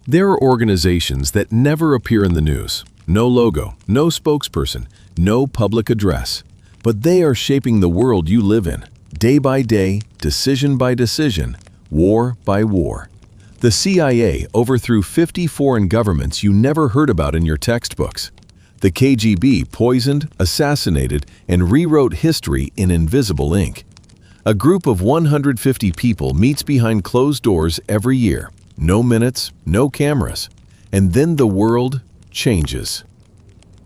There are organizations that never appear in the news. No logo, no spokesperson, no public address. But they are shaping the world you live in, day by day, decision by decision, war by war. The CIA overthrew 50 foreign governments you never heard about in your textbooks. The KGB poisoned, assassinated, and rewrote history in invisible ink. A group of 150 people meets behind closed doors every year. No minutes, no cameras. And then the world changes.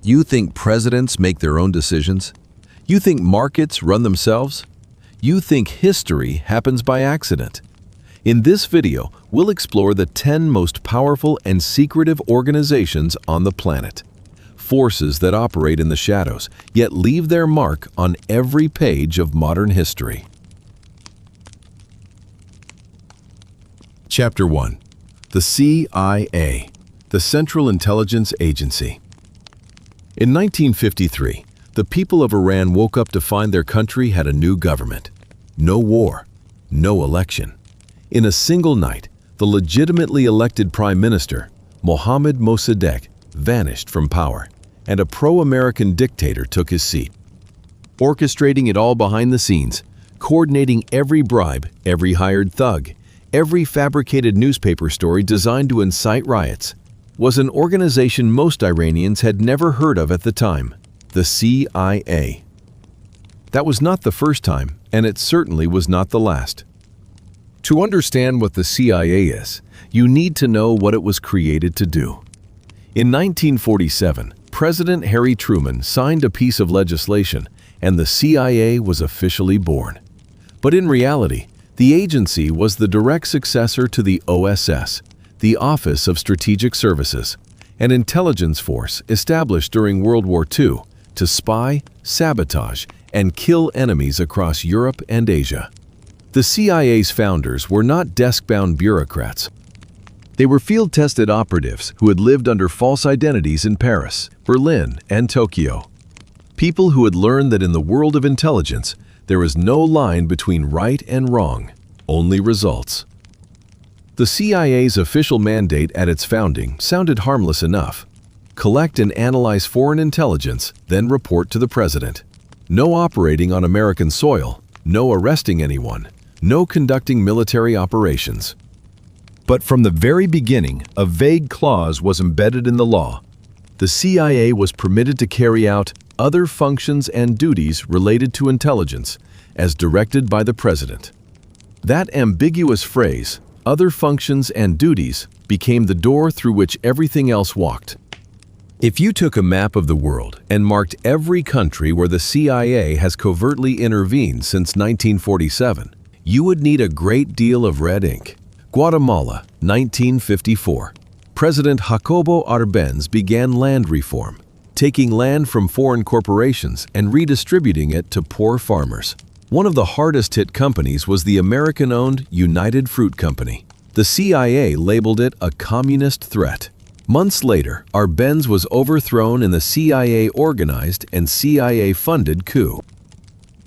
You think presidents make their own decisions? You think markets run themselves? You think history happens by accident? In this video, we'll explore the 10 most powerful and secretive organizations on the planet. Forces that operate in the shadows, yet leave their mark on every page of modern history. Chapter 1. The CIA, the Central Intelligence Agency. In 1953, the people of Iran woke up to find their country had a new government. No war, no election. In a single night, the legitimately elected Prime Minister, Mohammad Mossadegh, vanished from power, and a pro-American dictator took his seat. Orchestrating it all behind the scenes, coordinating every bribe, every hired thug, every fabricated newspaper story designed to incite riots, was an organization most Iranians had never heard of at the time, the CIA. That was not the first time, and it certainly was not the last. To understand what the CIA is, you need to know what it was created to do. In 1947, President Harry Truman signed a piece of legislation, and the CIA was officially born. But in reality, the agency was the direct successor to the OSS, the Office of Strategic Services, an intelligence force established during World War II to spy, sabotage, and kill enemies across Europe and Asia. The CIA's founders were not desk-bound bureaucrats. They were field-tested operatives who had lived under false identities in Paris, Berlin, and Tokyo. People who had learned that in the world of intelligence, there is no line between right and wrong, only results. The CIA's official mandate at its founding sounded harmless enough. Collect and analyze foreign intelligence, then report to the president. No operating on American soil, no arresting anyone, no conducting military operations. But from the very beginning, a vague clause was embedded in the law. The CIA was permitted to carry out other functions and duties related to intelligence, as directed by the president. That ambiguous phrase, other functions and duties, became the door through which everything else walked. If you took a map of the world and marked every country where the CIA has covertly intervened since 1947, you would need a great deal of red ink. Guatemala, 1954. President Jacobo Arbenz began land reform, taking land from foreign corporations and redistributing it to poor farmers. One of the hardest-hit companies was the American-owned United Fruit Company. The CIA labeled it a communist threat. Months later, Arbenz was overthrown in the CIA-organized and CIA-funded coup.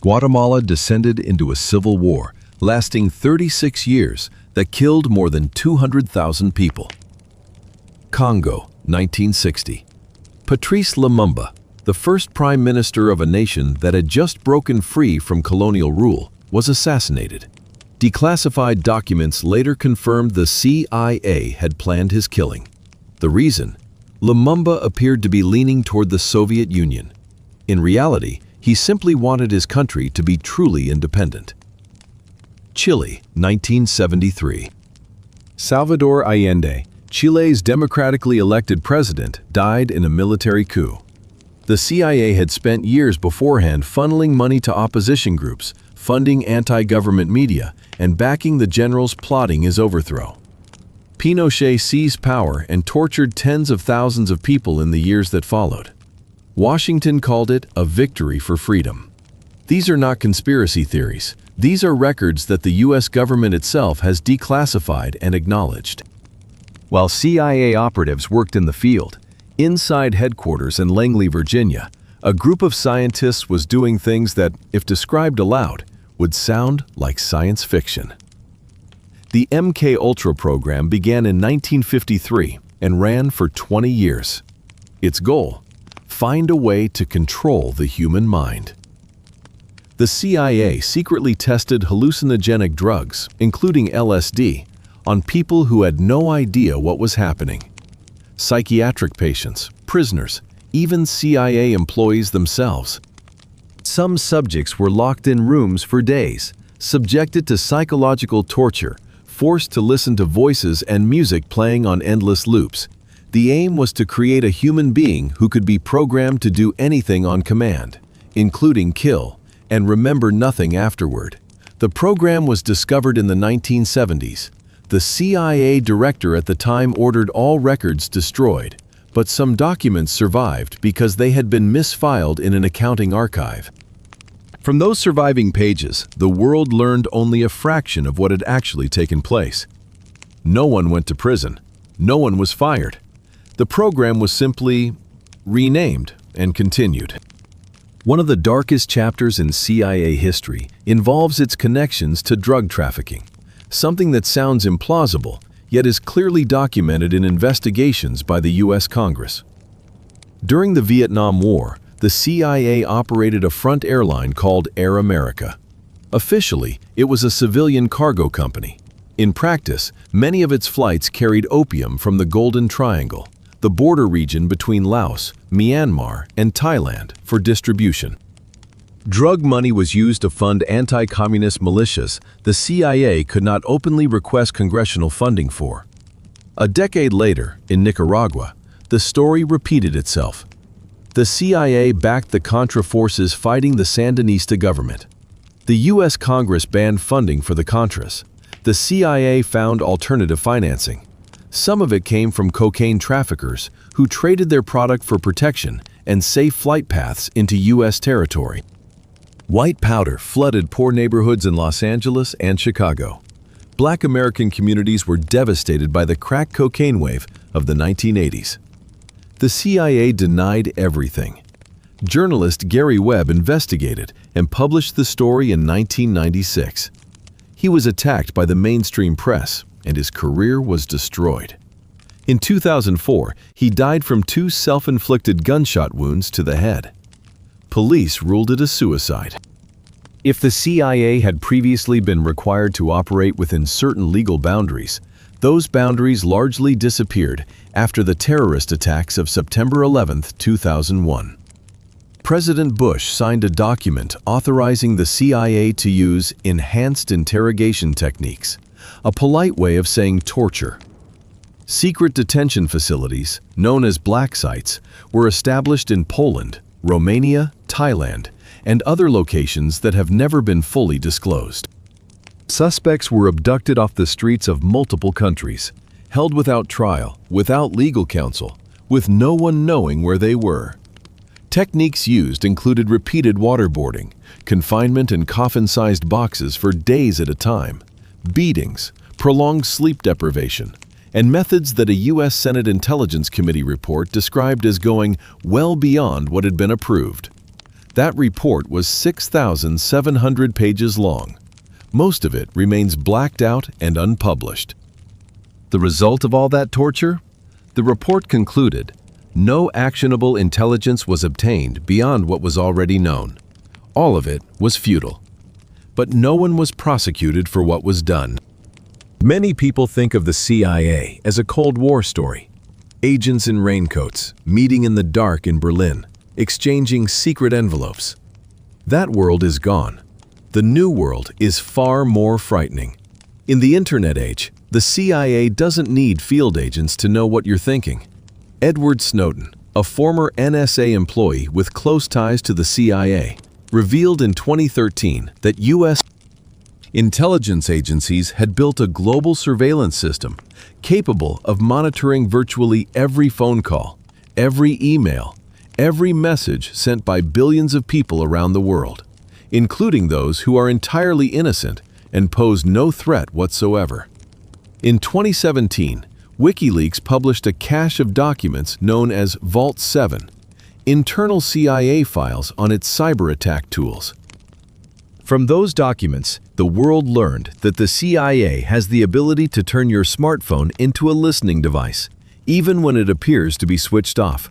Guatemala descended into a civil war, lasting 36 years, that killed more than 200,000 people. Congo, 1960. Patrice Lumumba, the first prime minister of a nation that had just broken free from colonial rule, was assassinated. Declassified documents later confirmed the CIA had planned his killing. The reason? Lumumba appeared to be leaning toward the Soviet Union. In reality, he simply wanted his country to be truly independent. Chile, 1973. Salvador Allende, Chile's democratically elected president, died in a military coup. The CIA had spent years beforehand funneling money to opposition groups, funding anti-government media, and backing the generals plotting his overthrow. Pinochet seized power and tortured tens of thousands of people in the years that followed. Washington called it a victory for freedom. These are not conspiracy theories. These are records that the U.S. government itself has declassified and acknowledged. While CIA operatives worked in the field, inside headquarters in Langley, Virginia, a group of scientists was doing things that, if described aloud, would sound like science fiction. The MK-Ultra program began in 1953 and ran for 20 years. Its goal: find a way to control the human mind. The CIA secretly tested hallucinogenic drugs, including LSD, on people who had no idea what was happening. Psychiatric patients, prisoners, even CIA employees themselves. Some subjects were locked in rooms for days, subjected to psychological torture, forced to listen to voices and music playing on endless loops. The aim was to create a human being who could be programmed to do anything on command, including kill, and remember nothing afterward. The program was discovered in the 1970s. The CIA director at the time ordered all records destroyed, but some documents survived because they had been misfiled in an accounting archive. From those surviving pages, the world learned only a fraction of what had actually taken place. No one went to prison. No one was fired. The program was simply renamed and continued. One of the darkest chapters in CIA history involves its connections to drug trafficking, something that sounds implausible, yet is clearly documented in investigations by the U.S. Congress. During the Vietnam War, the CIA operated a front airline called Air America. Officially, it was a civilian cargo company. In practice, many of its flights carried opium from the Golden Triangle, the border region between Laos, Myanmar, and Thailand, for distribution. Drug money was used to fund anti-communist militias the CIA could not openly request congressional funding for. A decade later, in Nicaragua, the story repeated itself. The CIA backed the Contra forces fighting the Sandinista government. The U.S. Congress banned funding for the Contras. The CIA found alternative financing. Some of it came from cocaine traffickers who traded their product for protection and safe flight paths into U.S. territory. White powder flooded poor neighborhoods in Los Angeles and Chicago. Black American communities were devastated by the crack cocaine wave of the 1980s. The CIA denied everything. Journalist Gary Webb investigated and published the story in 1996. He was attacked by the mainstream press, and his career was destroyed. In 2004, he died from 2 self-inflicted gunshot wounds to the head. Police ruled it a suicide. If the CIA had previously been required to operate within certain legal boundaries, those boundaries largely disappeared after the terrorist attacks of September 11, 2001. President Bush signed a document authorizing the CIA to use enhanced interrogation techniques, a polite way of saying torture. Secret detention facilities, known as black sites, were established in Poland, Romania, Thailand, and other locations that have never been fully disclosed. Suspects were abducted off the streets of multiple countries, held without trial, without legal counsel, with no one knowing where they were. Techniques used included repeated waterboarding, confinement in coffin-sized boxes for days at a time, beatings, prolonged sleep deprivation, and methods that a U.S. Senate Intelligence Committee report described as going well beyond what had been approved. That report was 6,700 pages long. Most of it remains blacked out and unpublished. The result of all that torture? The report concluded, no actionable intelligence was obtained beyond what was already known. All of it was futile. But no one was prosecuted for what was done. Many people think of the CIA as a Cold War story. Agents in raincoats, meeting in the dark in Berlin, exchanging secret envelopes. That world is gone. The new world is far more frightening. In the internet age, the CIA doesn't need field agents to know what you're thinking. Edward Snowden, a former NSA employee with close ties to the CIA, revealed in 2013 that U.S. intelligence agencies had built a global surveillance system capable of monitoring virtually every phone call, every email, every message sent by billions of people around the world, including those who are entirely innocent and pose no threat whatsoever. In 2017, WikiLeaks published a cache of documents known as Vault 7, internal CIA files on its cyber attack tools. From those documents, the world learned that the CIA has the ability to turn your smartphone into a listening device, even when it appears to be switched off.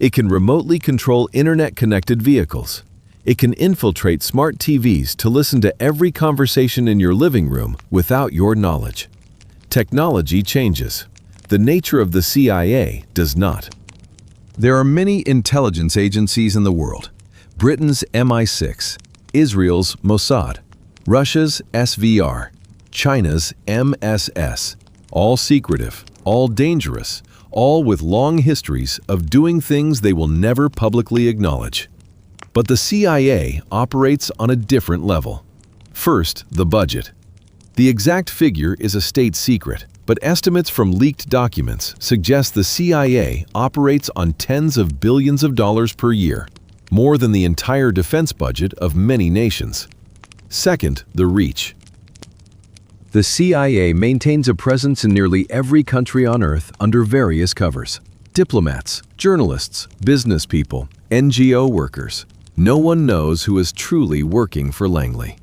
It can remotely control internet-connected vehicles. It can infiltrate smart TVs to listen to every conversation in your living room without your knowledge. Technology changes. The nature of the CIA does not. There are many intelligence agencies in the world. Britain's MI6, Israel's Mossad, Russia's SVR, China's MSS, all secretive, all dangerous, all with long histories of doing things they will never publicly acknowledge. But the CIA operates on a different level. First, the budget. The exact figure is a state secret, but estimates from leaked documents suggest the CIA operates on tens of billions of dollars per year, more than the entire defense budget of many nations. Second, the reach. The CIA maintains a presence in nearly every country on Earth under various covers. Diplomats, journalists, business people, NGO workers. No one knows who is truly working for Langley.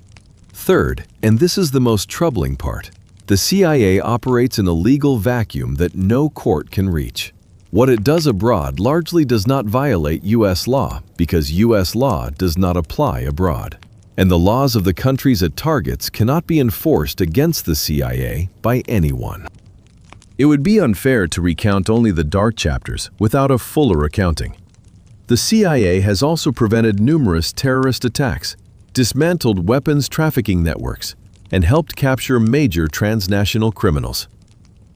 Third, and this is the most troubling part, the CIA operates in a legal vacuum that no court can reach. What it does abroad largely does not violate U.S. law because U.S. law does not apply abroad. And the laws of the countries it targets cannot be enforced against the CIA by anyone. It would be unfair to recount only the dark chapters without a fuller accounting. The CIA has also prevented numerous terrorist attacks, dismantled weapons trafficking networks, and helped capture major transnational criminals.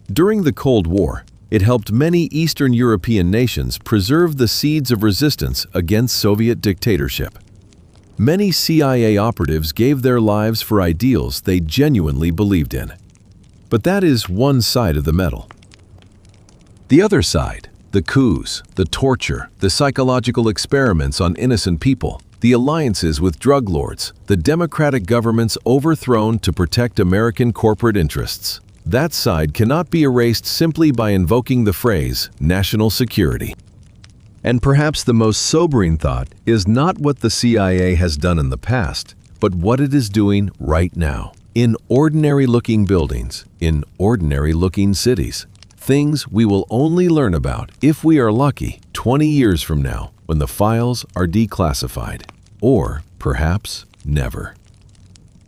During the Cold War, it helped many Eastern European nations preserve the seeds of resistance against Soviet dictatorship. Many CIA operatives gave their lives for ideals they genuinely believed in. But that is one side of the medal. The other side, the coups, the torture, the psychological experiments on innocent people, the alliances with drug lords, the democratic governments overthrown to protect American corporate interests. That side cannot be erased simply by invoking the phrase national security. And perhaps the most sobering thought is not what the CIA has done in the past, but what it is doing right now. In ordinary-looking buildings, in ordinary-looking cities. Things we will only learn about, if we are lucky, 20 years from now, when the files are declassified. Or, perhaps, never.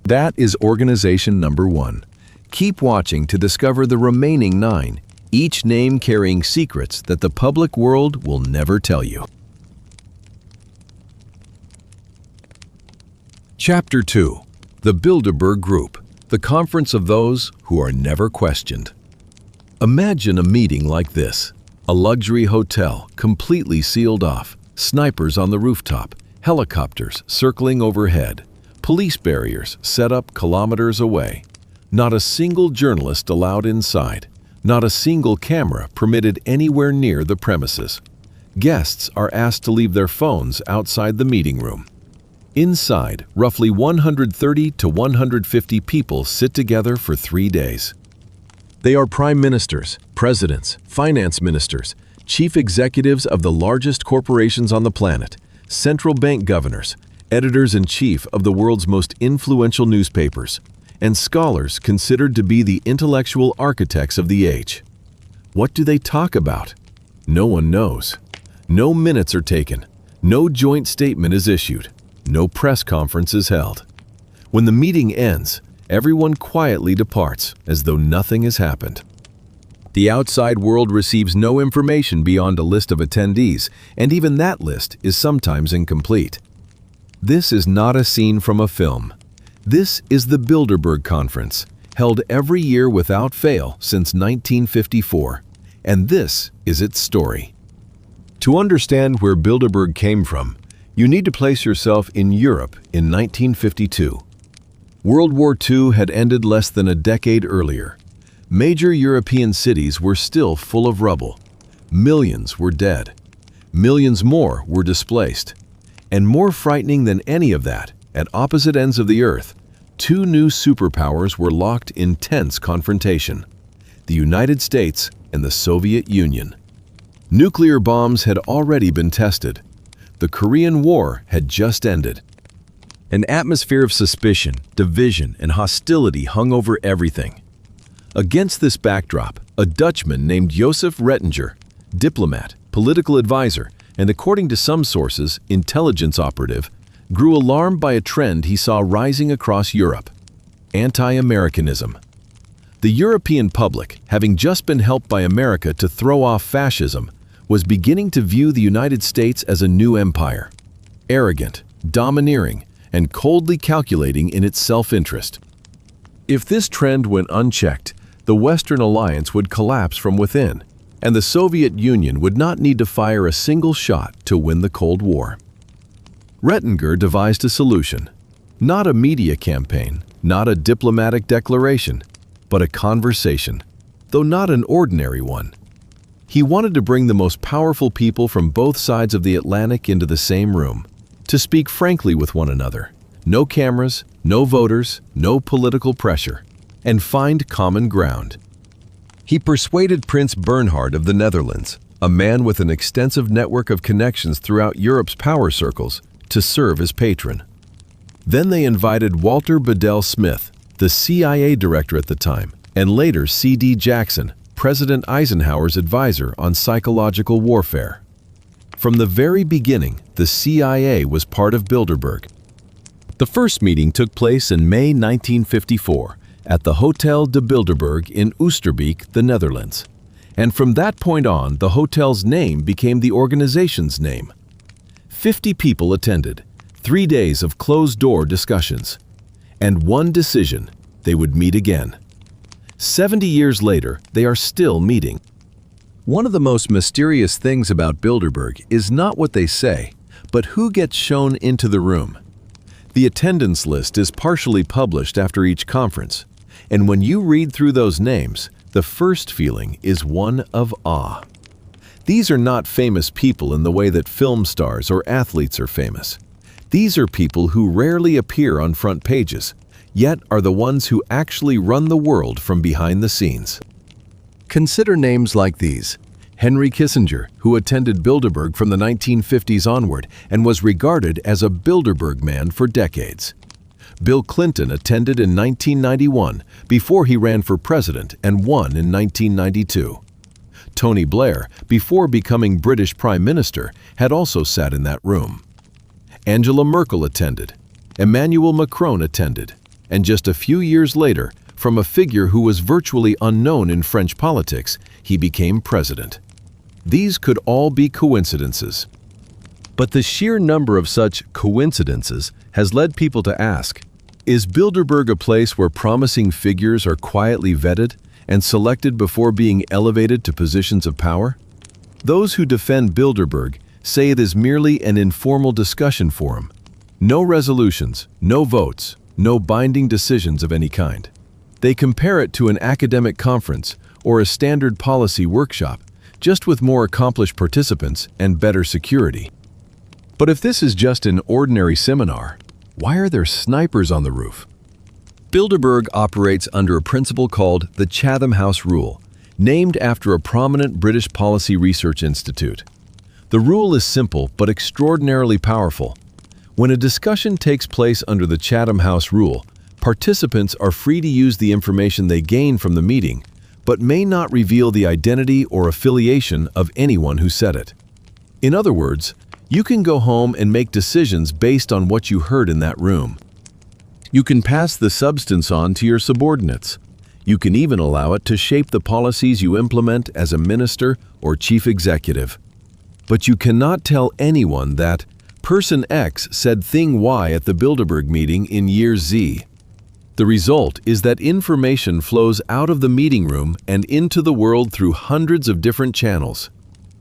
That is organization number 1. Keep watching to discover the remaining 9, each name carrying secrets that the public world will never tell you. Chapter 2. The Bilderberg Group, the conference of those who are never questioned. Imagine a meeting like this. A luxury hotel, completely sealed off, snipers on the rooftop, helicopters circling overhead, police barriers set up kilometers away. Not a single journalist allowed inside. Not a single camera permitted anywhere near the premises. Guests are asked to leave their phones outside the meeting room. Inside, roughly 130 to 150 people sit together for 3 days. They are prime ministers, presidents, finance ministers, chief executives of the largest corporations on the planet, central bank governors, editors-in-chief of the world's most influential newspapers, and scholars considered to be the intellectual architects of the age. What do they talk about? No one knows. No minutes are taken. No joint statement is issued. No press conference is held. When the meeting ends, everyone quietly departs as though nothing has happened. The outside world receives no information beyond a list of attendees, and even that list is sometimes incomplete. This is not a scene from a film. This is the Bilderberg Conference, held every year without fail since 1954, and this is its story. To understand where Bilderberg came from, you need to place yourself in Europe in 1952. World War II had ended less than a decade earlier. Major European cities were still full of rubble. Millions were dead. Millions more were displaced. And more frightening than any of that, at opposite ends of the earth, 2 new superpowers were locked in tense confrontation: the United States and the Soviet Union. Nuclear bombs had already been tested. The Korean War had just ended. An atmosphere of suspicion, division, and hostility hung over everything. Against this backdrop, a Dutchman named Joseph Rettinger, diplomat, political advisor, and according to some sources, intelligence operative, grew alarmed by a trend he saw rising across Europe: anti-Americanism. The European public, having just been helped by America to throw off fascism, was beginning to view the United States as a new empire, arrogant, domineering, and coldly calculating in its self-interest. If this trend went unchecked, the Western alliance would collapse from within, and the Soviet Union would not need to fire a single shot to win the Cold War. Rettinger devised a solution: not a media campaign, not a diplomatic declaration, but a conversation, though not an ordinary one. He wanted to bring the most powerful people from both sides of the Atlantic into the same room, to speak frankly with one another. No cameras, no voters, no political pressure, and find common ground. He persuaded Prince Bernhard of the Netherlands, a man with an extensive network of connections throughout Europe's power circles, to serve as patron. Then they invited Walter Bedell Smith, the CIA director at the time, and later C.D. Jackson, President Eisenhower's advisor on psychological warfare. From the very beginning, the CIA was part of Bilderberg. The first meeting took place in May 1954 at the Hotel de Bilderberg in Oosterbeek, the Netherlands. And from that point on, the hotel's name became the organization's name. 50 people attended, 3 days of closed-door discussions, and one decision: they would meet again. 70 years later, they are still meeting. One of the most mysterious things about Bilderberg is not what they say, but who gets shown into the room. The attendance list is partially published after each conference, and when you read through those names, the first feeling is one of awe. These are not famous people in the way that film stars or athletes are famous. These are people who rarely appear on front pages, yet are the ones who actually run the world from behind the scenes. Consider names like these: Henry Kissinger, who attended Bilderberg from the 1950s onward and was regarded as a Bilderberg man for decades. Bill Clinton attended in 1991 before he ran for president and won in 1992. Tony Blair, before becoming British Prime Minister, had also sat in that room. Angela Merkel attended, Emmanuel Macron attended, and just a few years later, from a figure who was virtually unknown in French politics, he became president. These could all be coincidences. But the sheer number of such coincidences has led people to ask, is Bilderberg a place where promising figures are quietly vetted and selected before being elevated to positions of power? Those who defend Bilderberg say it is merely an informal discussion forum. No resolutions, no votes, no binding decisions of any kind. They compare it to an academic conference or a standard policy workshop, just with more accomplished participants and better security. But if this is just an ordinary seminar, why are there snipers on the roof? Bilderberg operates under a principle called the Chatham House Rule, named after a prominent British policy research institute. The rule is simple but extraordinarily powerful. When a discussion takes place under the Chatham House Rule, participants are free to use the information they gain from the meeting, but may not reveal the identity or affiliation of anyone who said it. In other words, you can go home and make decisions based on what you heard in that room. You can pass the substance on to your subordinates. You can even allow it to shape the policies you implement as a minister or chief executive. But you cannot tell anyone that Person X said thing Y at the Bilderberg meeting in year Z. The result is that information flows out of the meeting room and into the world through hundreds of different channels.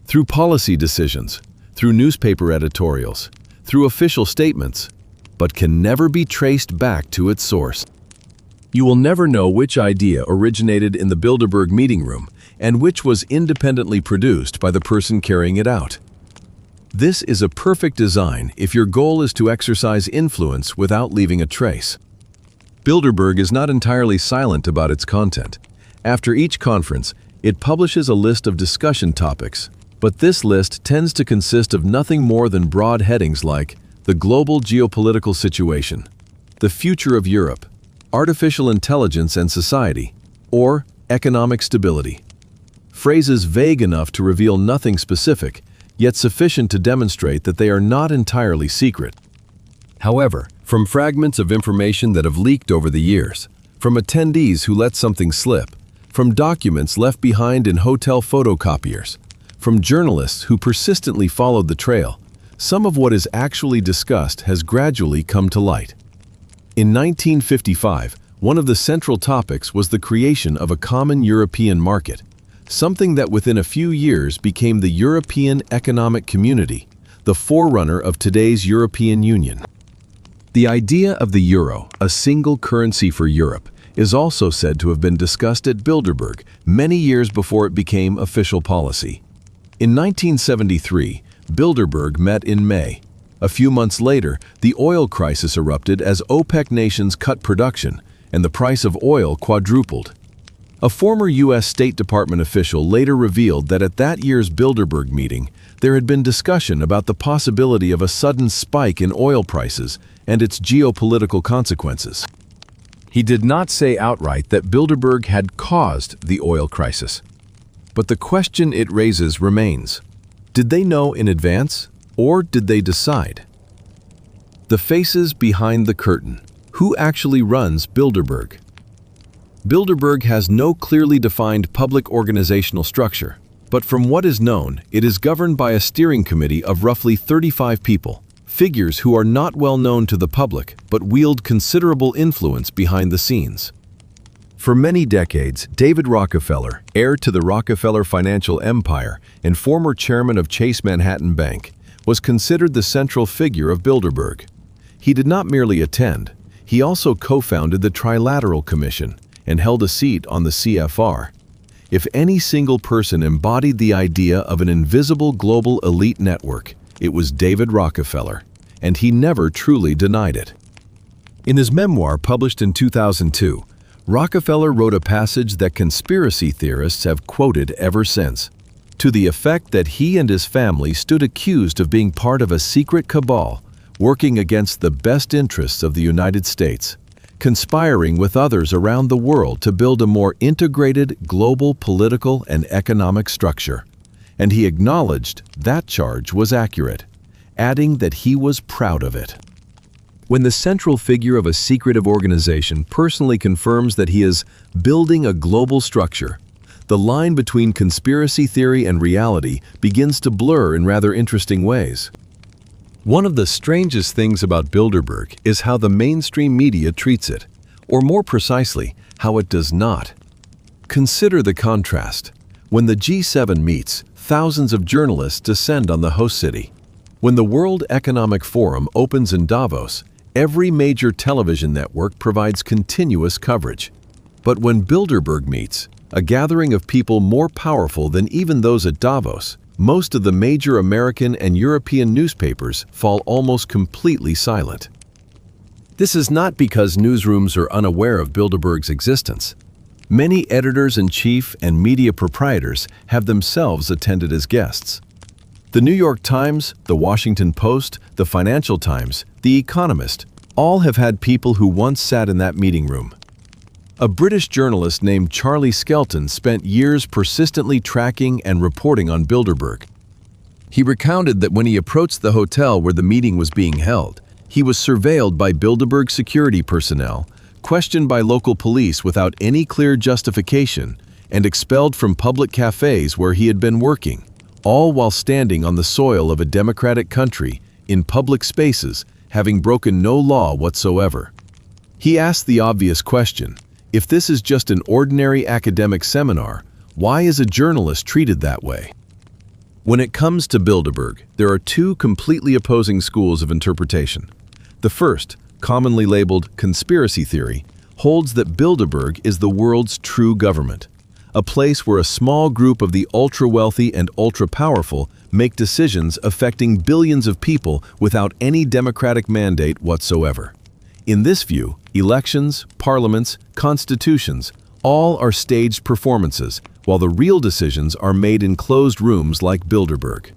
Through policy decisions, through newspaper editorials, through official statements, but can never be traced back to its source. You will never know which idea originated in the Bilderberg meeting room and which was independently produced by the person carrying it out. This is a perfect design if your goal is to exercise influence without leaving a trace. Bilderberg is not entirely silent about its content. After each conference, it publishes a list of discussion topics, but this list tends to consist of nothing more than broad headings like the global geopolitical situation, the future of Europe, artificial intelligence and society, or economic stability. Phrases vague enough to reveal nothing specific, yet sufficient to demonstrate that they are not entirely secret. However, from fragments of information that have leaked over the years, from attendees who let something slip, from documents left behind in hotel photocopiers, from journalists who persistently followed the trail, some of what is actually discussed has gradually come to light. In 1955, one of the central topics was the creation of a common European market, something that within a few years became the European Economic Community, the forerunner of today's European Union. The idea of the euro, a single currency for Europe, is also said to have been discussed at Bilderberg many years before it became official policy. In 1973, Bilderberg met in May. A few months later, the oil crisis erupted as OPEC nations cut production, and the price of oil quadrupled. A former U.S. State Department official later revealed that at that year's Bilderberg meeting, there had been discussion about the possibility of a sudden spike in oil prices and its geopolitical consequences. He did not say outright that Bilderberg had caused the oil crisis. But the question it raises remains. Did they know in advance, or did they decide? The faces behind the curtain. Who actually runs Bilderberg? Bilderberg has no clearly defined public organizational structure, but from what is known, it is governed by a steering committee of roughly 35 people, figures who are not well known to the public but wield considerable influence behind the scenes. For many decades, David Rockefeller, heir to the Rockefeller financial empire and former chairman of Chase Manhattan Bank, was considered the central figure of Bilderberg. He did not merely attend, he also co-founded the Trilateral Commission and held a seat on the CFR. If any single person embodied the idea of an invisible global elite network, it was David Rockefeller, and he never truly denied it. In his memoir published in 2002, Rockefeller wrote a passage that conspiracy theorists have quoted ever since, to the effect that he and his family stood accused of being part of a secret cabal working against the best interests of the United States, conspiring with others around the world to build a more integrated global political and economic structure. And he acknowledged that charge was accurate, adding that he was proud of it. When the central figure of a secretive organization personally confirms that he is building a global structure, the line between conspiracy theory and reality begins to blur in rather interesting ways. One of the strangest things about Bilderberg is how the mainstream media treats it, or more precisely, how it does not. Consider the contrast. When the G7 meets, thousands of journalists descend on the host city. When the World Economic Forum opens in Davos, every major television network provides continuous coverage. But when Bilderberg meets, a gathering of people more powerful than even those at Davos, most of the major American and European newspapers fall almost completely silent. This is not because newsrooms are unaware of Bilderberg's existence. Many editors-in-chief and media proprietors have themselves attended as guests. The New York Times, the Washington Post, the Financial Times, The Economist, all have had people who once sat in that meeting room. A British journalist named Charlie Skelton spent years persistently tracking and reporting on Bilderberg. He recounted that when he approached the hotel where the meeting was being held, he was surveilled by Bilderberg security personnel, questioned by local police without any clear justification, and expelled from public cafes where he had been working, all while standing on the soil of a democratic country, in public spaces, having broken no law whatsoever. He asked the obvious question: if this is just an ordinary academic seminar, why is a journalist treated that way? When it comes to Bilderberg, there are two completely opposing schools of interpretation. The first, commonly labeled conspiracy theory, holds that Bilderberg is the world's true government, a place where a small group of the ultra-wealthy and ultra-powerful make decisions affecting billions of people without any democratic mandate whatsoever. In this view, elections, parliaments, constitutions, all are staged performances, while the real decisions are made in closed rooms like Bilderberg.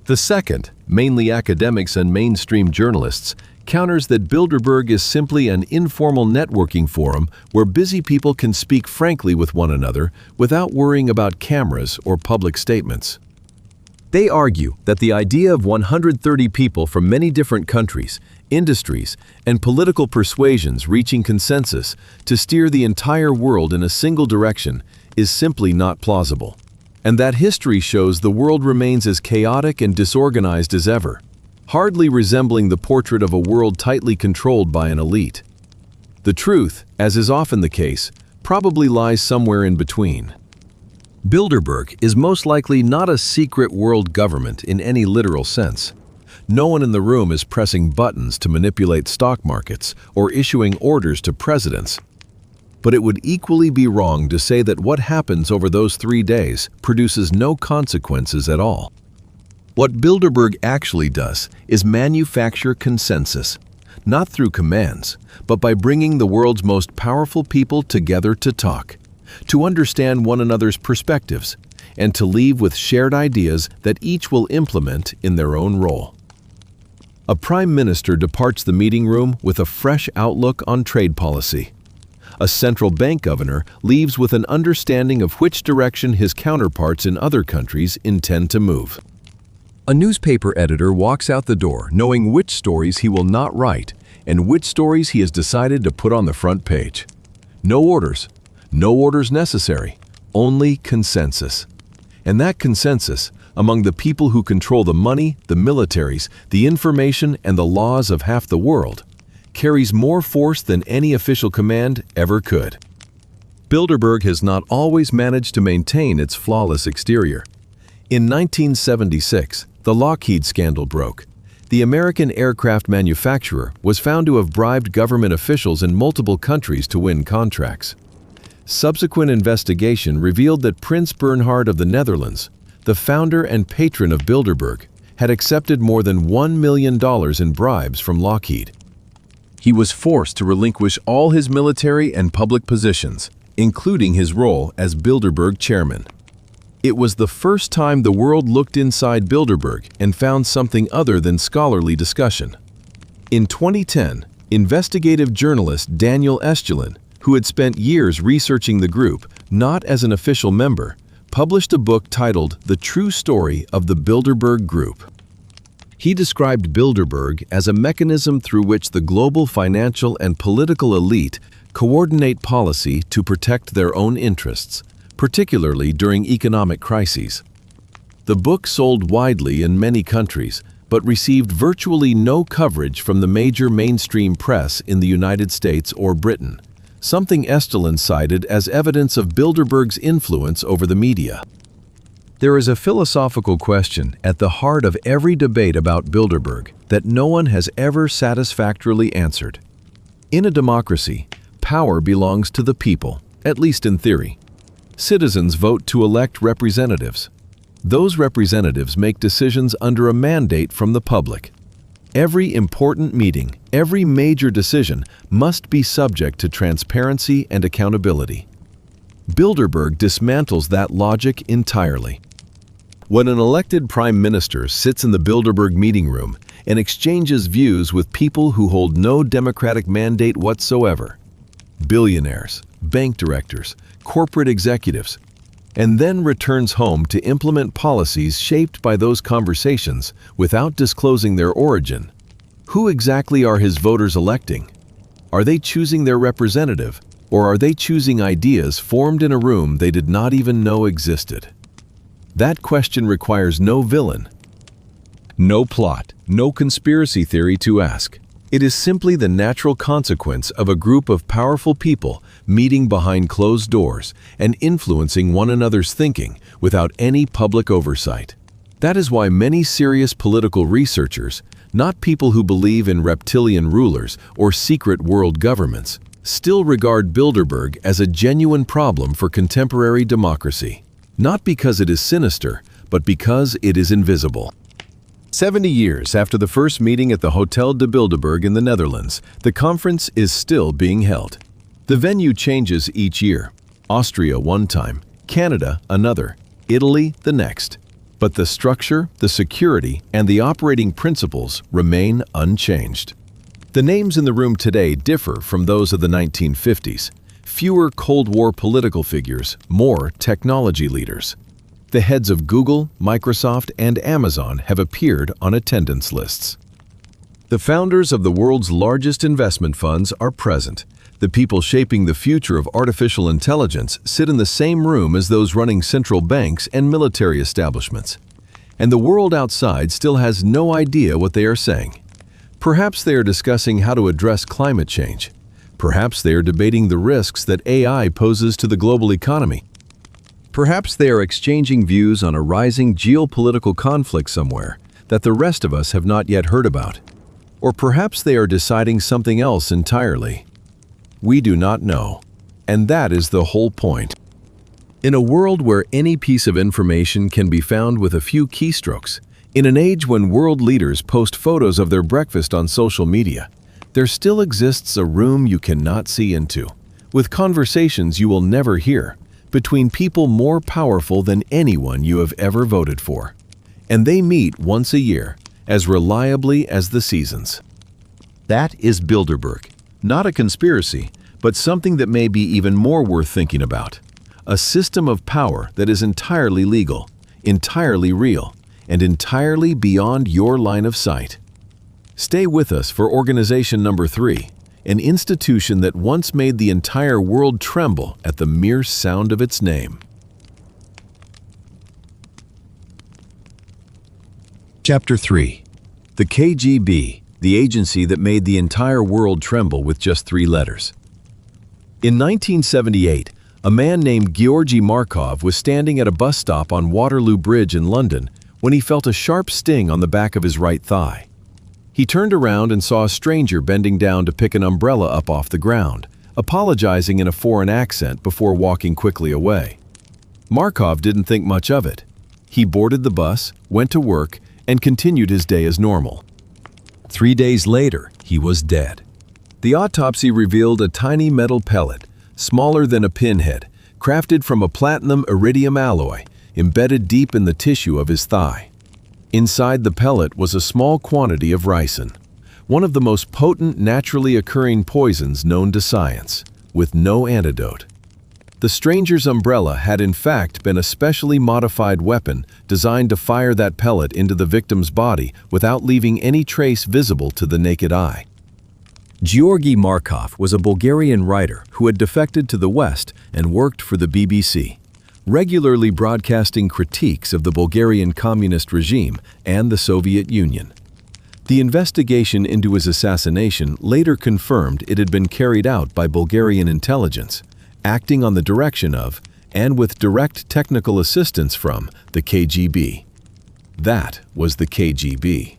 The second, mainly academics and mainstream journalists, counters that Bilderberg is simply an informal networking forum where busy people can speak frankly with one another without worrying about cameras or public statements. They argue that the idea of 130 people from many different countries, industries, and political persuasions reaching consensus to steer the entire world in a single direction is simply not plausible, and that history shows the world remains as chaotic and disorganized as ever, hardly resembling the portrait of a world tightly controlled by an elite. The truth, as is often the case, probably lies somewhere in between. Bilderberg is most likely not a secret world government in any literal sense. No one in the room is pressing buttons to manipulate stock markets or issuing orders to presidents. But it would equally be wrong to say that what happens over those 3 days produces no consequences at all. What Bilderberg actually does is manufacture consensus, not through commands, but by bringing the world's most powerful people together to talk, to understand one another's perspectives, and to leave with shared ideas that each will implement in their own role. A prime minister departs the meeting room with a fresh outlook on trade policy. A central bank governor leaves with an understanding of which direction his counterparts in other countries intend to move. A newspaper editor walks out the door knowing which stories he will not write and which stories he has decided to put on the front page. No orders necessary, only consensus. And that consensus, among the people who control the money, the militaries, the information, and the laws of half the world, carries more force than any official command ever could. Bilderberg has not always managed to maintain its flawless exterior. In 1976, the Lockheed scandal broke. The American aircraft manufacturer was found to have bribed government officials in multiple countries to win contracts. Subsequent investigation revealed that Prince Bernhard of the Netherlands, the founder and patron of Bilderberg, had accepted more than $1 million in bribes from Lockheed. He was forced to relinquish all his military and public positions, including his role as Bilderberg chairman. It was the first time the world looked inside Bilderberg and found something other than scholarly discussion. In 2010, investigative journalist Daniel Estulin, who had spent years researching the group, not as an official member, published a book titled The True Story of the Bilderberg Group. He described Bilderberg as a mechanism through which the global financial and political elite coordinate policy to protect their own interests, particularly during economic crises. The book sold widely in many countries, but received virtually no coverage from the major mainstream press in the United States or Britain, something Estulin cited as evidence of Bilderberg's influence over the media. There is a philosophical question at the heart of every debate about Bilderberg that no one has ever satisfactorily answered. In a democracy, power belongs to the people, at least in theory. Citizens vote to elect representatives. Those representatives make decisions under a mandate from the public. Every important meeting, every major decision must be subject to transparency and accountability. Bilderberg dismantles that logic entirely. When an elected prime minister sits in the Bilderberg meeting room and exchanges views with people who hold no democratic mandate whatsoever, billionaires, bank directors, corporate executives, and then returns home to implement policies shaped by those conversations without disclosing their origin, who exactly are his voters electing? Are they choosing their representative, or are they choosing ideas formed in a room they did not even know existed? That question requires no villain, no plot, no conspiracy theory to ask. It is simply the natural consequence of a group of powerful people meeting behind closed doors and influencing one another's thinking without any public oversight. That is why many serious political researchers, not people who believe in reptilian rulers or secret world governments, still regard Bilderberg as a genuine problem for contemporary democracy. Not because it is sinister, but because it is invisible. 70 years after the first meeting at the Hotel de Bilderberg in the Netherlands, the conference is still being held. The venue changes each year. Austria one time, Canada another, Italy the next. But the structure, the security, and the operating principles remain unchanged. The names in the room today differ from those of the 1950s. Fewer Cold War political figures, more technology leaders. The heads of Google, Microsoft, and Amazon have appeared on attendance lists. The founders of the world's largest investment funds are present. The people shaping the future of artificial intelligence sit in the same room as those running central banks and military establishments. And the world outside still has no idea what they are saying. Perhaps they are discussing how to address climate change. Perhaps they are debating the risks that AI poses to the global economy. Perhaps they are exchanging views on a rising geopolitical conflict somewhere that the rest of us have not yet heard about. Or perhaps they are deciding something else entirely. We do not know. And that is the whole point. In a world where any piece of information can be found with a few keystrokes, in an age when world leaders post photos of their breakfast on social media, there still exists a room you cannot see into, with conversations you will never hear, between people more powerful than anyone you have ever voted for. And they meet once a year, as reliably as the seasons. That is Bilderberg. Not a conspiracy, but something that may be even more worth thinking about. A system of power that is entirely legal, entirely real, and entirely beyond your line of sight. Stay with us for organization number 3, an institution that once made the entire world tremble at the mere sound of its name. Chapter 3. The KGB, the agency that made the entire world tremble with just 3 letters. In 1978, a man named Georgy Markov was standing at a bus stop on Waterloo Bridge in London when he felt a sharp sting on the back of his right thigh. He turned around and saw a stranger bending down to pick an umbrella up off the ground, apologizing in a foreign accent before walking quickly away. Markov didn't think much of it. He boarded the bus, went to work, and continued his day as normal. 3 days later, he was dead. The autopsy revealed a tiny metal pellet, smaller than a pinhead, crafted from a platinum iridium alloy, embedded deep in the tissue of his thigh. Inside the pellet was a small quantity of ricin, one of the most potent naturally occurring poisons known to science, with no antidote. The stranger's umbrella had in fact been a specially modified weapon designed to fire that pellet into the victim's body without leaving any trace visible to the naked eye. Georgy Markov was a Bulgarian writer who had defected to the West and worked for the BBC, regularly broadcasting critiques of the Bulgarian communist regime and the Soviet Union. The investigation into his assassination later confirmed it had been carried out by Bulgarian intelligence, acting on the direction of, and with direct technical assistance from, the KGB. That was the KGB.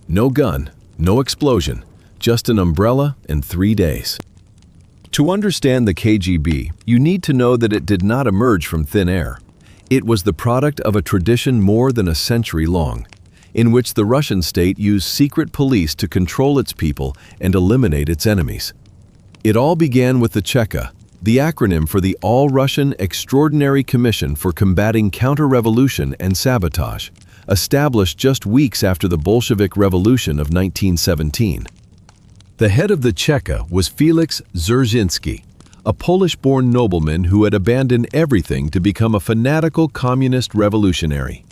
No gun, no explosion, just an umbrella and 3 days. To understand the KGB, you need to know that it did not emerge from thin air. It was the product of a tradition more than a century long, in which the Russian state used secret police to control its people and eliminate its enemies. It all began with the Cheka, the acronym for the All-Russian Extraordinary Commission for Combating Counter-Revolution and Sabotage, established just weeks after the Bolshevik Revolution of 1917. The head of the Cheka was Felix Dzerzhinsky, a Polish-born nobleman who had abandoned everything to become a fanatical communist revolutionary.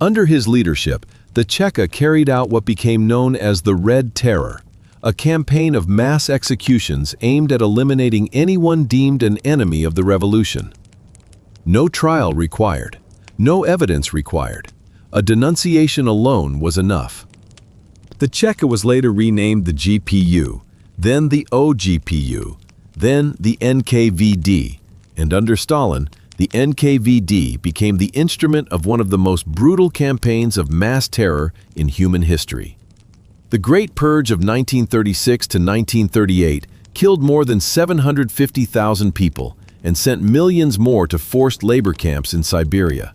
Under his leadership, the Cheka carried out what became known as the Red Terror, a campaign of mass executions aimed at eliminating anyone deemed an enemy of the revolution. No trial required, no evidence required. A denunciation alone was enough. The Cheka was later renamed the GPU, then the OGPU, then the NKVD, and under Stalin, the NKVD became the instrument of one of the most brutal campaigns of mass terror in human history. The Great Purge of 1936 to 1938 killed more than 750,000 people and sent millions more to forced labor camps in Siberia.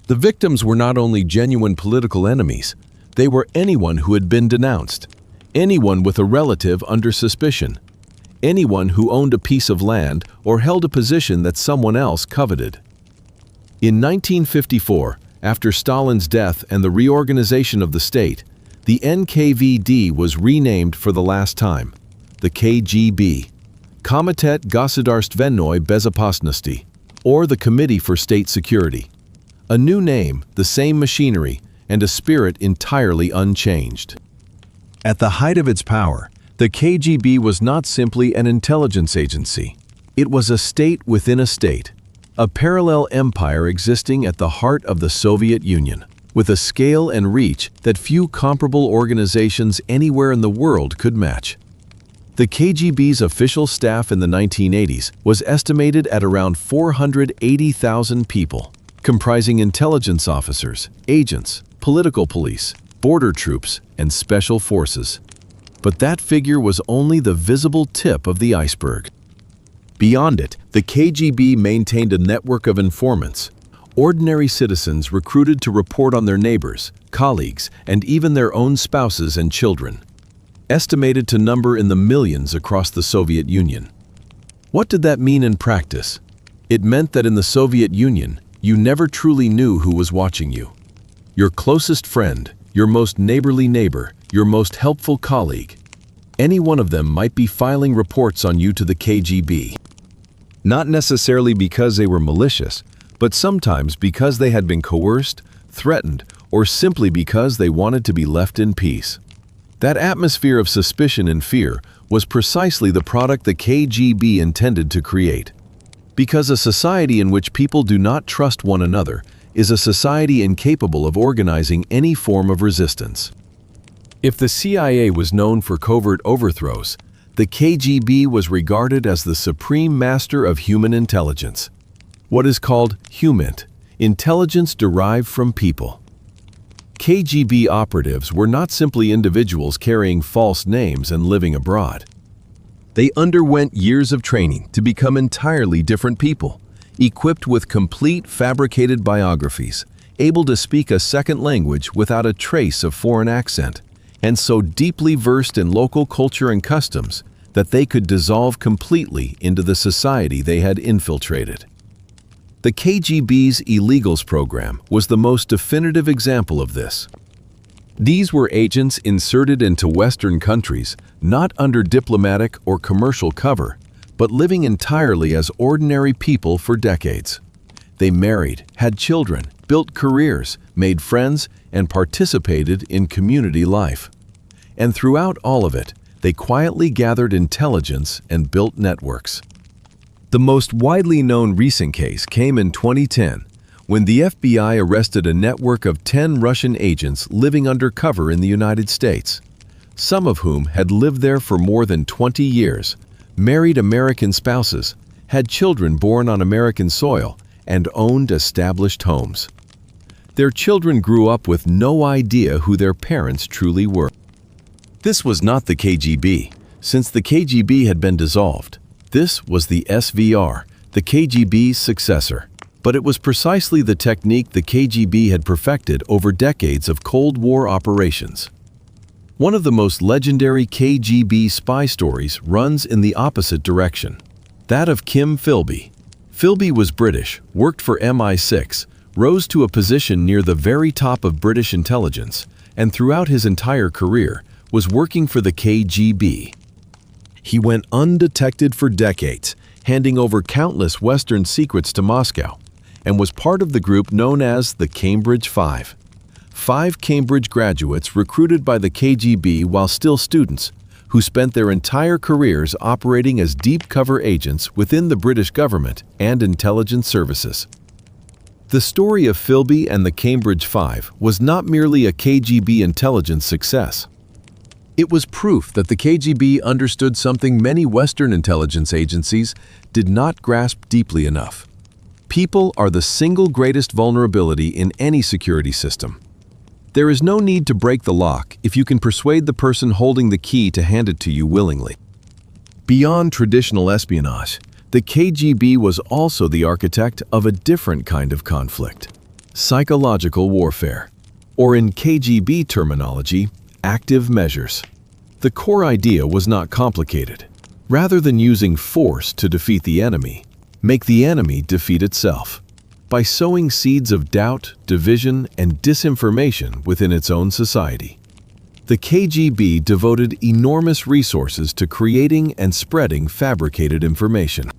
The victims were not only genuine political enemies, they were anyone who had been denounced, anyone with a relative under suspicion, anyone who owned a piece of land or held a position that someone else coveted. In 1954, After Stalin's death and the reorganization of the state, the NKVD was renamed for the last time, the KGB, Komitet Gosударственной Безопасности, or the Committee for State Security. A new name, the same machinery, and a spirit entirely unchanged. At the height of its power, the KGB was not simply an intelligence agency. It was a state within a state, a parallel empire existing at the heart of the Soviet Union, with a scale and reach that few comparable organizations anywhere in the world could match. The KGB's official staff in the 1980s was estimated at around 480,000 people, comprising intelligence officers, agents, political police, border troops, and special forces. But that figure was only the visible tip of the iceberg. Beyond it, the KGB maintained a network of informants, ordinary citizens recruited to report on their neighbors, colleagues, and even their own spouses and children, estimated to number in the millions across the Soviet Union. What did that mean in practice? It meant that in the Soviet Union, you never truly knew who was watching you. Your closest friend, your most neighborly neighbor, your most helpful colleague. Any one of them might be filing reports on you to the KGB. Not necessarily because they were malicious, but sometimes because they had been coerced, threatened, or simply because they wanted to be left in peace. That atmosphere of suspicion and fear was precisely the product the KGB intended to create. Because a society in which people do not trust one another is a society incapable of organizing any form of resistance. If the CIA was known for covert overthrows, the KGB was regarded as the supreme master of human intelligence. What is called HUMINT, intelligence derived from people. KGB operatives were not simply individuals carrying false names and living abroad. They underwent years of training to become entirely different people, equipped with complete fabricated biographies, able to speak a second language without a trace of foreign accent, and so deeply versed in local culture and customs that they could dissolve completely into the society they had infiltrated. The KGB's illegals program was the most definitive example of this. These were agents inserted into Western countries, not under diplomatic or commercial cover, but living entirely as ordinary people for decades. They married, had children, built careers, made friends, and participated in community life. And throughout all of it, they quietly gathered intelligence and built networks. The most widely known recent case came in 2010, when the FBI arrested a network of 10 Russian agents living undercover in the United States, some of whom had lived there for more than 20 years, married American spouses, had children born on American soil, and owned established homes. Their children grew up with no idea who their parents truly were. This was not the KGB, since the KGB had been dissolved. This was the SVR, the KGB's successor. But it was precisely the technique the KGB had perfected over decades of Cold War operations. One of the most legendary KGB spy stories runs in the opposite direction, that of Kim Philby. Philby was British, worked for MI6, rose to a position near the very top of British intelligence, and throughout his entire career was working for the KGB. He went undetected for decades, handing over countless Western secrets to Moscow, and was part of the group known as the Cambridge Five. 5 Cambridge graduates recruited by the KGB while still students, who spent their entire careers operating as deep cover agents within the British government and intelligence services. The story of Philby and the Cambridge Five was not merely a KGB intelligence success. It was proof that the KGB understood something many Western intelligence agencies did not grasp deeply enough. People are the single greatest vulnerability in any security system. There is no need to break the lock if you can persuade the person holding the key to hand it to you willingly. Beyond traditional espionage, the KGB was also the architect of a different kind of conflict: psychological warfare, or in KGB terminology, active measures. The core idea was not complicated. Rather than using force to defeat the enemy, make the enemy defeat itself. by sowing seeds of doubt, division, and disinformation within its own society. The KGB devoted enormous resources to creating and spreading fabricated information.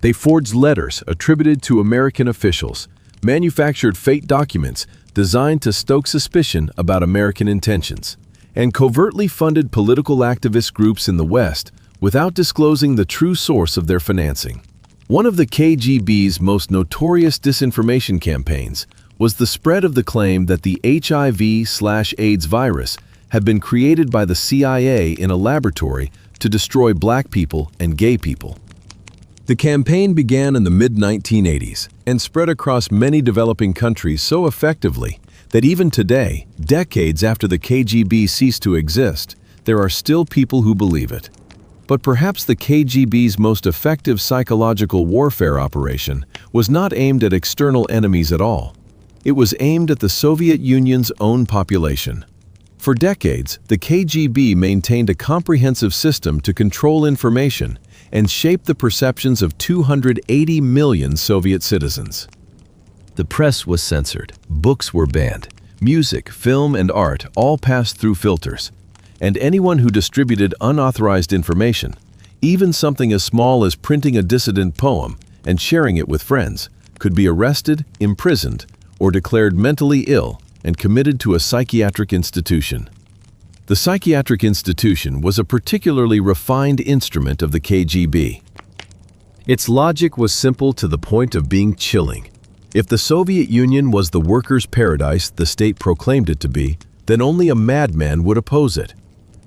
They forged letters attributed to American officials, manufactured fake documents designed to stoke suspicion about American intentions, and covertly funded political activist groups in the West without disclosing the true source of their financing. One of the KGB's most notorious disinformation campaigns was the spread of the claim that the HIV/AIDS virus had been created by the CIA in a laboratory to destroy black people and gay people. The campaign began in the mid-1980s and spread across many developing countries so effectively that even today, decades after the KGB ceased to exist, there are still people who believe it. But perhaps the KGB's most effective psychological warfare operation was not aimed at external enemies at all. It was aimed at the Soviet Union's own population. For decades, the KGB maintained a comprehensive system to control information and shape the perceptions of 280 million Soviet citizens. The press was censored, books were banned, music, film, and art all passed through filters, and anyone who distributed unauthorized information, even something as small as printing a dissident poem and sharing it with friends, could be arrested, imprisoned, or declared mentally ill and committed to a psychiatric institution. The psychiatric institution was a particularly refined instrument of the KGB. Its logic was simple to the point of being chilling. If the Soviet Union was the workers' paradise the state proclaimed it to be, then only a madman would oppose it.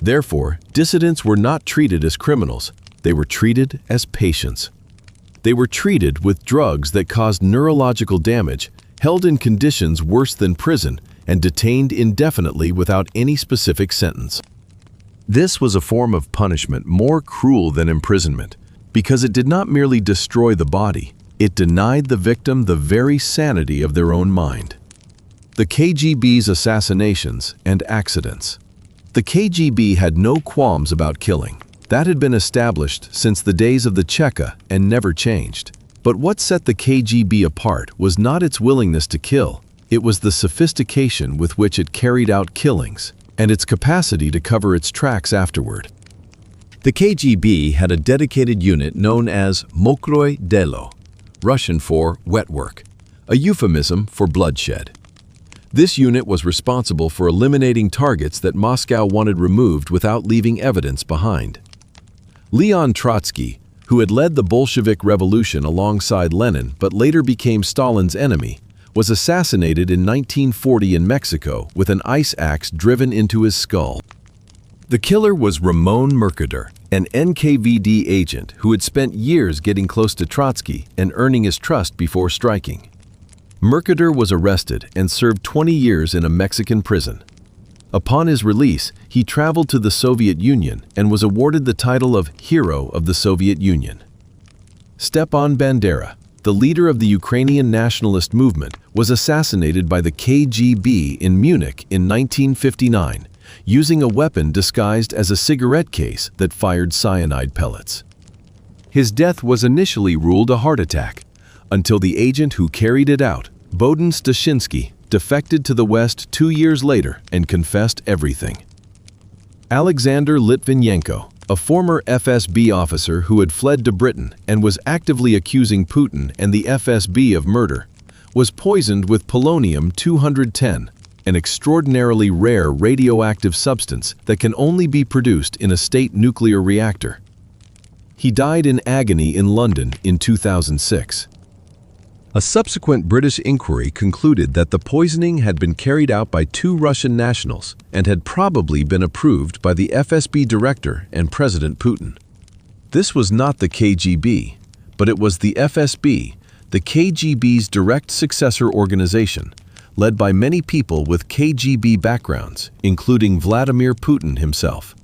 Therefore, dissidents were not treated as criminals, they were treated as patients. They were treated with drugs that caused neurological damage, held in conditions worse than prison, and detained indefinitely without any specific sentence. This was a form of punishment more cruel than imprisonment, because it did not merely destroy the body, it denied the victim the very sanity of their own mind. The KGB's assassinations and accidents. The KGB had no qualms about killing. That had been established since the days of the Cheka and never changed. But what set the KGB apart was not its willingness to kill, it was the sophistication with which it carried out killings and its capacity to cover its tracks afterward. The KGB had a dedicated unit known as Mokroye Delo, Russian for wet work, a euphemism for bloodshed. This unit was responsible for eliminating targets that Moscow wanted removed without leaving evidence behind. Leon Trotsky, who had led the Bolshevik Revolution alongside Lenin but later became Stalin's enemy, was assassinated in 1940 in Mexico with an ice axe driven into his skull. The killer was Ramon Mercader, an NKVD agent who had spent years getting close to Trotsky and earning his trust before striking. Mercader was arrested and served 20 years in a Mexican prison. Upon his release, he traveled to the Soviet Union and was awarded the title of Hero of the Soviet Union. Stepan Bandera, the leader of the Ukrainian nationalist movement, was assassinated by the KGB in Munich in 1959, using a weapon disguised as a cigarette case that fired cyanide pellets. His death was initially ruled a heart attack, until the agent who carried it out, Bohdan Stashinsky, defected to the West 2 years later and confessed everything. Alexander Litvinenko, a former FSB officer who had fled to Britain and was actively accusing Putin and the FSB of murder, was poisoned with polonium-210, an extraordinarily rare radioactive substance that can only be produced in a state nuclear reactor. He died in agony in London in 2006. A subsequent British inquiry concluded that the poisoning had been carried out by 2 Russian nationals and had probably been approved by the FSB director and President Putin. This was not the KGB, but it was the FSB, the KGB's direct successor organization, led by many people with KGB backgrounds, including Vladimir Putin himself.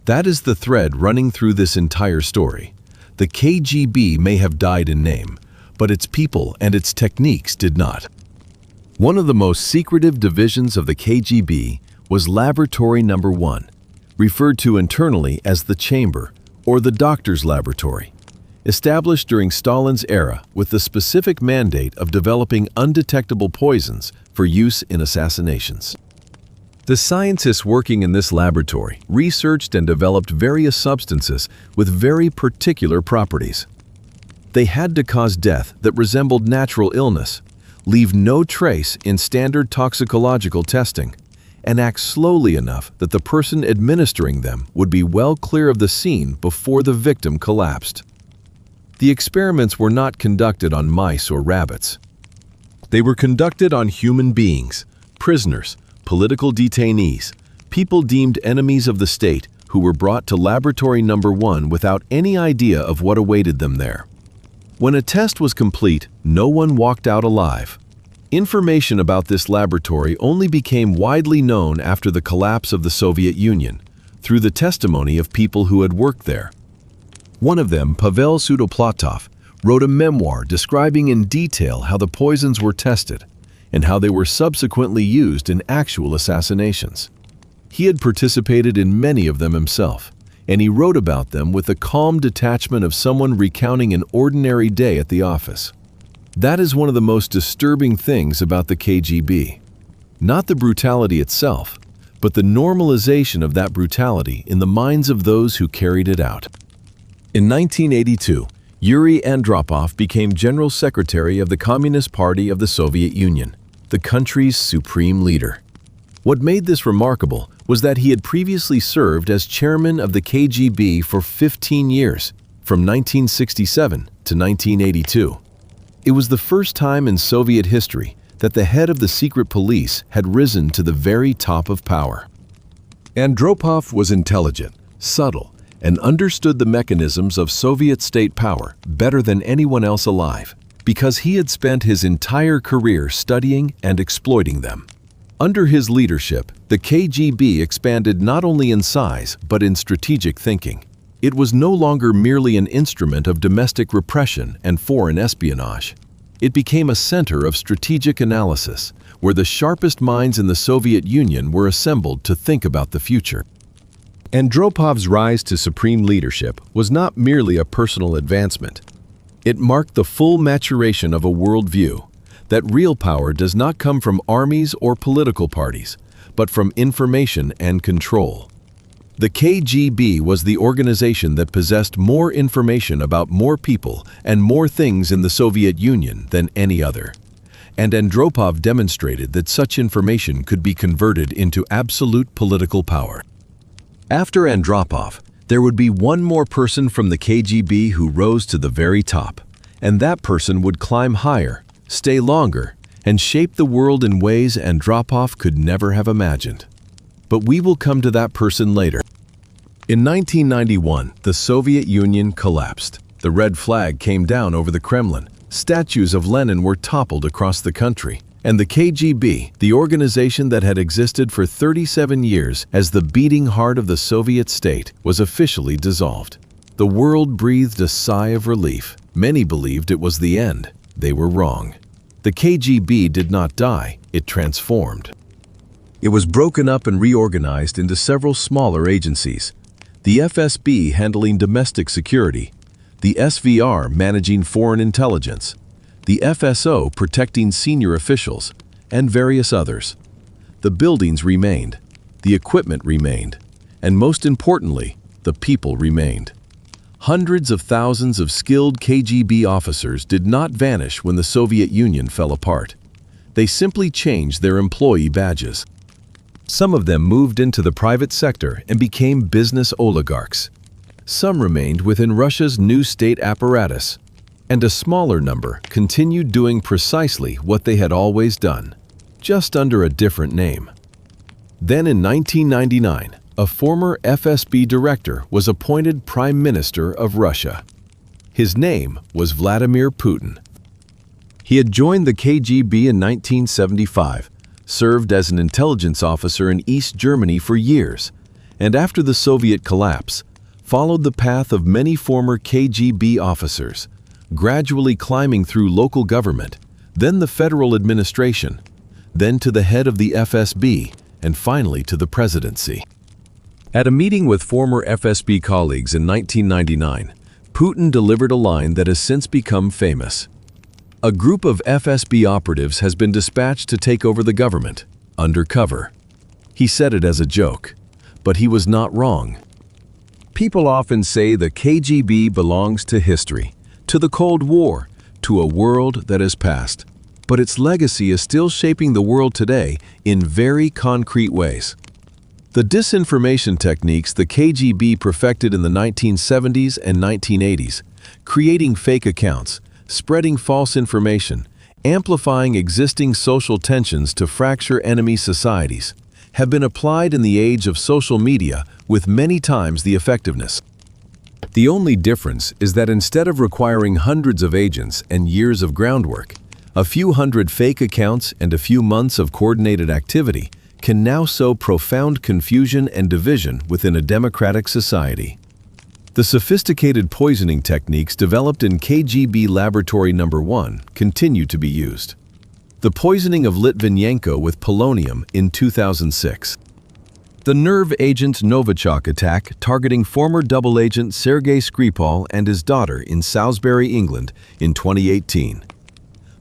That is the thread running through this entire story. The KGB may have died in name, but its people and its techniques did not. One of the most secretive divisions of the KGB was Laboratory Number 1, referred to internally as the Chamber or the Doctor's Laboratory. established during Stalin's era with the specific mandate of developing undetectable poisons for use in assassinations. The scientists working in this laboratory researched and developed various substances with very particular properties. They had to cause death that resembled natural illness, leave no trace in standard toxicological testing, and act slowly enough that the person administering them would be well clear of the scene before the victim collapsed. The experiments were not conducted on mice or rabbits. They were conducted on human beings, prisoners, political detainees, people deemed enemies of the state who were brought to laboratory number 1 without any idea of what awaited them there. When a test was complete, no one walked out alive. Information about this laboratory only became widely known after the collapse of the Soviet Union, through the testimony of people who had worked there. One of them, Pavel Sudoplatov, wrote a memoir describing in detail how the poisons were tested and how they were subsequently used in actual assassinations. He had participated in many of them himself, and he wrote about them with the calm detachment of someone recounting an ordinary day at the office. That is one of the most disturbing things about the KGB. Not the brutality itself, but the normalization of that brutality in the minds of those who carried it out. In 1982, Yuri Andropov became General Secretary of the Communist Party of the Soviet Union, the country's supreme leader. What made this remarkable was that he had previously served as chairman of the KGB for 15 years, from 1967 to 1982. It was the first time in Soviet history that the head of the secret police had risen to the very top of power. Andropov was intelligent, subtle, and understood the mechanisms of Soviet state power better than anyone else alive, because he had spent his entire career studying and exploiting them. Under his leadership, the KGB expanded not only in size but in strategic thinking. It was no longer merely an instrument of domestic repression and foreign espionage. It became a center of strategic analysis, where the sharpest minds in the Soviet Union were assembled to think about the future. Andropov's rise to supreme leadership was not merely a personal advancement. It marked the full maturation of a worldview that real power does not come from armies or political parties, but from information and control. The KGB was the organization that possessed more information about more people and more things in the Soviet Union than any other. And Andropov demonstrated that such information could be converted into absolute political power. After Andropov, there would be one more person from the KGB who rose to the very top, and that person would climb higher, stay longer, and shape the world in ways Andropov could never have imagined. But we will come to that person later. In 1991, the Soviet Union collapsed. The red flag came down over the Kremlin. Statues of Lenin were toppled across the country. And the KGB, the organization that had existed for 37 years as the beating heart of the Soviet state, was officially dissolved. The world breathed a sigh of relief. Many believed it was the end. They were wrong. The KGB did not die, it transformed. It was broken up and reorganized into several smaller agencies. The FSB handling domestic security, the SVR managing foreign intelligence, the FSO protecting senior officials, and various others. The buildings remained, the equipment remained, and most importantly, the people remained. Hundreds of thousands of skilled KGB officers did not vanish when the Soviet Union fell apart. They simply changed their employee badges. Some of them moved into the private sector and became business oligarchs. Some remained within Russia's new state apparatus, and a smaller number continued doing precisely what they had always done, just under a different name. Then in 1999, a former FSB director was appointed Prime Minister of Russia. His name was Vladimir Putin. He had joined the KGB in 1975, served as an intelligence officer in East Germany for years, and after the Soviet collapse, followed the path of many former KGB officers, gradually climbing through local government, then the federal administration, then to the head of the FSB, and finally to the presidency. At a meeting with former FSB colleagues in 1999, Putin delivered a line that has since become famous. A group of FSB operatives has been dispatched to take over the government, undercover. He said it as a joke, but he was not wrong. People often say the KGB belongs to history, to the Cold War, to a world that has passed. But its legacy is still shaping the world today in very concrete ways. The disinformation techniques the KGB perfected in the 1970s and 1980s, creating fake accounts, spreading false information, amplifying existing social tensions to fracture enemy societies, have been applied in the age of social media with many times the effectiveness. The only difference is that instead of requiring hundreds of agents and years of groundwork, a few hundred fake accounts and a few months of coordinated activity can now sow profound confusion and division within a democratic society. The sophisticated poisoning techniques developed in KGB Laboratory No. 1 continue to be used. The poisoning of Litvinenko with polonium in 2006. The nerve agent Novichok attack targeting former double agent Sergei Skripal and his daughter in Salisbury, England in 2018.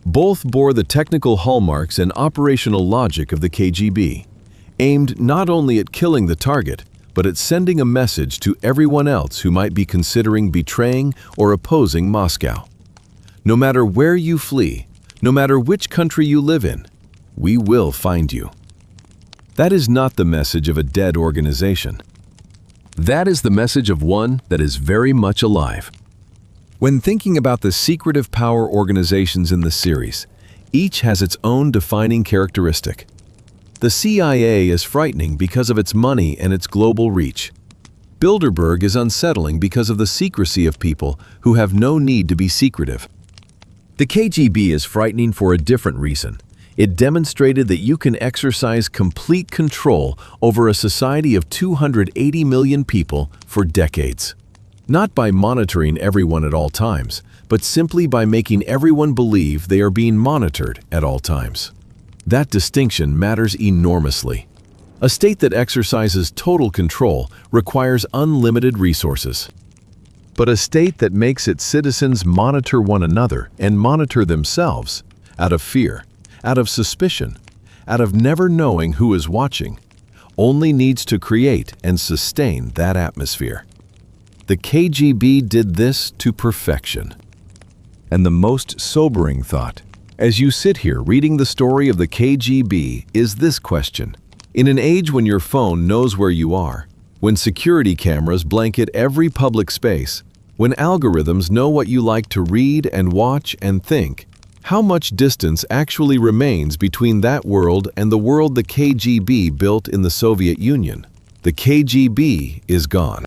Both bore the technical hallmarks and operational logic of the KGB, aimed not only at killing the target, but at sending a message to everyone else who might be considering betraying or opposing Moscow. No matter where you flee, no matter which country you live in, we will find you. That is not the message of a dead organization. That is the message of one that is very much alive. When thinking about the secretive power organizations in the series, each has its own defining characteristic. The CIA is frightening because of its money and its global reach. Bilderberg is unsettling because of the secrecy of people who have no need to be secretive. The KGB is frightening for a different reason. It demonstrated that you can exercise complete control over a society of 280 million people for decades. Not by monitoring everyone at all times, but simply by making everyone believe they are being monitored at all times. That distinction matters enormously. A state that exercises total control requires unlimited resources. But a state that makes its citizens monitor one another and monitor themselves, out of fear, out of suspicion, out of never knowing who is watching, only needs to create and sustain that atmosphere. The KGB did this to perfection. And the most sobering thought, as you sit here reading the story of the KGB, is this question. In an age when your phone knows where you are, when security cameras blanket every public space, when algorithms know what you like to read and watch and think, how much distance actually remains between that world and the world the KGB built in the Soviet Union? The KGB is gone.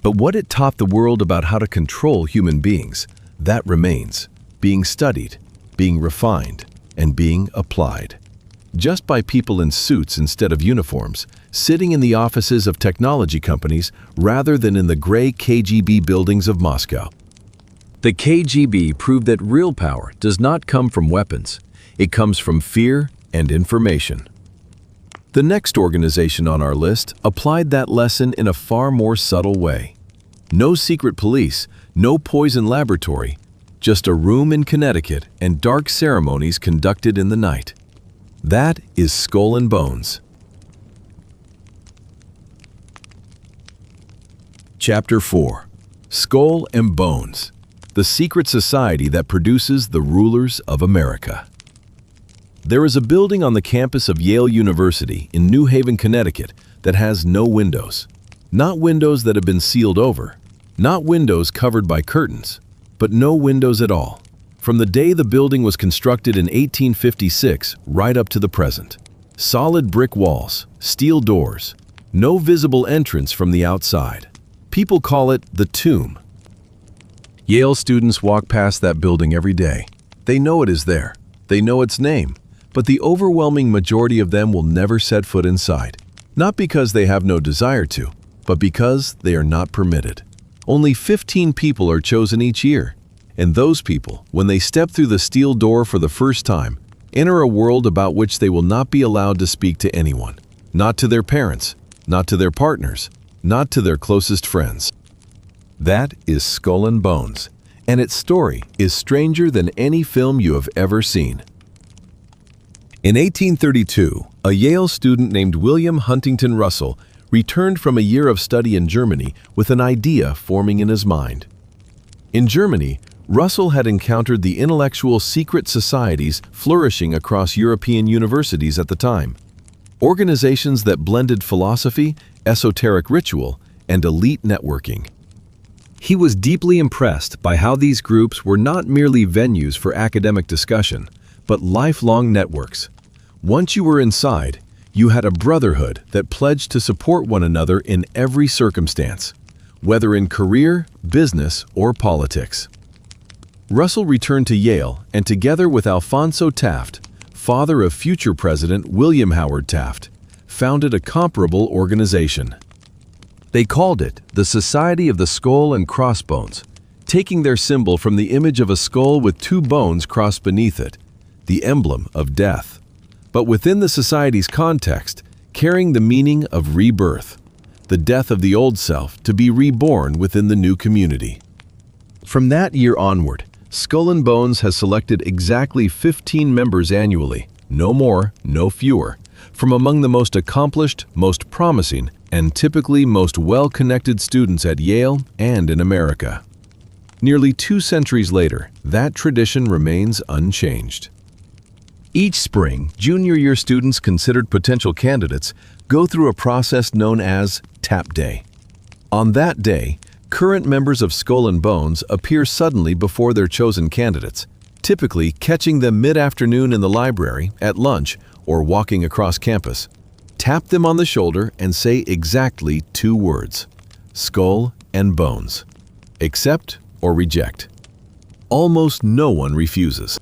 But what it taught the world about how to control human beings, that remains, being studied, being refined, and being applied. Just by people in suits instead of uniforms, sitting in the offices of technology companies rather than in the gray KGB buildings of Moscow. The KGB proved that real power does not come from weapons. It comes from fear and information. The next organization on our list applied that lesson in a far more subtle way. No secret police, no poison laboratory, just a room in Connecticut and dark ceremonies conducted in the night. That is Skull and Bones. Chapter 4. Skull and Bones. The secret society that produces the rulers of America. There is a building on the campus of Yale University in New Haven, Connecticut that has no windows. Not windows that have been sealed over. Not windows covered by curtains. But no windows at all. From the day the building was constructed in 1856 right up to the present. Solid brick walls, steel doors. No visible entrance from the outside. People call it the tomb. Yale students walk past that building every day. They know it is there. They know its name. But the overwhelming majority of them will never set foot inside. Not because they have no desire to, but because they are not permitted. Only 15 people are chosen each year. And those people, when they step through the steel door for the first time, enter a world about which they will not be allowed to speak to anyone. Not to their parents, not to their partners, not to their closest friends. That is Skull and Bones, and its story is stranger than any film you have ever seen. In 1832, a Yale student named William Huntington Russell returned from a year of study in Germany with an idea forming in his mind. In Germany, Russell had encountered the intellectual secret societies flourishing across European universities at the time. Organizations that blended philosophy, esoteric ritual, and elite networking. He was deeply impressed by how these groups were not merely venues for academic discussion, but lifelong networks. Once you were inside, you had a brotherhood that pledged to support one another in every circumstance, whether in career, business, or politics. Russell returned to Yale and, together with Alphonso Taft, father of future President William Howard Taft, founded a comparable organization. They called it the Society of the Skull and Crossbones, taking their symbol from the image of a skull with two bones crossed beneath it, the emblem of death, but within the society's context, carrying the meaning of rebirth, the death of the old self to be reborn within the new community. From that year onward, Skull and Bones has selected exactly 15 members annually, no more, no fewer, from among the most accomplished, most promising, and typically most well-connected students at Yale and in America. Nearly 2 centuries later, that tradition remains unchanged. Each spring, junior year students considered potential candidates go through a process known as Tap Day. On that day, current members of Skull and Bones appear suddenly before their chosen candidates, typically catching them mid-afternoon in the library, at lunch, or walking across campus. Tap them on the shoulder and say exactly 2 words: Skull and Bones. Accept or reject. Almost no one refuses.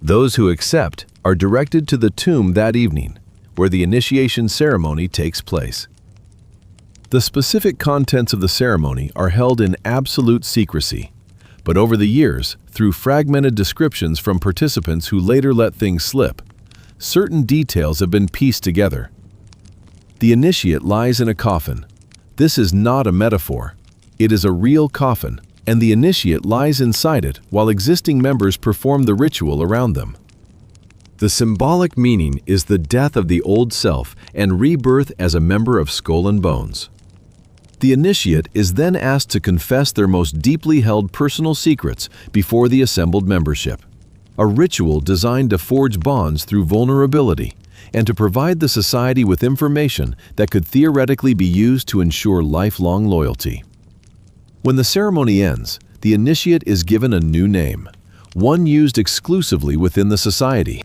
Those who accept are directed to the tomb that evening, where the initiation ceremony takes place. The specific contents of the ceremony are held in absolute secrecy, but over the years, through fragmented descriptions from participants who later let things slip, certain details have been pieced together. The initiate lies in a coffin. This is not a metaphor. It is a real coffin, and the initiate lies inside it while existing members perform the ritual around them. The symbolic meaning is the death of the old self and rebirth as a member of Skull and Bones. The initiate is then asked to confess their most deeply held personal secrets before the assembled membership, a ritual designed to forge bonds through vulnerability and to provide the society with information that could theoretically be used to ensure lifelong loyalty. When the ceremony ends, the initiate is given a new name, one used exclusively within the society.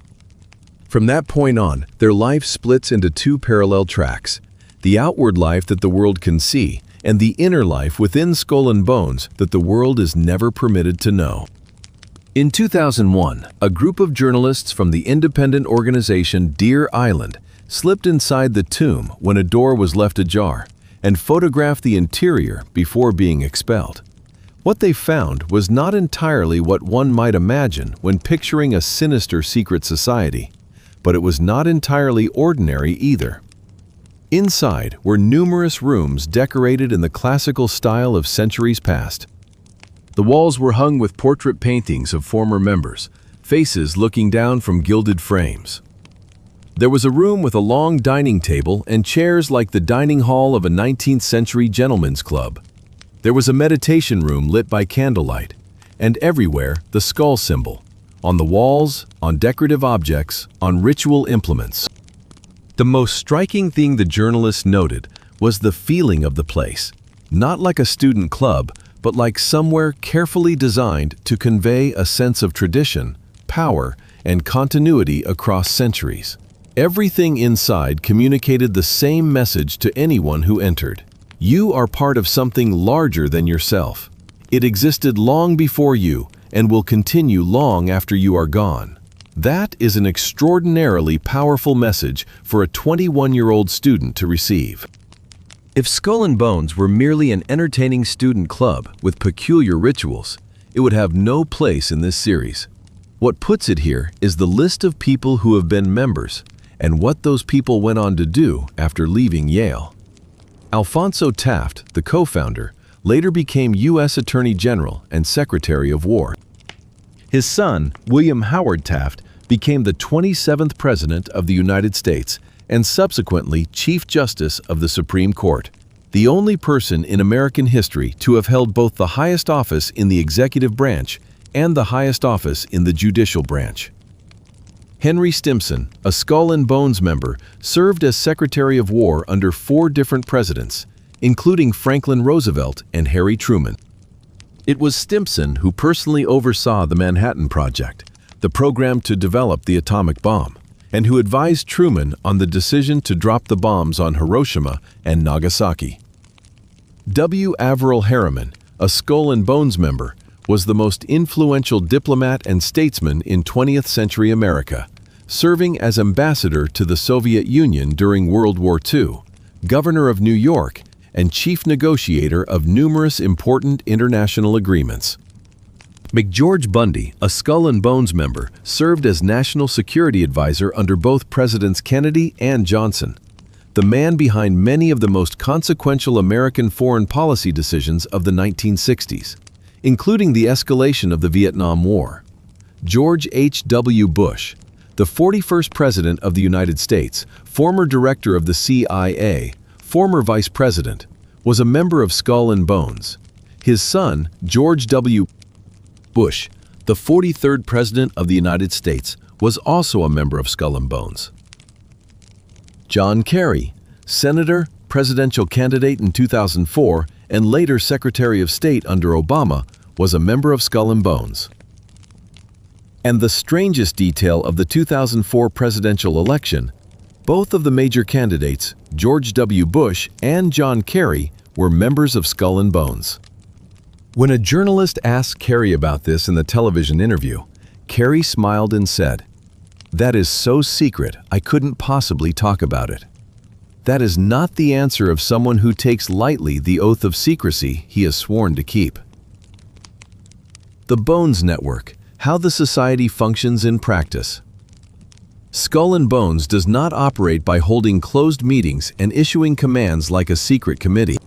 From that point on, their life splits into 2 parallel tracks: the outward life that the world can see, and the inner life within Skull and Bones that the world is never permitted to know. In 2001, a group of journalists from the independent organization Deer Island slipped inside the tomb when a door was left ajar and photographed the interior before being expelled. What they found was not entirely what one might imagine when picturing a sinister secret society, but it was not entirely ordinary either. Inside were numerous rooms decorated in the classical style of centuries past. The walls were hung with portrait paintings of former members, faces looking down from gilded frames. There was a room with a long dining table and chairs like the dining hall of a 19th century gentleman's club. There was a meditation room lit by candlelight, and everywhere the skull symbol, on the walls, on decorative objects, on ritual implements. The most striking thing the journalists noted was the feeling of the place, not like a student club, but like somewhere carefully designed to convey a sense of tradition, power, and continuity across centuries. Everything inside communicated the same message to anyone who entered. You are part of something larger than yourself. It existed long before you and will continue long after you are gone. That is an extraordinarily powerful message for a 21-year-old student to receive. If Skull and Bones were merely an entertaining student club with peculiar rituals, it would have no place in this series. What puts it here is the list of people who have been members and what those people went on to do after leaving Yale. Alphonso Taft, the co-founder, later became U.S. Attorney General and Secretary of War. His son, William Howard Taft, became the 27th President of the United States and subsequently Chief Justice of the Supreme Court, the only person in American history to have held both the highest office in the executive branch and the highest office in the judicial branch. Henry Stimson, a Skull and Bones member, served as Secretary of War under 4 different presidents, including Franklin Roosevelt and Harry Truman. It was Stimson who personally oversaw the Manhattan Project, the program to develop the atomic bomb, and who advised Truman on the decision to drop the bombs on Hiroshima and Nagasaki. W. Averell Harriman, a Skull and Bones member, was the most influential diplomat and statesman in 20th century America, serving as ambassador to the Soviet Union during World War II, governor of New York, and chief negotiator of numerous important international agreements. McGeorge Bundy, a Skull and Bones member, served as National Security Advisor under both Presidents Kennedy and Johnson, the man behind many of the most consequential American foreign policy decisions of the 1960s, including the escalation of the Vietnam War. George H.W. Bush, the 41st President of the United States, former Director of the CIA, former Vice President, was a member of Skull and Bones. His son, George W. Bush, the 43rd President of the United States, was also a member of Skull and Bones. John Kerry, Senator, presidential candidate in 2004, and later Secretary of State under Obama, was a member of Skull and Bones. And the strangest detail of the 2004 presidential election, both of the major candidates, George W. Bush and John Kerry, were members of Skull and Bones. When a journalist asked Kerry about this in the television interview, Kerry smiled and said, "That is so secret, I couldn't possibly talk about it." That is not the answer of someone who takes lightly the oath of secrecy he has sworn to keep. The Bones Network: How the Society Functions in Practice. Skull and Bones does not operate by holding closed meetings and issuing commands like a secret committee.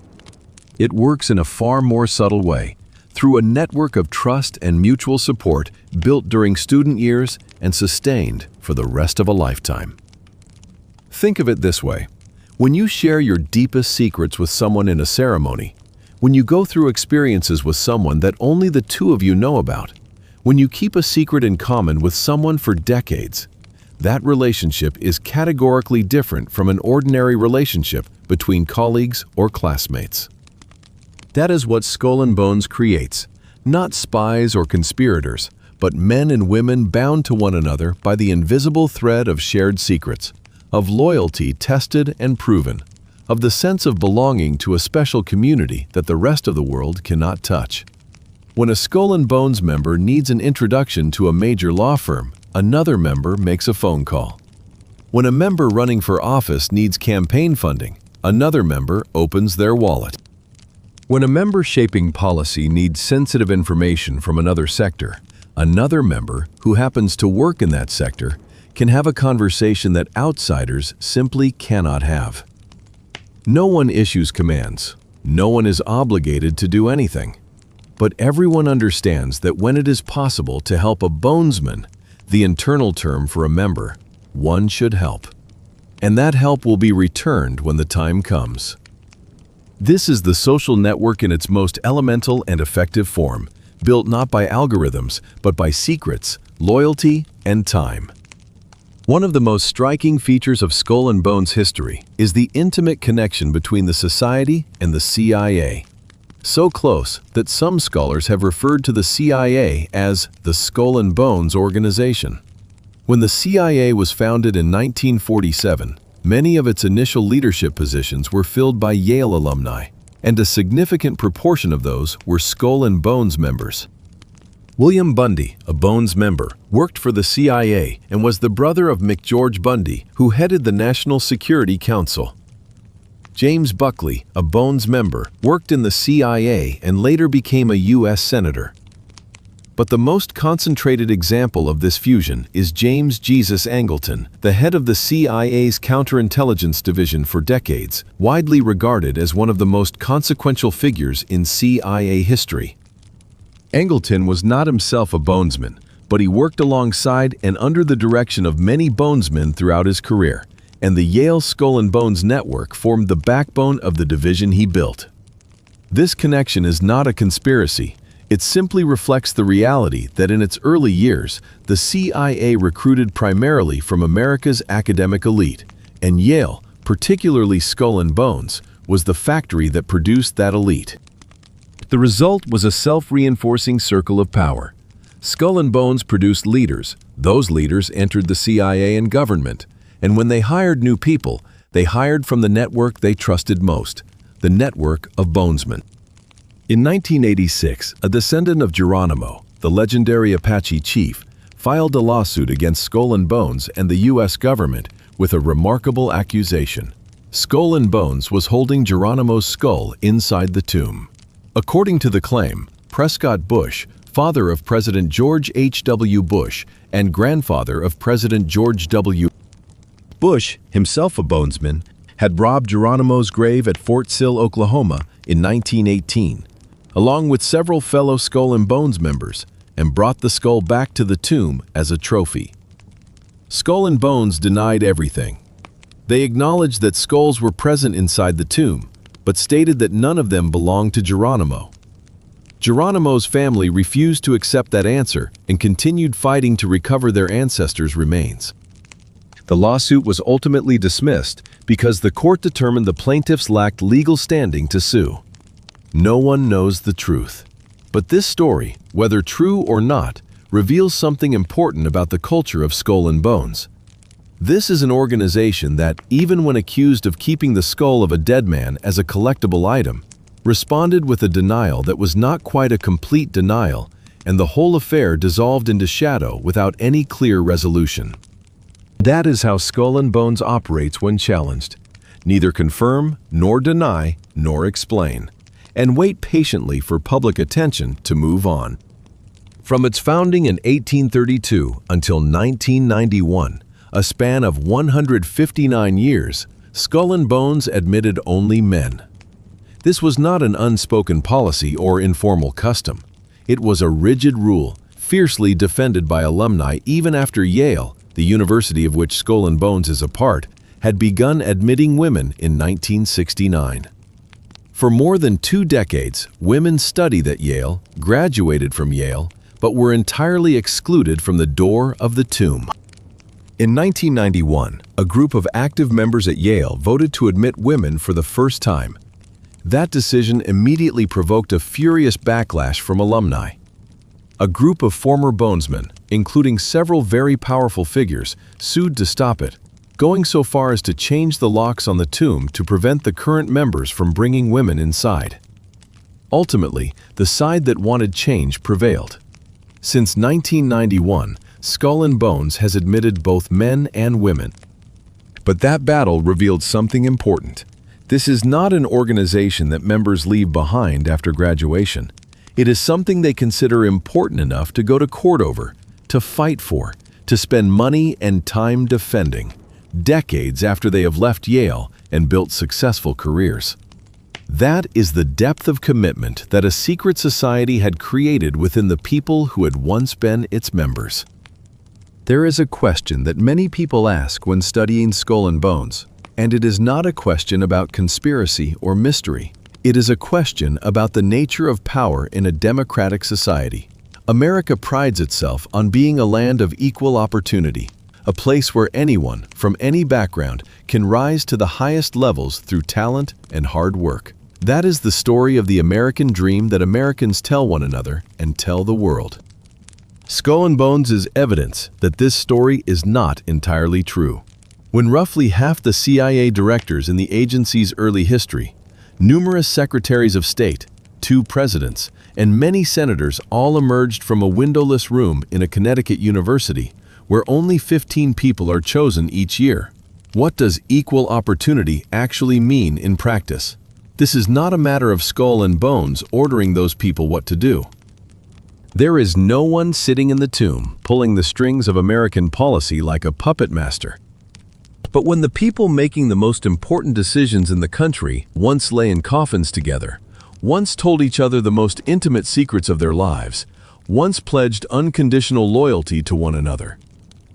It works in a far more subtle way, through a network of trust and mutual support built during student years and sustained for the rest of a lifetime. Think of it this way. When you share your deepest secrets with someone in a ceremony, when you go through experiences with someone that only the two of you know about, when you keep a secret in common with someone for decades, that relationship is categorically different from an ordinary relationship between colleagues or classmates. That is what Skull and Bones creates, not spies or conspirators, but men and women bound to one another by the invisible thread of shared secrets, of loyalty tested and proven, of the sense of belonging to a special community that the rest of the world cannot touch. When a Skull and Bones member needs an introduction to a major law firm, another member makes a phone call. When a member running for office needs campaign funding, another member opens their wallet. When a member shaping policy needs sensitive information from another sector, another member who happens to work in that sector can have a conversation that outsiders simply cannot have. No one issues commands. No one is obligated to do anything. But everyone understands that when it is possible to help a bonesman, the internal term for a member, one should help. And that help will be returned when the time comes. This is the social network in its most elemental and effective form, built not by algorithms, but by secrets, loyalty, and time. One of the most striking features of Skull and Bones history is the intimate connection between the society and the CIA. So close that some scholars have referred to the CIA as the Skull and Bones organization. When the CIA was founded in 1947, many of its initial leadership positions were filled by Yale alumni, and a significant proportion of those were Skull and Bones members. William Bundy, a Bones member, worked for the CIA and was the brother of McGeorge Bundy, who headed the National Security Council. James Buckley, a Bones member, worked in the CIA and later became a U.S. Senator. But the most concentrated example of this fusion is James Jesus Angleton, the head of the CIA's counterintelligence division for decades, widely regarded as one of the most consequential figures in CIA history. Angleton was not himself a bonesman, but he worked alongside and under the direction of many bonesmen throughout his career, and the Yale Skull and Bones Network formed the backbone of the division he built. This connection is not a conspiracy. It simply reflects the reality that in its early years, the CIA recruited primarily from America's academic elite, and Yale, particularly Skull and Bones, was the factory that produced that elite. The result was a self-reinforcing circle of power. Skull and Bones produced leaders. Those leaders entered the CIA and government, and when they hired new people, they hired from the network they trusted most, the network of bonesmen. In 1986, a descendant of Geronimo, the legendary Apache chief, filed a lawsuit against Skull and Bones and the U.S. government with a remarkable accusation. Skull and Bones was holding Geronimo's skull inside the tomb. According to the claim, Prescott Bush, father of President George H.W. Bush and grandfather of President George W. Bush, himself a bonesman, had robbed Geronimo's grave at Fort Sill, Oklahoma in 1918. Along with several fellow Skull and Bones members, and brought the skull back to the tomb as a trophy. Skull and Bones denied everything. They acknowledged that skulls were present inside the tomb, but stated that none of them belonged to Geronimo. Geronimo's family refused to accept that answer and continued fighting to recover their ancestors' remains. The lawsuit was ultimately dismissed because the court determined the plaintiffs lacked legal standing to sue. No one knows the truth. But this story, whether true or not, reveals something important about the culture of Skull and Bones. This is an organization that, even when accused of keeping the skull of a dead man as a collectible item, responded with a denial that was not quite a complete denial, and the whole affair dissolved into shadow without any clear resolution. That is how Skull and Bones operates when challenged. Neither confirm, nor deny, nor explain, and wait patiently for public attention to move on. From its founding in 1832 until 1991, a span of 159 years, Skull and Bones admitted only men. This was not an unspoken policy or informal custom. It was a rigid rule, fiercely defended by alumni even after Yale, the university of which Skull and Bones is a part, had begun admitting women in 1969. For more than 2 decades, women studied at Yale, graduated from Yale, but were entirely excluded from the door of the tomb. In 1991, a group of active members at Yale voted to admit women for the first time. That decision immediately provoked a furious backlash from alumni. A group of former bonesmen, including several very powerful figures, sued to stop it, going so far as to change the locks on the tomb to prevent the current members from bringing women inside. Ultimately, the side that wanted change prevailed. Since 1991, Skull and Bones has admitted both men and women. But that battle revealed something important. This is not an organization that members leave behind after graduation. It is something they consider important enough to go to court over, to fight for, to spend money and time defending, decades after they have left Yale and built successful careers. That is the depth of commitment that a secret society had created within the people who had once been its members. There is a question that many people ask when studying Skull and Bones, and it is not a question about conspiracy or mystery. It is a question about the nature of power in a democratic society. America prides itself on being a land of equal opportunity, a place where anyone, from any background, can rise to the highest levels through talent and hard work. That is the story of the American dream that Americans tell one another and tell the world. Skull and Bones is evidence that this story is not entirely true. When roughly half the CIA directors in the agency's early history, numerous secretaries of state, 2 presidents, and many senators all emerged from a windowless room in a Connecticut university where only 15 people are chosen each year. What does equal opportunity actually mean in practice? This is not a matter of Skull and Bones ordering those people what to do. There is no one sitting in the tomb pulling the strings of American policy like a puppet master. But when the people making the most important decisions in the country once lay in coffins together, once told each other the most intimate secrets of their lives, once pledged unconditional loyalty to one another,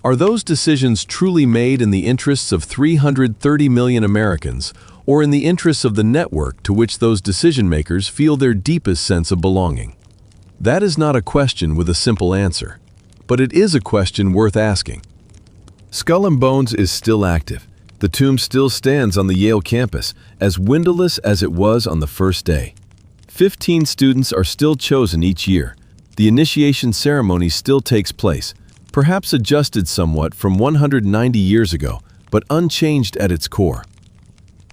are those decisions truly made in the interests of 330 million Americans, or in the interests of the network to which those decision-makers feel their deepest sense of belonging? That is not a question with a simple answer, but it is a question worth asking. Skull and Bones is still active. The tomb still stands on the Yale campus, as windowless as it was on the first day. 15 students are still chosen each year. The initiation ceremony still takes place, perhaps adjusted somewhat from 190 years ago, but unchanged at its core.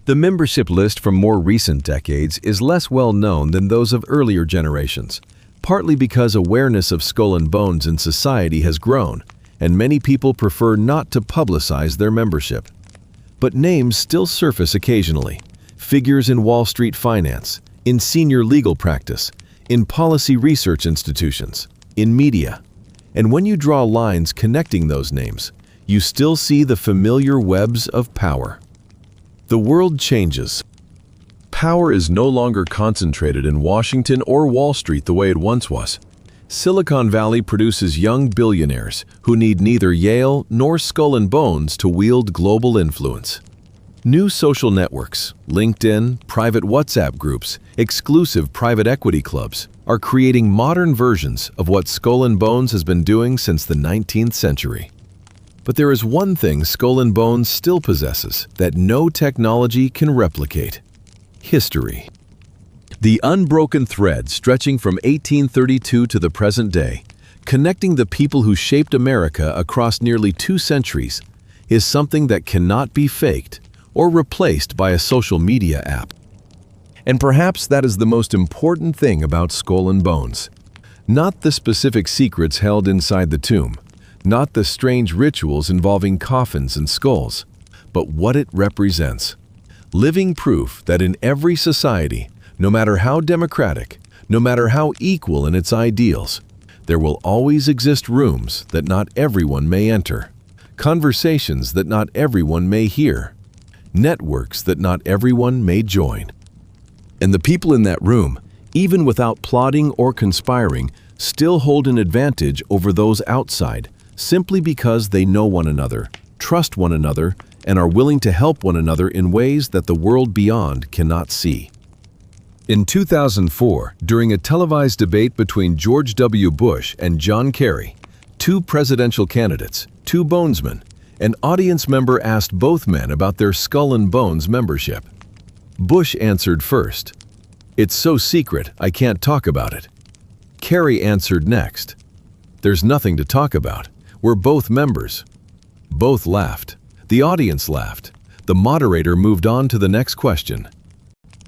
The membership list from more recent decades is less well known than those of earlier generations, partly because awareness of Skull and Bones in society has grown, and many people prefer not to publicize their membership. But names still surface occasionally. Figures in Wall Street finance, in senior legal practice, in policy research institutions, in media. And when you draw lines connecting those names, you still see the familiar webs of power. The world changes. Power is no longer concentrated in Washington or Wall Street the way it once was. Silicon Valley produces young billionaires who need neither Yale nor Skull and Bones to wield global influence. New social networks, LinkedIn, private WhatsApp groups, exclusive private equity clubs, are creating modern versions of what Skull and Bones has been doing since the 19th century. But there is one thing Skull and Bones still possesses that no technology can replicate: history. The unbroken thread stretching from 1832 to the present day, connecting the people who shaped America across nearly 2 centuries, is something that cannot be faked or replaced by a social media app. And perhaps that is the most important thing about Skull and Bones. Not the specific secrets held inside the tomb, not the strange rituals involving coffins and skulls, but what it represents. Living proof that in every society, no matter how democratic, no matter how equal in its ideals, there will always exist rooms that not everyone may enter, conversations that not everyone may hear, networks that not everyone may join. And the people in that room, even without plotting or conspiring, still hold an advantage over those outside, simply because they know one another, trust one another, and are willing to help one another in ways that the world beyond cannot see. In 2004, during a televised debate between George W. Bush and John Kerry, 2 presidential candidates, 2 bonesmen, an audience member asked both men about their Skull and Bones membership. Bush answered first, "It's so secret, I can't talk about it." Kerry answered next, "There's nothing to talk about. We're both members." Both laughed. The audience laughed. The moderator moved on to the next question.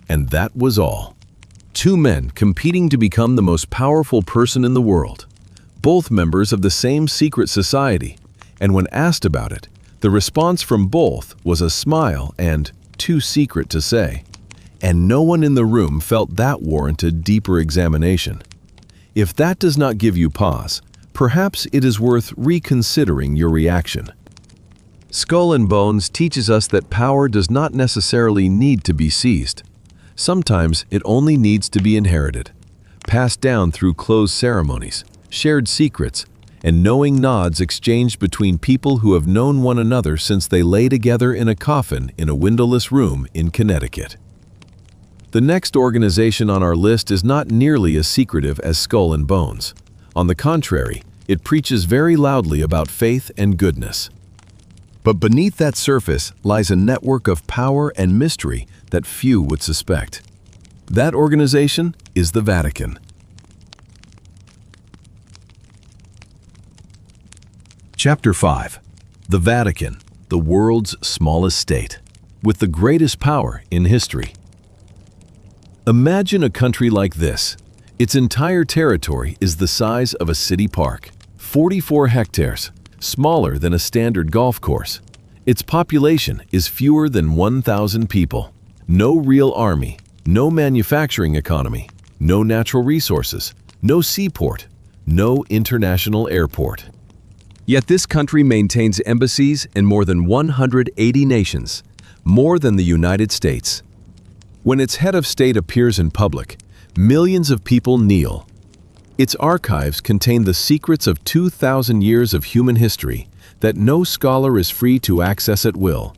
And that was all. 2 men competing to become the most powerful person in the world. Both members of the same secret society. And when asked about it, the response from both was a smile and "too secret to say." And no one in the room felt that warranted deeper examination. If that does not give you pause, perhaps it is worth reconsidering your reaction. Skull and Bones teaches us that power does not necessarily need to be seized. Sometimes it only needs to be inherited, passed down through closed ceremonies, shared secrets, and knowing nods exchanged between people who have known one another since they lay together in a coffin in a windowless room in Connecticut. The next organization on our list is not nearly as secretive as Skull and Bones. On the contrary, it preaches very loudly about faith and goodness. But beneath that surface lies a network of power and mystery that few would suspect. That organization is the Vatican. Chapter 5. The Vatican, the world's smallest state, with the greatest power in history. Imagine a country like this. Its entire territory is the size of a city park, 44 hectares, smaller than a standard golf course. Its population is fewer than 1,000 people. No real army, no manufacturing economy, no natural resources, no seaport, no international airport. Yet this country maintains embassies in more than 180 nations, more than the United States. When its head of state appears in public, millions of people kneel. Its archives contain the secrets of 2,000 years of human history that no scholar is free to access at will.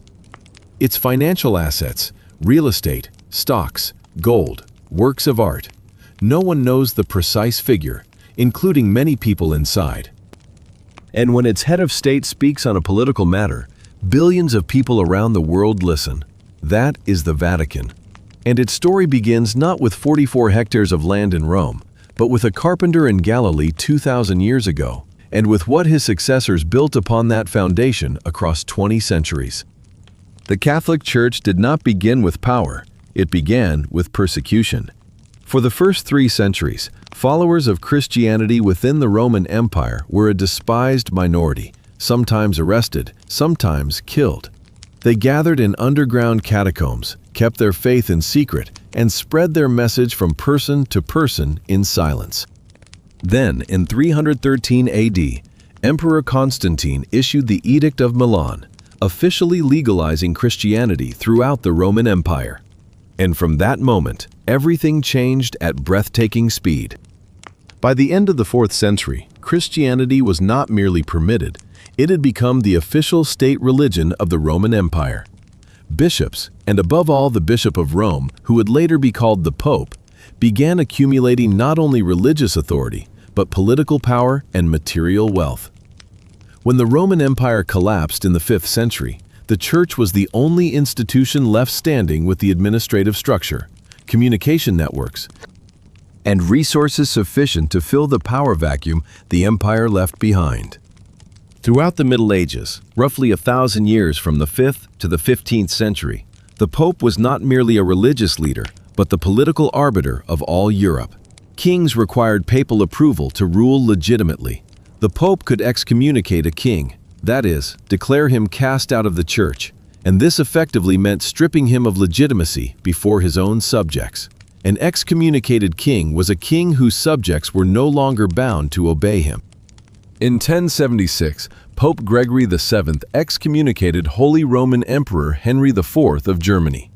Its financial assets, real estate, stocks, gold, works of art. No one knows the precise figure, including many people inside. And when its head of state speaks on a political matter, billions of people around the world listen. That is the Vatican. And its story begins not with 44 hectares of land in Rome, but with a carpenter in Galilee 2,000 years ago, and with what his successors built upon that foundation across 20 centuries. The Catholic Church did not begin with power, it began with persecution. For the first 3 centuries, followers of Christianity within the Roman Empire were a despised minority, sometimes arrested, sometimes killed. They gathered in underground catacombs, kept their faith in secret, and spread their message from person to person in silence. Then, in 313 AD, Emperor Constantine issued the Edict of Milan, officially legalizing Christianity throughout the Roman Empire. And from that moment, everything changed at breathtaking speed. By the end of the 4th century, Christianity was not merely permitted, it had become the official state religion of the Roman Empire. Bishops, and above all the Bishop of Rome, who would later be called the Pope, began accumulating not only religious authority, but political power and material wealth. When the Roman Empire collapsed in the 5th century, the Church was the only institution left standing with the administrative structure, communication networks, and resources sufficient to fill the power vacuum the empire left behind. Throughout the Middle Ages, roughly 1,000 years from the 5th to the 15th century, the Pope was not merely a religious leader, but the political arbiter of all Europe. Kings required papal approval to rule legitimately. The Pope could excommunicate a king, that is, declare him cast out of the Church, and this effectively meant stripping him of legitimacy before his own subjects. An excommunicated king was a king whose subjects were no longer bound to obey him. In 1076, Pope Gregory VII excommunicated Holy Roman Emperor Henry IV of Germany.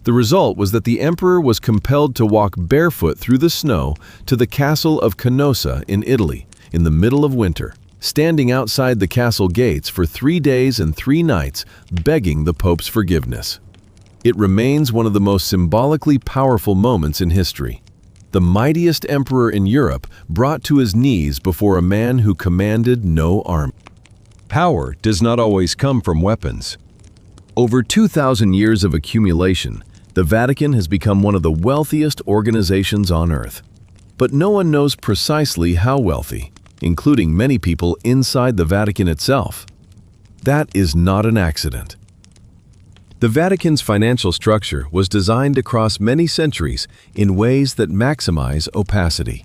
The result was that the emperor was compelled to walk barefoot through the snow to the castle of Canossa in Italy in the middle of winter, standing outside the castle gates for 3 days and 3 nights begging the Pope's forgiveness. It remains one of the most symbolically powerful moments in history. The mightiest emperor in Europe brought to his knees before a man who commanded no army. Power does not always come from weapons. Over 2,000 years of accumulation, the Vatican has become one of the wealthiest organizations on earth. But no one knows precisely how wealthy, including many people inside the Vatican itself. That is not an accident. The Vatican's financial structure was designed across many centuries in ways that maximize opacity.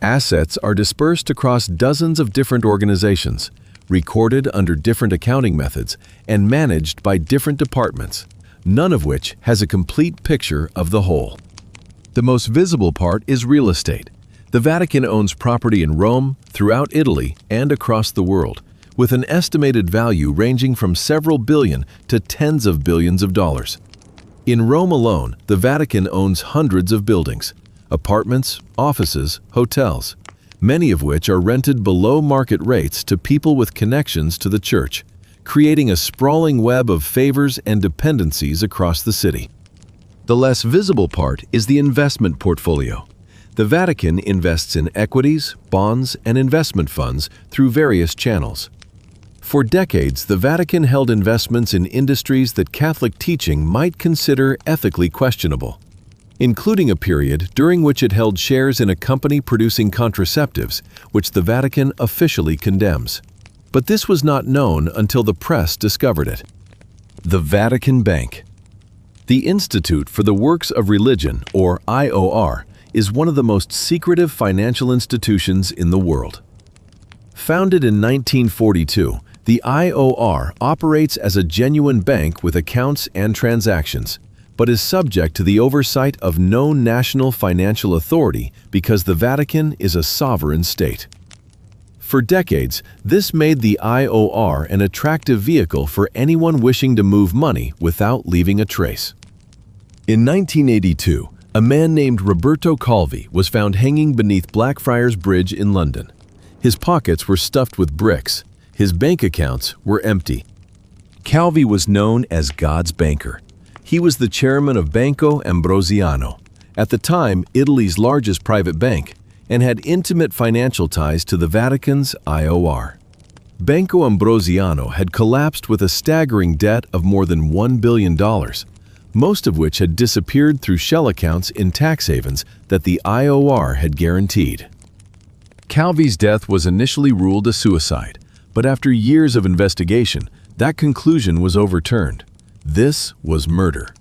Assets are dispersed across dozens of different organizations, recorded under different accounting methods, and managed by different departments, none of which has a complete picture of the whole. The most visible part is real estate. The Vatican owns property in Rome, throughout Italy, and across the world, with an estimated value ranging from several billion to tens of billions of dollars. In Rome alone, the Vatican owns hundreds of buildings, apartments, offices, hotels, many of which are rented below market rates to people with connections to the Church, creating a sprawling web of favors and dependencies across the city. The less visible part is the investment portfolio. The Vatican invests in equities, bonds, and investment funds through various channels. For decades, the Vatican held investments in industries that Catholic teaching might consider ethically questionable, including a period during which it held shares in a company producing contraceptives, which the Vatican officially condemns. But this was not known until the press discovered it. The Vatican Bank. The Institute for the Works of Religion, or IOR, is one of the most secretive financial institutions in the world. Founded in 1942, the IOR operates as a genuine bank with accounts and transactions, but is subject to the oversight of no national financial authority because the Vatican is a sovereign state. For decades, this made the IOR an attractive vehicle for anyone wishing to move money without leaving a trace. In 1982, a man named Roberto Calvi was found hanging beneath Blackfriars Bridge in London. His pockets were stuffed with bricks. His bank accounts were empty. Calvi was known as God's banker. He was the chairman of Banco Ambrosiano, at the time Italy's largest private bank, and had intimate financial ties to the Vatican's IOR. Banco Ambrosiano had collapsed with a staggering debt of more than $1 billion, most of which had disappeared through shell accounts in tax havens that the IOR had guaranteed. Calvi's death was initially ruled a suicide, but after years of investigation, that conclusion was overturned. This was murder.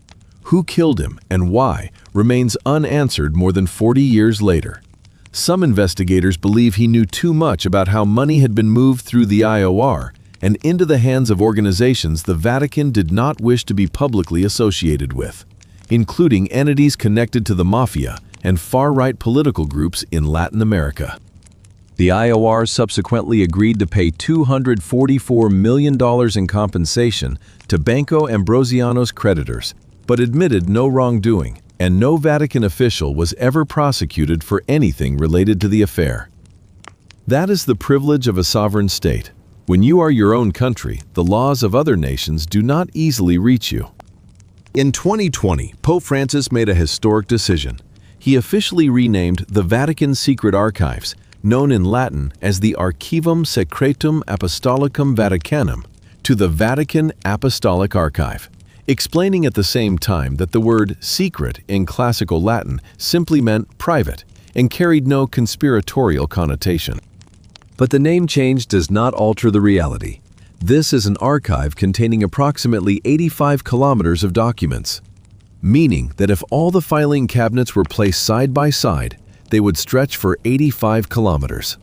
Who killed him and why remains unanswered more than 40 years later. Some investigators believe he knew too much about how money had been moved through the IOR and into the hands of organizations the Vatican did not wish to be publicly associated with, including entities connected to the mafia and far-right political groups in Latin America. The IOR subsequently agreed to pay $244 million in compensation to Banco Ambrosiano's creditors, but admitted no wrongdoing, and no Vatican official was ever prosecuted for anything related to the affair. That is the privilege of a sovereign state. When you are your own country, the laws of other nations do not easily reach you. In 2020, Pope Francis made a historic decision. He officially renamed the Vatican Secret Archives, known in Latin as the Archivum Secretum Apostolicum Vaticanum, to the Vatican Apostolic Archive, explaining at the same time that the word secret in classical Latin simply meant private and carried no conspiratorial connotation. But the name change does not alter the reality. This is an archive containing approximately 85 kilometers of documents, meaning that if all the filing cabinets were placed side by side, they would stretch for 85 kilometers.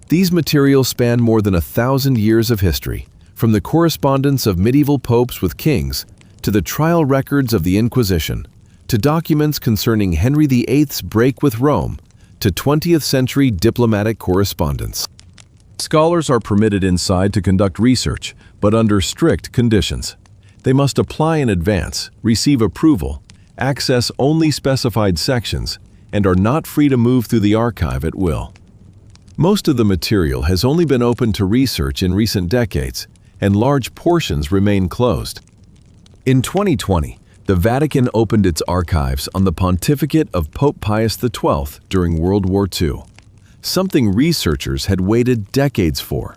These materials span more than 1,000 years of history, from the correspondence of medieval popes with kings, to the trial records of the Inquisition, to documents concerning Henry VIII's break with Rome, to 20th century diplomatic correspondence. Scholars are permitted inside to conduct research, but under strict conditions. They must apply in advance, receive approval, access only specified sections, and are not free to move through the archive at will. Most of the material has only been open to research in recent decades, and large portions remain closed. In 2020, the Vatican opened its archives on the pontificate of Pope Pius XII during World War II, something researchers had waited decades for.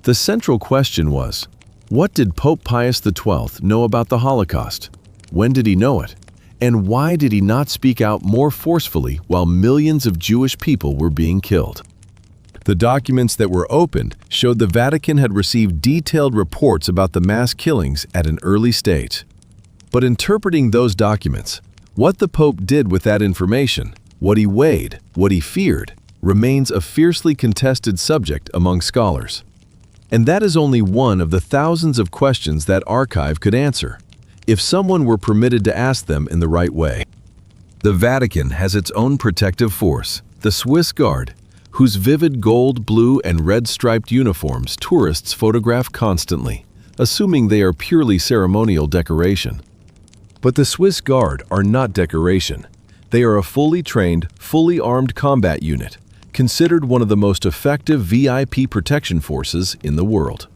The central question was, what did Pope Pius XII know about the Holocaust? When did he know it? And why did he not speak out more forcefully while millions of Jewish people were being killed? The documents that were opened showed the Vatican had received detailed reports about the mass killings at an early stage. But interpreting those documents, what the Pope did with that information, what he weighed, what he feared, remains a fiercely contested subject among scholars. And that is only one of the thousands of questions that archive could answer, if someone were permitted to ask them in the right way. The Vatican has its own protective force, the Swiss Guard, whose vivid gold, blue, and red-striped uniforms tourists photograph constantly, assuming they are purely ceremonial decoration. But the Swiss Guard are not decoration. They are a fully trained, fully armed combat unit, considered one of the most effective VIP protection forces in the world.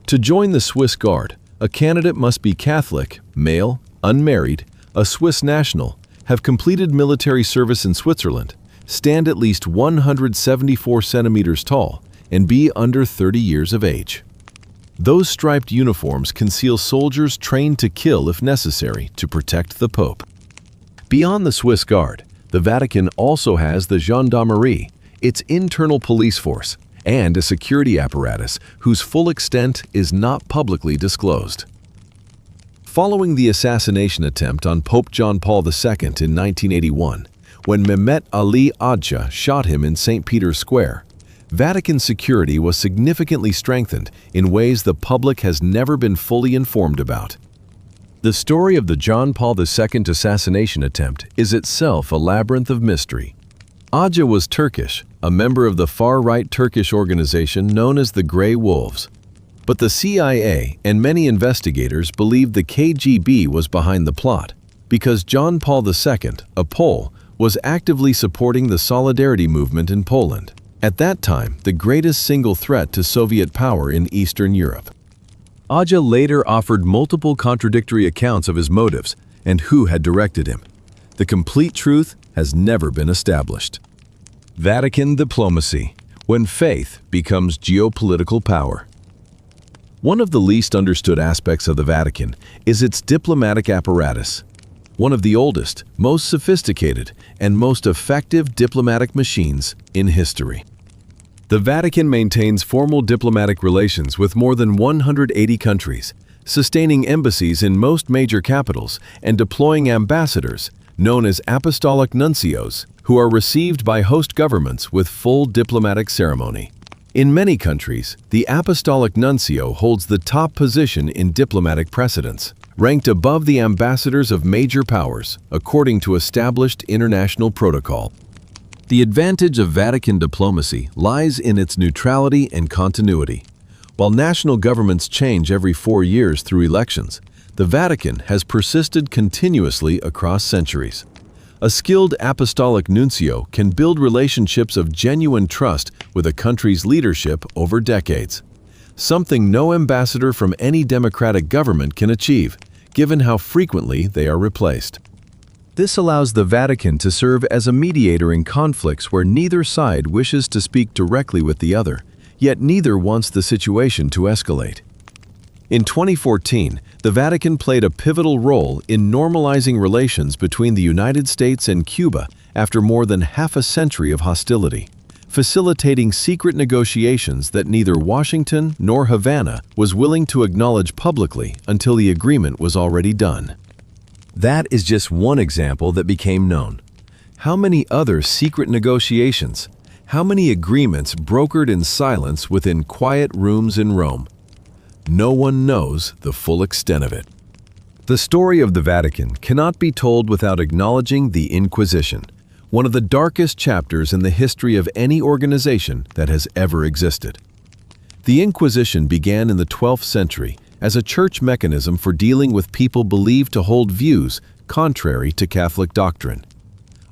To join the Swiss Guard, a candidate must be Catholic, male, unmarried, a Swiss national, have completed military service in Switzerland, stand at least 174 centimeters tall, and be under 30 years of age. Those striped uniforms conceal soldiers trained to kill if necessary to protect the Pope. Beyond the Swiss Guard, the Vatican also has the Gendarmerie, its internal police force, and a security apparatus whose full extent is not publicly disclosed. Following the assassination attempt on Pope John Paul II in 1981, when Mehmet Ali Agca shot him in St. Peter's Square, Vatican security was significantly strengthened in ways the public has never been fully informed about. The story of the John Paul II assassination attempt is itself a labyrinth of mystery. Hoxha was Turkish, a member of the far-right Turkish organization known as the Grey Wolves. But the CIA and many investigators believed the KGB was behind the plot, because John Paul II, a Pole, was actively supporting the Solidarity movement in Poland, at that time the greatest single threat to Soviet power in Eastern Europe. Hoxha later offered multiple contradictory accounts of his motives and who had directed him. The complete truth has never been established. Vatican diplomacy, when faith becomes geopolitical power. One of the least understood aspects of the Vatican is its diplomatic apparatus. One of the oldest, most sophisticated, and most effective diplomatic machines in history. The Vatican maintains formal diplomatic relations with more than 180 countries, sustaining embassies in most major capitals and deploying ambassadors, known as apostolic nuncios, who are received by host governments with full diplomatic ceremony. In many countries, the apostolic nuncio holds the top position in diplomatic precedence, ranked above the ambassadors of major powers, according to established international protocol. The advantage of Vatican diplomacy lies in its neutrality and continuity. While national governments change every 4 years through elections, the Vatican has persisted continuously across centuries. A skilled apostolic nuncio can build relationships of genuine trust with a country's leadership over decades, something no ambassador from any democratic government can achieve, given how frequently they are replaced. This allows the Vatican to serve as a mediator in conflicts where neither side wishes to speak directly with the other, yet neither wants the situation to escalate. In 2014, the Vatican played a pivotal role in normalizing relations between the United States and Cuba after more than half a century of hostility, facilitating secret negotiations that neither Washington nor Havana was willing to acknowledge publicly until the agreement was already done. That is just one example that became known. How many other secret negotiations? How many agreements brokered in silence within quiet rooms in Rome? No one knows the full extent of it. The story of the Vatican cannot be told without acknowledging the Inquisition, one of the darkest chapters in the history of any organization that has ever existed. The Inquisition began in the 12th century as a church mechanism for dealing with people believed to hold views contrary to Catholic doctrine.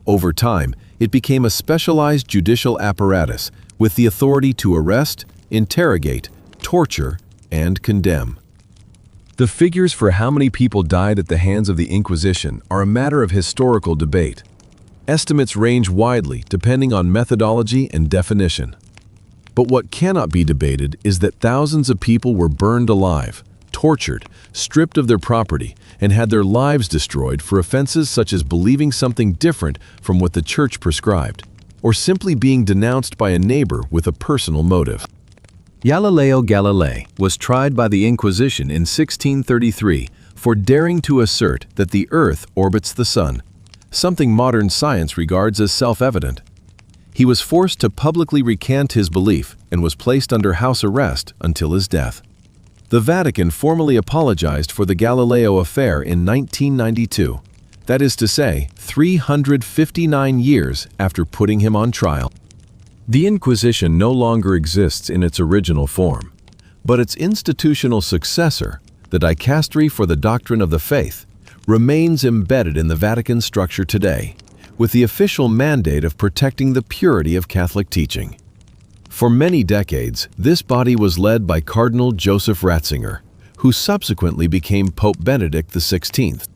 Over time, it became a specialized judicial apparatus with the authority to arrest, interrogate, torture, and condemn. The figures for how many people died at the hands of the Inquisition are a matter of historical debate. Estimates range widely depending on methodology and definition. But what cannot be debated is that thousands of people were burned alive, tortured, stripped of their property, and had their lives destroyed for offenses such as believing something different from what the church prescribed, or simply being denounced by a neighbor with a personal motive. Galileo Galilei was tried by the Inquisition in 1633 for daring to assert that the Earth orbits the Sun, something modern science regards as self-evident. He was forced to publicly recant his belief and was placed under house arrest until his death. The Vatican formally apologized for the Galileo affair in 1992, that is to say, 359 years after putting him on trial. The Inquisition no longer exists in its original form, but its institutional successor, the Dicastery for the Doctrine of the Faith, remains embedded in the Vatican structure today, with the official mandate of protecting the purity of Catholic teaching. For many decades, this body was led by Cardinal Joseph Ratzinger, who subsequently became Pope Benedict XVI.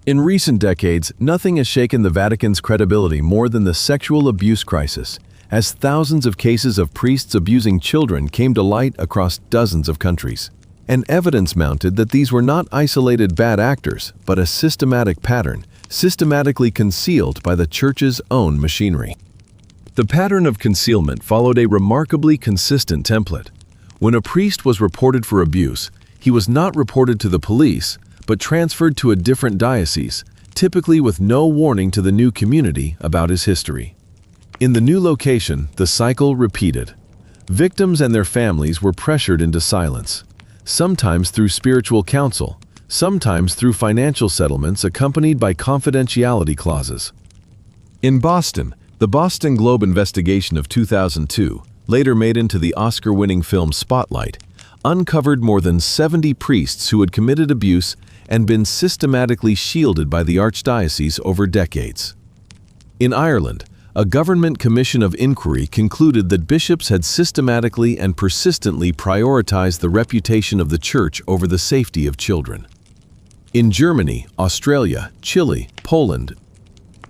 In recent decades, nothing has shaken the Vatican's credibility more than the sexual abuse crisis, as thousands of cases of priests abusing children came to light across dozens of countries. And evidence mounted that these were not isolated bad actors, but a systematic pattern, systematically concealed by the Church's own machinery. The pattern of concealment followed a remarkably consistent template. When a priest was reported for abuse, he was not reported to the police, but transferred to a different diocese, typically with no warning to the new community about his history. In the new location, the cycle repeated. Victims and their families were pressured into silence, sometimes through spiritual counsel, sometimes through financial settlements accompanied by confidentiality clauses. In Boston, the Boston Globe investigation of 2002, later made into the Oscar-winning film Spotlight, uncovered more than 70 priests who had committed abuse and been systematically shielded by the archdiocese over decades. In Ireland, a government commission of inquiry concluded that bishops had systematically and persistently prioritized the reputation of the church over the safety of children. In Germany, Australia, Chile, Poland,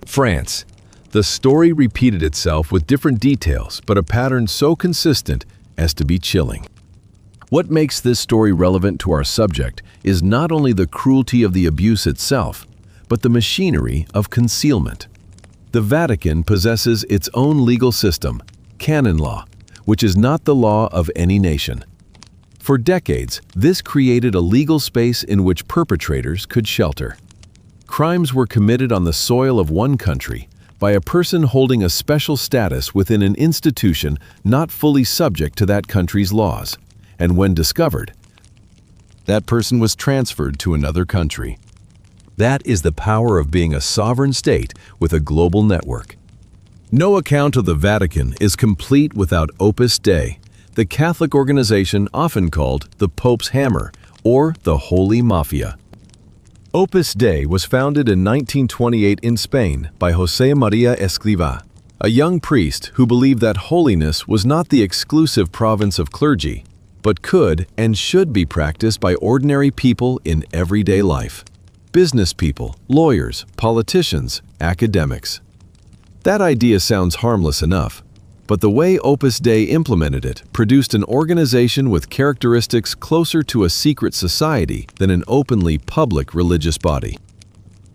France, the story repeated itself with different details, but a pattern so consistent as to be chilling. What makes this story relevant to our subject is not only the cruelty of the abuse itself, but the machinery of concealment. The Vatican possesses its own legal system, canon law, which is not the law of any nation. For decades, this created a legal space in which perpetrators could shelter. Crimes were committed on the soil of one country by a person holding a special status within an institution not fully subject to that country's laws, and when discovered, that person was transferred to another country. That is the power of being a sovereign state with a global network. No account of the Vatican is complete without Opus Dei, the Catholic organization often called the Pope's Hammer or the Holy Mafia. Opus Dei was founded in 1928 in Spain by José María Escrivá, a young priest who believed that holiness was not the exclusive province of clergy, but could and should be practiced by ordinary people in everyday life. Business people, lawyers, politicians, academics. That idea sounds harmless enough, but the way Opus Dei implemented it produced an organization with characteristics closer to a secret society than an openly public religious body.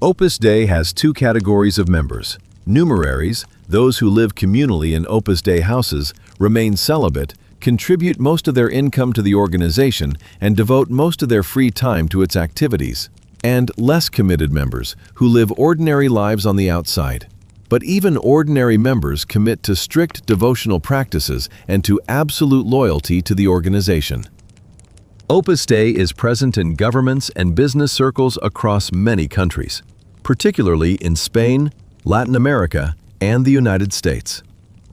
Opus Dei has two categories of members. Numeraries, those who live communally in Opus Dei houses, remain celibate, contribute most of their income to the organization, and devote most of their free time to its activities. And less committed members, who live ordinary lives on the outside. But even ordinary members commit to strict devotional practices and to absolute loyalty to the organization. Opus Dei is present in governments and business circles across many countries, particularly in Spain, Latin America, and the United States.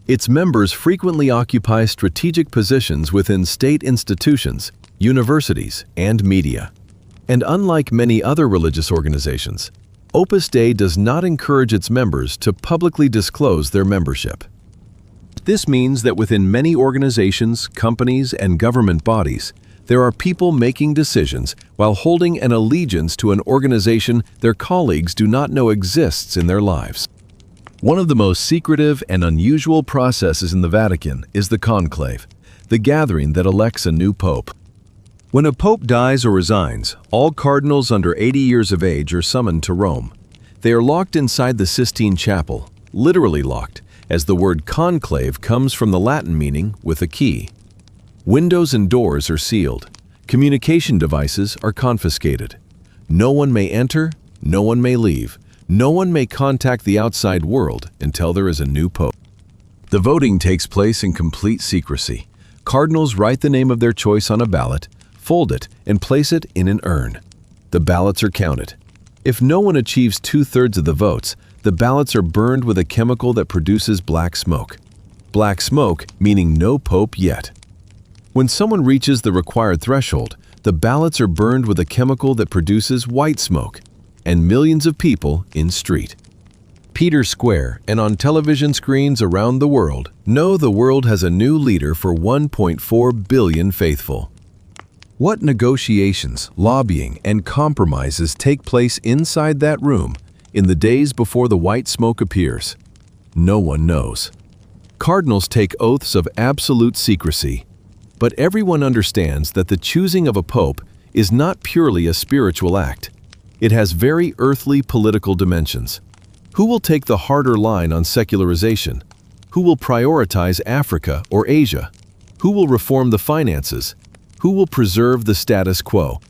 Its members frequently occupy strategic positions within state institutions, universities, and media. And unlike many other religious organizations, Opus Dei does not encourage its members to publicly disclose their membership. This means that within many organizations, companies, and government bodies, there are people making decisions while holding an allegiance to an organization their colleagues do not know exists in their lives. One of the most secretive and unusual processes in the Vatican is the conclave, the gathering that elects a new pope. When a pope dies or resigns, all cardinals under 80 years of age are summoned to Rome. They are locked inside the Sistine Chapel, literally locked, as the word conclave comes from the Latin meaning with a key. Windows and doors are sealed. Communication devices are confiscated. No one may enter, no one may leave. No one may contact the outside world until there is a new pope. The voting takes place in complete secrecy. Cardinals write the name of their choice on a ballot, fold it, and place it in an urn. The ballots are counted. If no one achieves 2/3 of the votes, the ballots are burned with a chemical that produces black smoke. Black smoke meaning no pope yet. When someone reaches the required threshold, the ballots are burned with a chemical that produces white smoke, and millions of people in street. Peter Square and on television screens around the world know the world has a new leader for 1.4 billion faithful. What negotiations, lobbying, and compromises take place inside that room in the days before the white smoke appears? No one knows. Cardinals take oaths of absolute secrecy, but everyone understands that the choosing of a pope is not purely a spiritual act. It has very earthly political dimensions. Who will take the harder line on secularization? Who will prioritize Africa or Asia? Who will reform the finances? Who will preserve the status quo?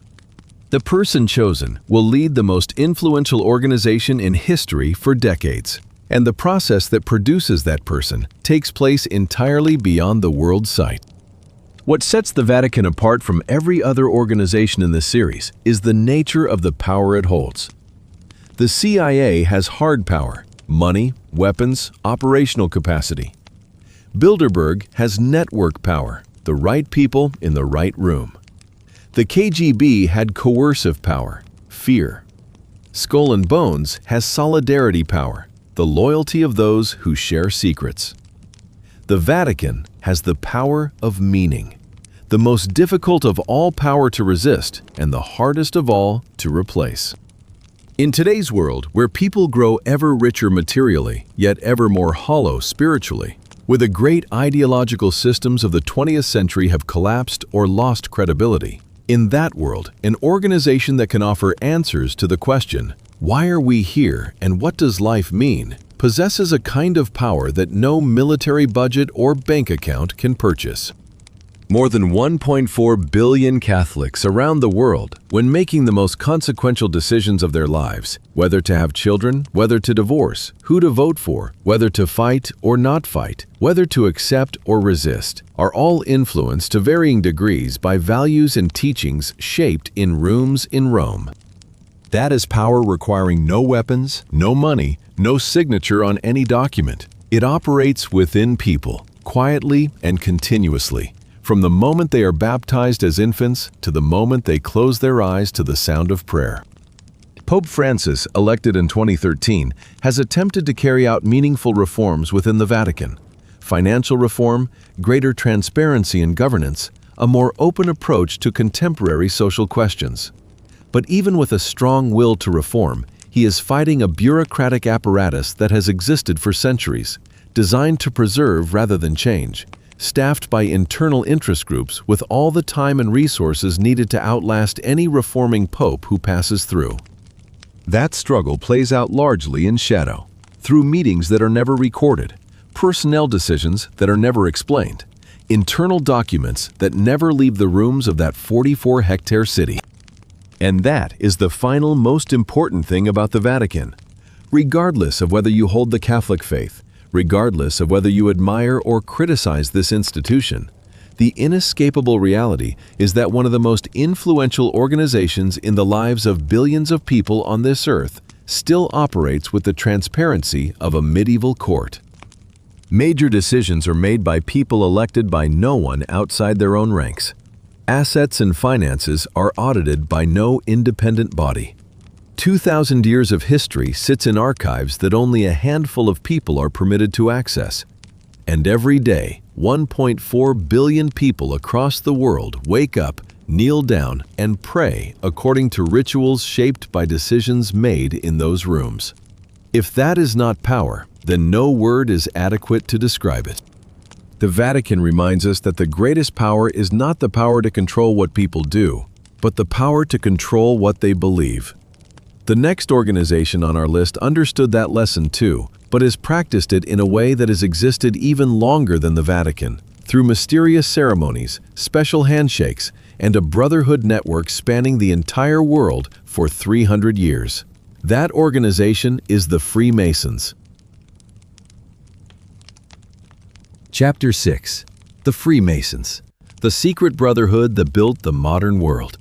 The person chosen will lead the most influential organization in history for decades, and the process that produces that person takes place entirely beyond the world's sight. What sets the Vatican apart from every other organization in this series is the nature of the power it holds. The CIA has hard power, money, weapons, operational capacity. Bilderberg has network power, the right people in the right room. The KGB had coercive power, fear. Skull and Bones has solidarity power, the loyalty of those who share secrets. The Vatican has the power of meaning, the most difficult of all power to resist and the hardest of all to replace. In today's world, where people grow ever richer materially, yet ever more hollow spiritually, where the great ideological systems of the 20th century have collapsed or lost credibility, in that world, an organization that can offer answers to the question, why are we here and what does life mean, possesses a kind of power that no military budget or bank account can purchase. More than 1.4 billion Catholics around the world, when making the most consequential decisions of their lives, whether to have children, whether to divorce, who to vote for, whether to fight or not fight, whether to accept or resist, are all influenced to varying degrees by values and teachings shaped in rooms in Rome. That is power requiring no weapons, no money, no signature on any document. It operates within people, quietly and continuously, from the moment they are baptized as infants to the moment they close their eyes to the sound of prayer. Pope Francis, elected in 2013, has attempted to carry out meaningful reforms within the Vatican. Financial reform, greater transparency in governance, a more open approach to contemporary social questions. But even with a strong will to reform, he is fighting a bureaucratic apparatus that has existed for centuries, designed to preserve rather than change, staffed by internal interest groups with all the time and resources needed to outlast any reforming pope who passes through. That struggle plays out largely in shadow, through meetings that are never recorded, personnel decisions that are never explained, internal documents that never leave the rooms of that 44-hectare city. And that is the final most important thing about the Vatican. Regardless of whether you hold the Catholic faith, regardless of whether you admire or criticize this institution, the inescapable reality is that one of the most influential organizations in the lives of billions of people on this earth still operates with the transparency of a medieval court. Major decisions are made by people elected by no one outside their own ranks. Assets and finances are audited by no independent body. 2,000 years of history sits in archives that only a handful of people are permitted to access. And every day, 1.4 billion people across the world wake up, kneel down, and pray according to rituals shaped by decisions made in those rooms. If that is not power, then no word is adequate to describe it. The Vatican reminds us that the greatest power is not the power to control what people do, but the power to control what they believe. The next organization on our list understood that lesson too, but has practiced it in a way that has existed even longer than the Vatican, through mysterious ceremonies, special handshakes, and a brotherhood network spanning the entire world for 300 years. That organization is the Freemasons. Chapter 6. The Freemasons, the secret brotherhood that built the modern world.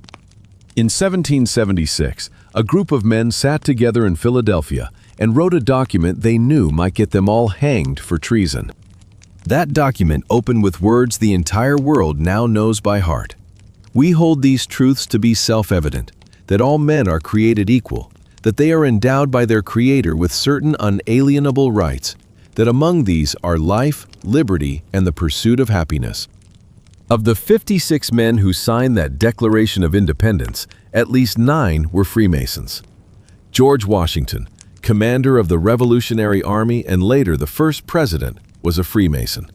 In 1776, a group of men sat together in Philadelphia and wrote a document they knew might get them all hanged for treason. That document opened with words the entire world now knows by heart. We hold these truths to be self-evident, that all men are created equal, that they are endowed by their Creator with certain unalienable rights, that among these are life, liberty, and the pursuit of happiness. Of the 56 men who signed that Declaration of Independence, at least 9 were Freemasons. George Washington, commander of the Revolutionary Army and later the first president, was a Freemason.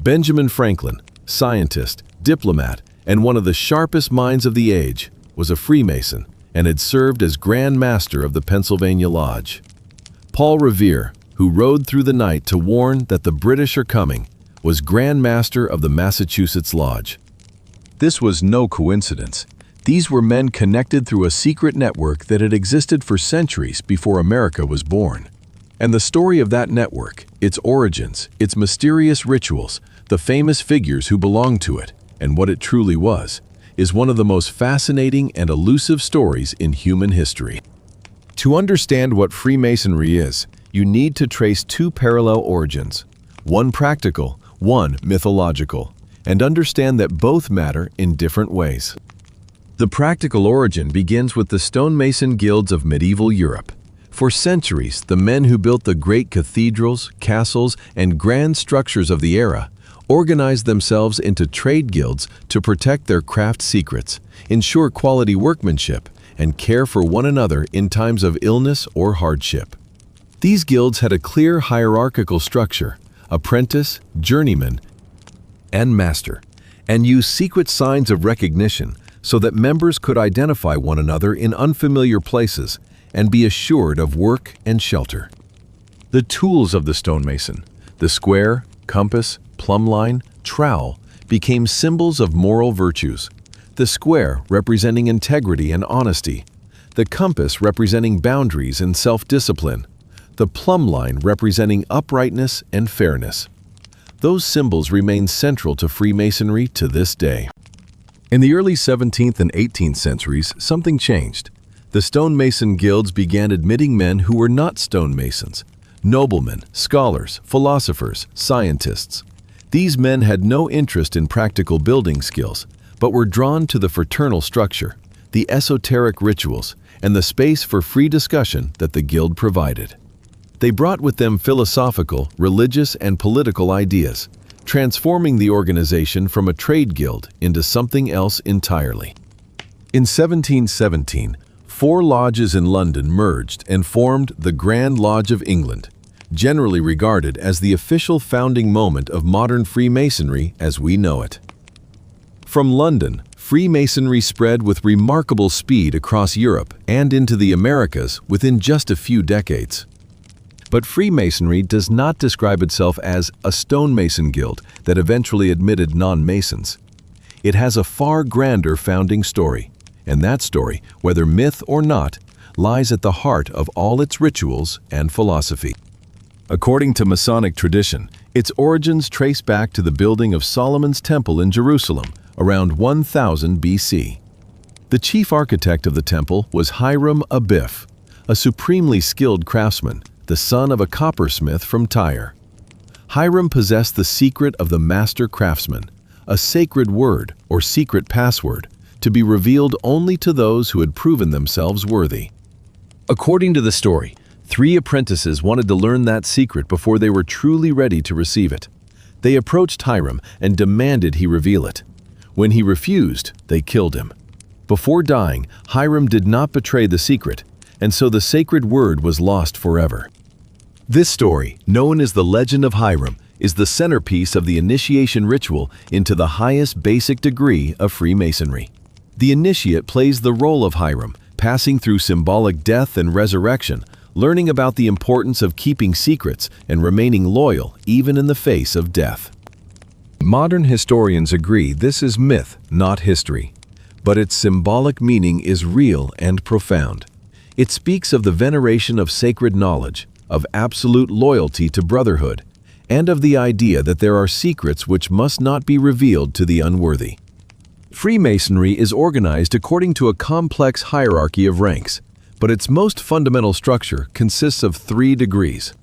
Benjamin Franklin, scientist, diplomat, and one of the sharpest minds of the age, was a Freemason and had served as Grand Master of the Pennsylvania Lodge. Paul Revere, who rode through the night to warn that the British are coming, was Grand Master of the Massachusetts Lodge. This was no coincidence. These were men connected through a secret network that had existed for centuries before America was born. And the story of that network, its origins, its mysterious rituals, the famous figures who belonged to it, and what it truly was, is one of the most fascinating and elusive stories in human history. To understand what Freemasonry is, you need to trace two parallel origins, one practical, one mythological, and understand that both matter in different ways. The practical origin begins with the stonemason guilds of medieval Europe. For centuries, the men who built the great cathedrals, castles, and grand structures of the era organized themselves into trade guilds to protect their craft secrets, ensure quality workmanship, and care for one another in times of illness or hardship. These guilds had a clear hierarchical structure: apprentice, journeyman, and master, and used secret signs of recognition so that members could identify one another in unfamiliar places and be assured of work and shelter. The tools of the stonemason, the square, compass, plumb line, trowel, became symbols of moral virtues. The square representing integrity and honesty, the compass representing boundaries and self-discipline, the plumb line representing uprightness and fairness. Those symbols remain central to Freemasonry to this day. In the early 17th and 18th centuries, something changed. The stonemason guilds began admitting men who were not stonemasons: noblemen, scholars, philosophers, scientists. These men had no interest in practical building skills, but were drawn to the fraternal structure, the esoteric rituals, and the space for free discussion that the guild provided. They brought with them philosophical, religious, and political ideas, transforming the organization from a trade guild into something else entirely. In 1717, 4 lodges in London merged and formed the Grand Lodge of England, generally regarded as the official founding moment of modern Freemasonry as we know it. From London, Freemasonry spread with remarkable speed across Europe and into the Americas within just a few decades. But Freemasonry does not describe itself as a stonemason guild that eventually admitted non-masons. It has a far grander founding story, and that story, whether myth or not, lies at the heart of all its rituals and philosophy. According to Masonic tradition, its origins trace back to the building of Solomon's Temple in Jerusalem around 1000 BC. The chief architect of the temple was Hiram Abiff, a supremely skilled craftsman, the son of a coppersmith from Tyre. Hiram possessed the secret of the master craftsman, a sacred word or secret password, to be revealed only to those who had proven themselves worthy. According to the story, 3 apprentices wanted to learn that secret before they were truly ready to receive it. They approached Hiram and demanded he reveal it. When he refused, they killed him. Before dying, Hiram did not betray the secret, and so the sacred word was lost forever. This story, known as the Legend of Hiram, is the centerpiece of the initiation ritual into the highest basic degree of Freemasonry. The initiate plays the role of Hiram, passing through symbolic death and resurrection, learning about the importance of keeping secrets and remaining loyal even in the face of death. Modern historians agree this is myth, not history, but its symbolic meaning is real and profound. It speaks of the veneration of sacred knowledge, of absolute loyalty to brotherhood, and of the idea that there are secrets which must not be revealed to the unworthy. Freemasonry is organized according to a complex hierarchy of ranks, but its most fundamental structure consists of 3 degrees.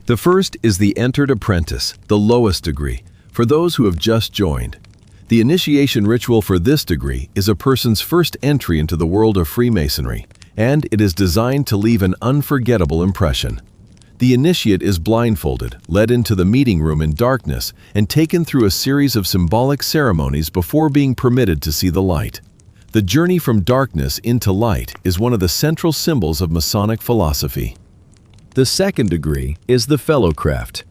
The first is the entered apprentice, the lowest degree, for those who have just joined. The initiation ritual for this degree is a person's first entry into the world of Freemasonry, and it is designed to leave an unforgettable impression. The initiate is blindfolded, led into the meeting room in darkness, and taken through a series of symbolic ceremonies before being permitted to see the light. The journey from darkness into light is one of the central symbols of Masonic philosophy. The second degree is the fellowcraft.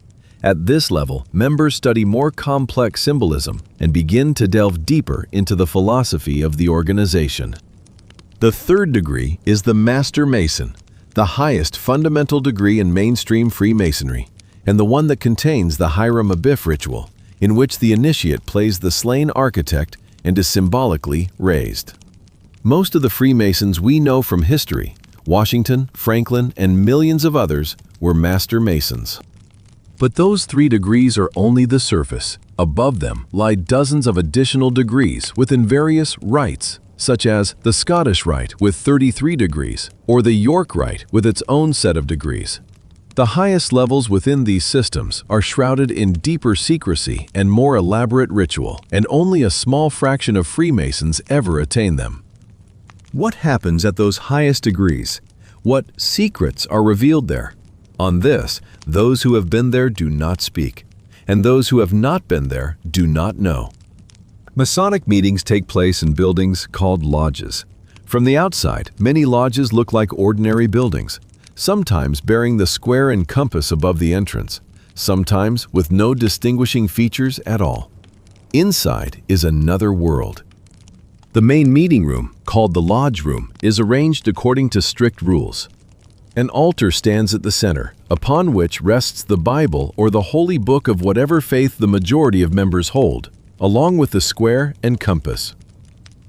At this level, members study more complex symbolism and begin to delve deeper into the philosophy of the organization. The third degree is the Master Mason, the highest fundamental degree in mainstream Freemasonry, and the one that contains the Hiram Abiff ritual, in which the initiate plays the slain architect and is symbolically raised. Most of the Freemasons we know from history, Washington, Franklin, and millions of others, were Master Masons. But those 3 degrees are only the surface. Above them lie dozens of additional degrees within various rites, such as the Scottish Rite with 33 degrees, or the York Rite with its own set of degrees. The highest levels within these systems are shrouded in deeper secrecy and more elaborate ritual, and only a small fraction of Freemasons ever attain them. What happens at those highest degrees? What secrets are revealed there? On this, those who have been there do not speak, and those who have not been there do not know. Masonic meetings take place in buildings called lodges. From the outside, many lodges look like ordinary buildings, sometimes bearing the square and compass above the entrance, sometimes with no distinguishing features at all. Inside is another world. The main meeting room, called the lodge room, is arranged according to strict rules. An altar stands at the center, upon which rests the Bible or the holy book of whatever faith the majority of members hold, along with the square and compass.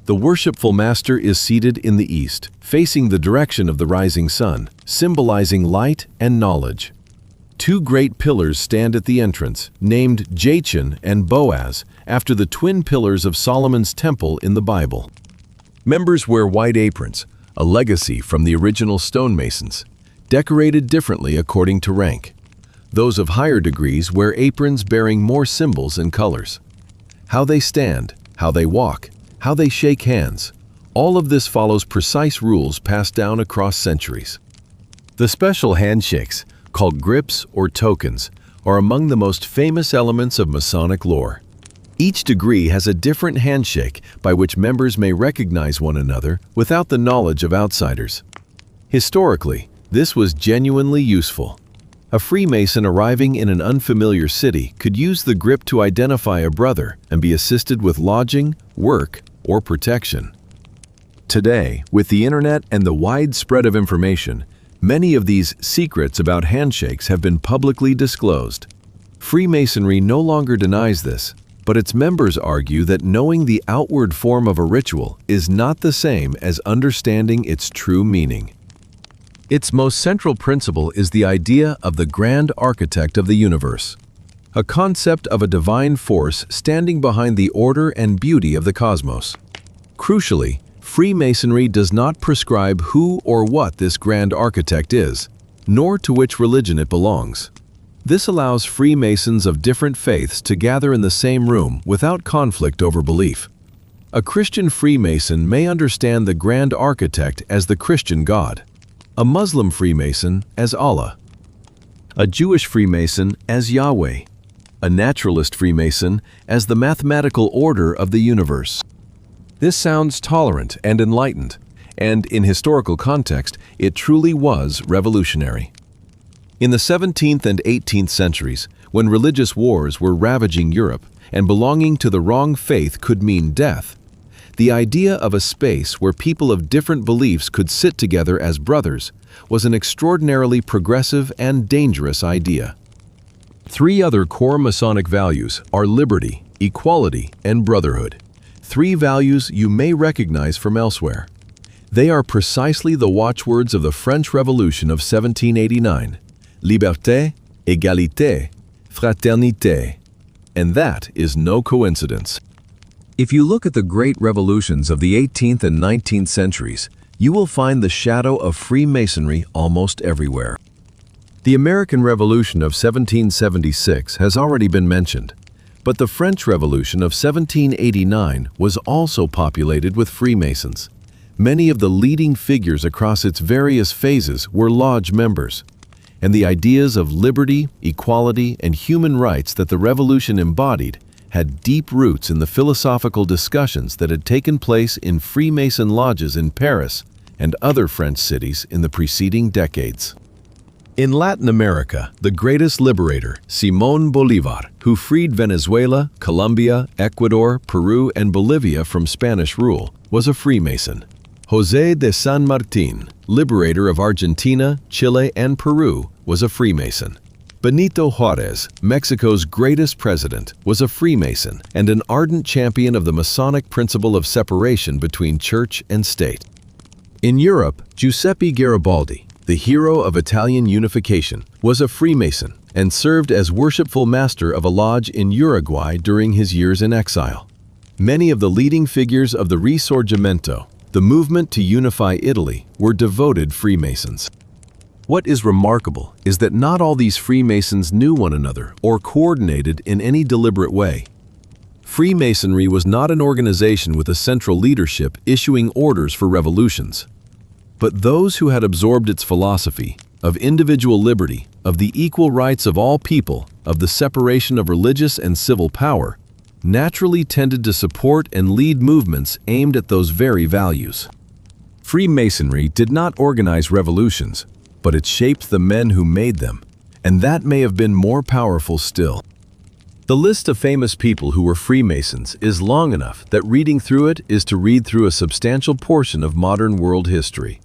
The worshipful master is seated in the east, facing the direction of the rising sun, symbolizing light and knowledge. 2 great pillars stand at the entrance, named Jachin and Boaz, after the twin pillars of Solomon's temple in the Bible. Members wear white aprons, a legacy from the original stonemasons, decorated differently according to rank. Those of higher degrees wear aprons bearing more symbols and colors. How they stand, how they walk, how they shake hands, all of this follows precise rules passed down across centuries. The special handshakes, called grips or tokens, are among the most famous elements of Masonic lore. Each degree has a different handshake by which members may recognize one another without the knowledge of outsiders. Historically, this was genuinely useful. A Freemason arriving in an unfamiliar city could use the grip to identify a brother and be assisted with lodging, work, or protection. Today, with the internet and the wide spread of information, many of these secrets about handshakes have been publicly disclosed. Freemasonry no longer denies this, but its members argue that knowing the outward form of a ritual is not the same as understanding its true meaning. Its most central principle is the idea of the grand architect of the universe, a concept of a divine force standing behind the order and beauty of the cosmos. Crucially, Freemasonry does not prescribe who or what this grand architect is, nor to which religion it belongs. This allows Freemasons of different faiths to gather in the same room without conflict over belief. A Christian Freemason may understand the grand architect as the Christian God, a Muslim Freemason as Allah, a Jewish Freemason as Yahweh, a naturalist Freemason as the mathematical order of the universe. This sounds tolerant and enlightened, and in historical context, it truly was revolutionary. In the 17th and 18th centuries, when religious wars were ravaging Europe and belonging to the wrong faith could mean death, the idea of a space where people of different beliefs could sit together as brothers was an extraordinarily progressive and dangerous idea. 3 other core Masonic values are liberty, equality, and brotherhood. 3 values you may recognize from elsewhere. They are precisely the watchwords of the French Revolution of 1789, liberté, égalité, fraternité, and that is no coincidence. If you look at the great revolutions of the 18th and 19th centuries, you will find the shadow of Freemasonry almost everywhere. The American Revolution of 1776 has already been mentioned, but the French Revolution of 1789 was also populated with Freemasons. Many of the leading figures across its various phases were lodge members, and the ideas of liberty, equality, and human rights that the revolution embodied had deep roots in the philosophical discussions that had taken place in Freemason lodges in Paris and other French cities in the preceding decades. In Latin America, the greatest liberator, Simón Bolívar, who freed Venezuela, Colombia, Ecuador, Peru, and Bolivia from Spanish rule, was a Freemason. José de San Martín, liberator of Argentina, Chile, and Peru, was a Freemason. Benito Juárez, Mexico's greatest president, was a Freemason and an ardent champion of the Masonic principle of separation between church and state. In Europe, Giuseppe Garibaldi, the hero of Italian unification, was a Freemason and served as worshipful master of a lodge in Uruguay during his years in exile. Many of the leading figures of the Risorgimento, the movement to unify Italy, were devoted Freemasons. What is remarkable is that not all these Freemasons knew one another or coordinated in any deliberate way. Freemasonry was not an organization with a central leadership issuing orders for revolutions. But those who had absorbed its philosophy of individual liberty, of the equal rights of all people, of the separation of religious and civil power, naturally tended to support and lead movements aimed at those very values. Freemasonry did not organize revolutions, but it shaped the men who made them, and that may have been more powerful still. The list of famous people who were Freemasons is long enough that reading through it is to read through a substantial portion of modern world history.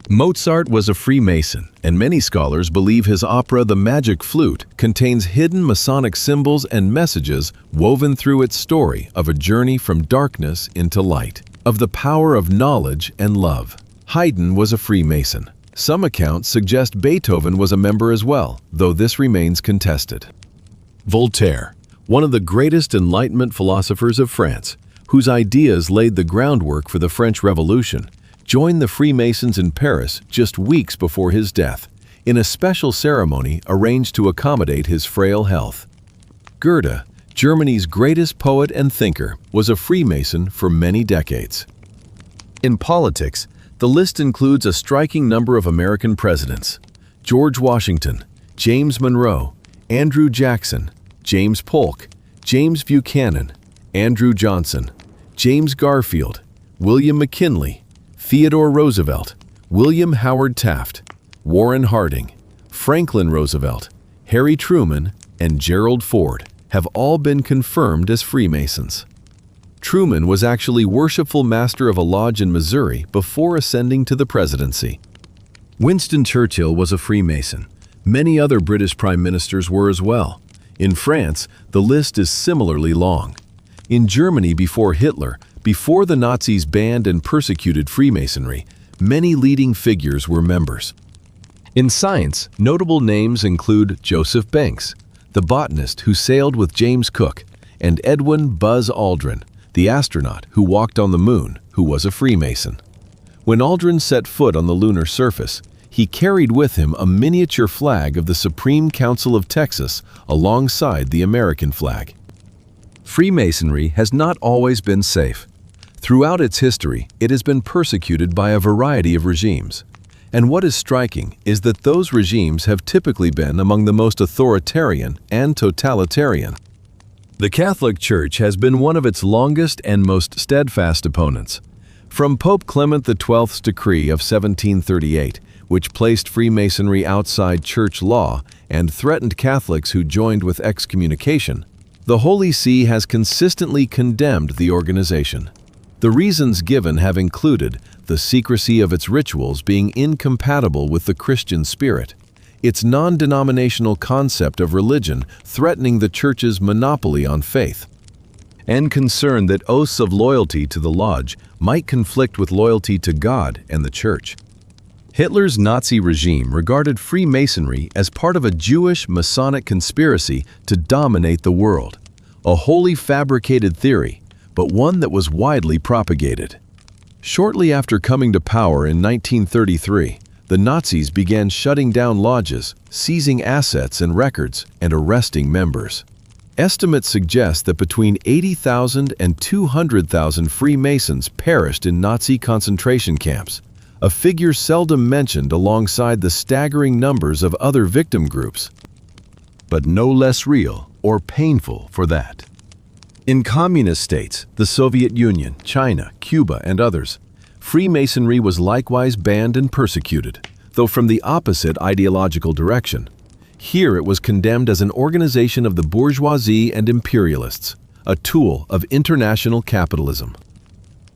Mozart was a Freemason, and many scholars believe his opera The Magic Flute contains hidden Masonic symbols and messages woven through its story of a journey from darkness into light, of the power of knowledge and love. Haydn was a Freemason. Some accounts suggest Beethoven was a member as well, though this remains contested. Voltaire, one of the greatest Enlightenment philosophers of France, whose ideas laid the groundwork for the French Revolution, joined the Freemasons in Paris just weeks before his death, in a special ceremony arranged to accommodate his frail health. Goethe, Germany's greatest poet and thinker, was a Freemason for many decades. In politics, the list includes a striking number of American presidents: George Washington, James Monroe, Andrew Jackson, James Polk, James Buchanan, Andrew Johnson, James Garfield, William McKinley, Theodore Roosevelt, William Howard Taft, Warren Harding, Franklin Roosevelt, Harry Truman, and Gerald Ford have all been confirmed as Freemasons. Truman was actually worshipful master of a lodge in Missouri before ascending to the presidency. Winston Churchill was a Freemason. Many other British prime ministers were as well. In France, the list is similarly long. In Germany before Hitler, before the Nazis banned and persecuted Freemasonry, many leading figures were members. In science, notable names include Joseph Banks, the botanist who sailed with James Cook, and Edwin Buzz Aldrin, the astronaut who walked on the moon, who was a Freemason. When Aldrin set foot on the lunar surface, he carried with him a miniature flag of the Supreme Council of Texas alongside the American flag. Freemasonry has not always been safe. Throughout its history, it has been persecuted by a variety of regimes. And what is striking is that those regimes have typically been among the most authoritarian and totalitarian. The Catholic Church has been one of its longest and most steadfast opponents. From Pope Clement XII's decree of 1738, which placed Freemasonry outside church law and threatened Catholics who joined with excommunication, the Holy See has consistently condemned the organization. The reasons given have included the secrecy of its rituals being incompatible with the Christian spirit, its non-denominational concept of religion threatening the Church's monopoly on faith, and concern that oaths of loyalty to the lodge might conflict with loyalty to God and the Church. Hitler's Nazi regime regarded Freemasonry as part of a Jewish Masonic conspiracy to dominate the world, a wholly fabricated theory, but one that was widely propagated. Shortly after coming to power in 1933, the Nazis began shutting down lodges, seizing assets and records, and arresting members. Estimates suggest that between 80,000 and 200,000 Freemasons perished in Nazi concentration camps, a figure seldom mentioned alongside the staggering numbers of other victim groups, but no less real or painful for that. In communist states, the Soviet Union, China, Cuba, and others, Freemasonry was likewise banned and persecuted, though from the opposite ideological direction. Here it was condemned as an organization of the bourgeoisie and imperialists, a tool of international capitalism.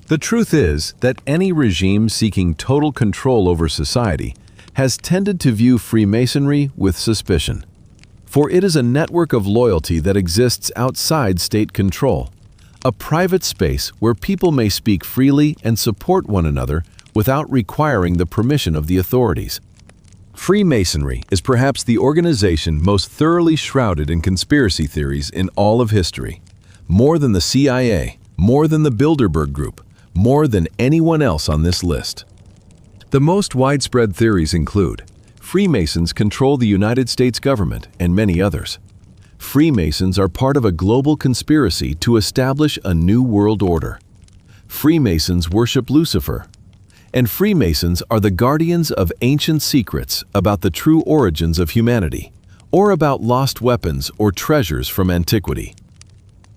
The truth is that any regime seeking total control over society has tended to view Freemasonry with suspicion. For it is a network of loyalty that exists outside state control, a private space where people may speak freely and support one another without requiring the permission of the authorities. Freemasonry is perhaps the organization most thoroughly shrouded in conspiracy theories in all of history. More than the CIA, more than the Bilderberg Group, more than anyone else on this list. The most widespread theories include Freemasons control the United States government and many others. Freemasons are part of a global conspiracy to establish a new world order. Freemasons worship Lucifer. And Freemasons are the guardians of ancient secrets about the true origins of humanity, or about lost weapons or treasures from antiquity.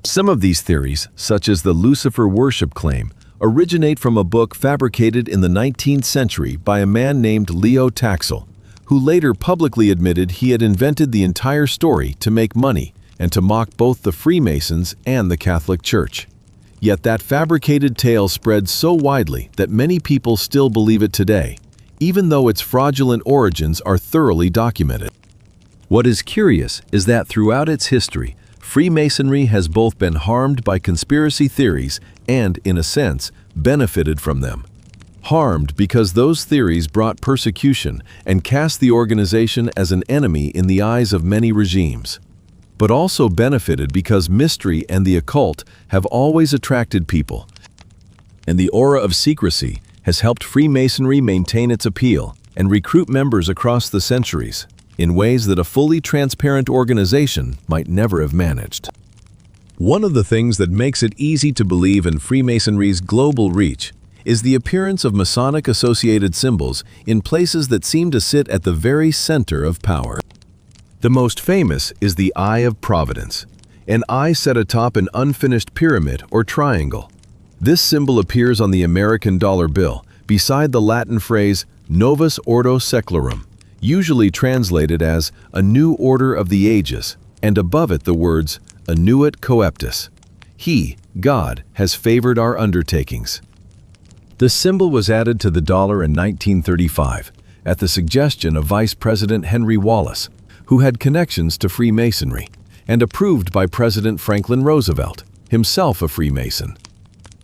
Some of these theories, such as the Lucifer worship claim, originate from a book fabricated in the 19th century by a man named Leo Taxil, who later publicly admitted he had invented the entire story to make money and to mock both the Freemasons and the Catholic Church. Yet that fabricated tale spread so widely that many people still believe it today, even though its fraudulent origins are thoroughly documented. What is curious is that throughout its history, Freemasonry has both been harmed by conspiracy theories and, in a sense, benefited from them. Harmed because those theories brought persecution and cast the organization as an enemy in the eyes of many regimes. But also benefited because mystery and the occult have always attracted people, and the aura of secrecy has helped Freemasonry maintain its appeal and recruit members across the centuries in ways that a fully transparent organization might never have managed. One of the things that makes it easy to believe in Freemasonry's global reach is the appearance of Masonic-associated symbols in places that seem to sit at the very center of power. The most famous is the Eye of Providence, an eye set atop an unfinished pyramid or triangle. This symbol appears on the American dollar bill beside the Latin phrase Novus Ordo Seclorum, usually translated as a new order of the ages, and above it the words Annuit Coeptus. He, God, has favored our undertakings. The symbol was added to the dollar in 1935 at the suggestion of Vice President Henry Wallace, who had connections to Freemasonry, and approved by President Franklin Roosevelt, himself a Freemason.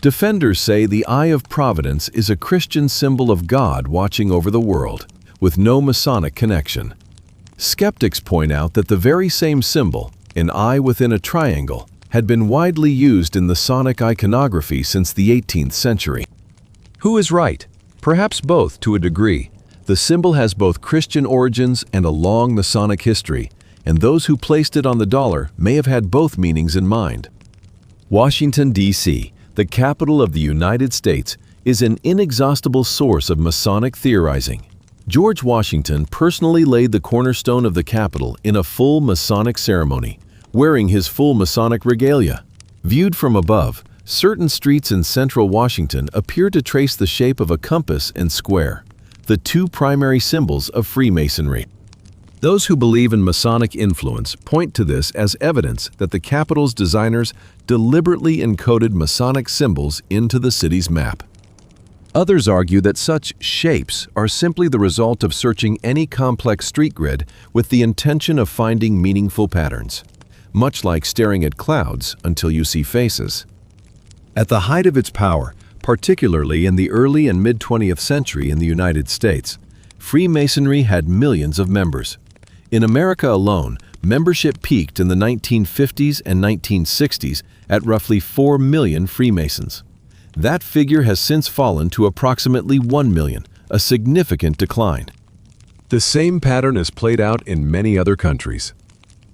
Defenders say the Eye of Providence is a Christian symbol of God watching over the world, with no Masonic connection. Skeptics point out that the very same symbol, an eye within a triangle, had been widely used in the Masonic iconography since the 18th century. Who is right? Perhaps both to a degree. The symbol has both Christian origins and a long Masonic history, and those who placed it on the dollar may have had both meanings in mind. Washington, D.C., the capital of the United States, is an inexhaustible source of Masonic theorizing. George Washington personally laid the cornerstone of the Capitol in a full Masonic ceremony, wearing his full Masonic regalia. Viewed from above, certain streets in central Washington appear to trace the shape of a compass and square, the two primary symbols of Freemasonry. Those who believe in Masonic influence point to this as evidence that the Capitol's designers deliberately encoded Masonic symbols into the city's map. Others argue that such shapes are simply the result of searching any complex street grid with the intention of finding meaningful patterns, much like staring at clouds until you see faces. At the height of its power, particularly in the early and mid-20th century in the United States, Freemasonry had millions of members. In America alone, membership peaked in the 1950s and 1960s at roughly 4 million Freemasons. That figure has since fallen to approximately 1 million, a significant decline. The same pattern is played out in many other countries.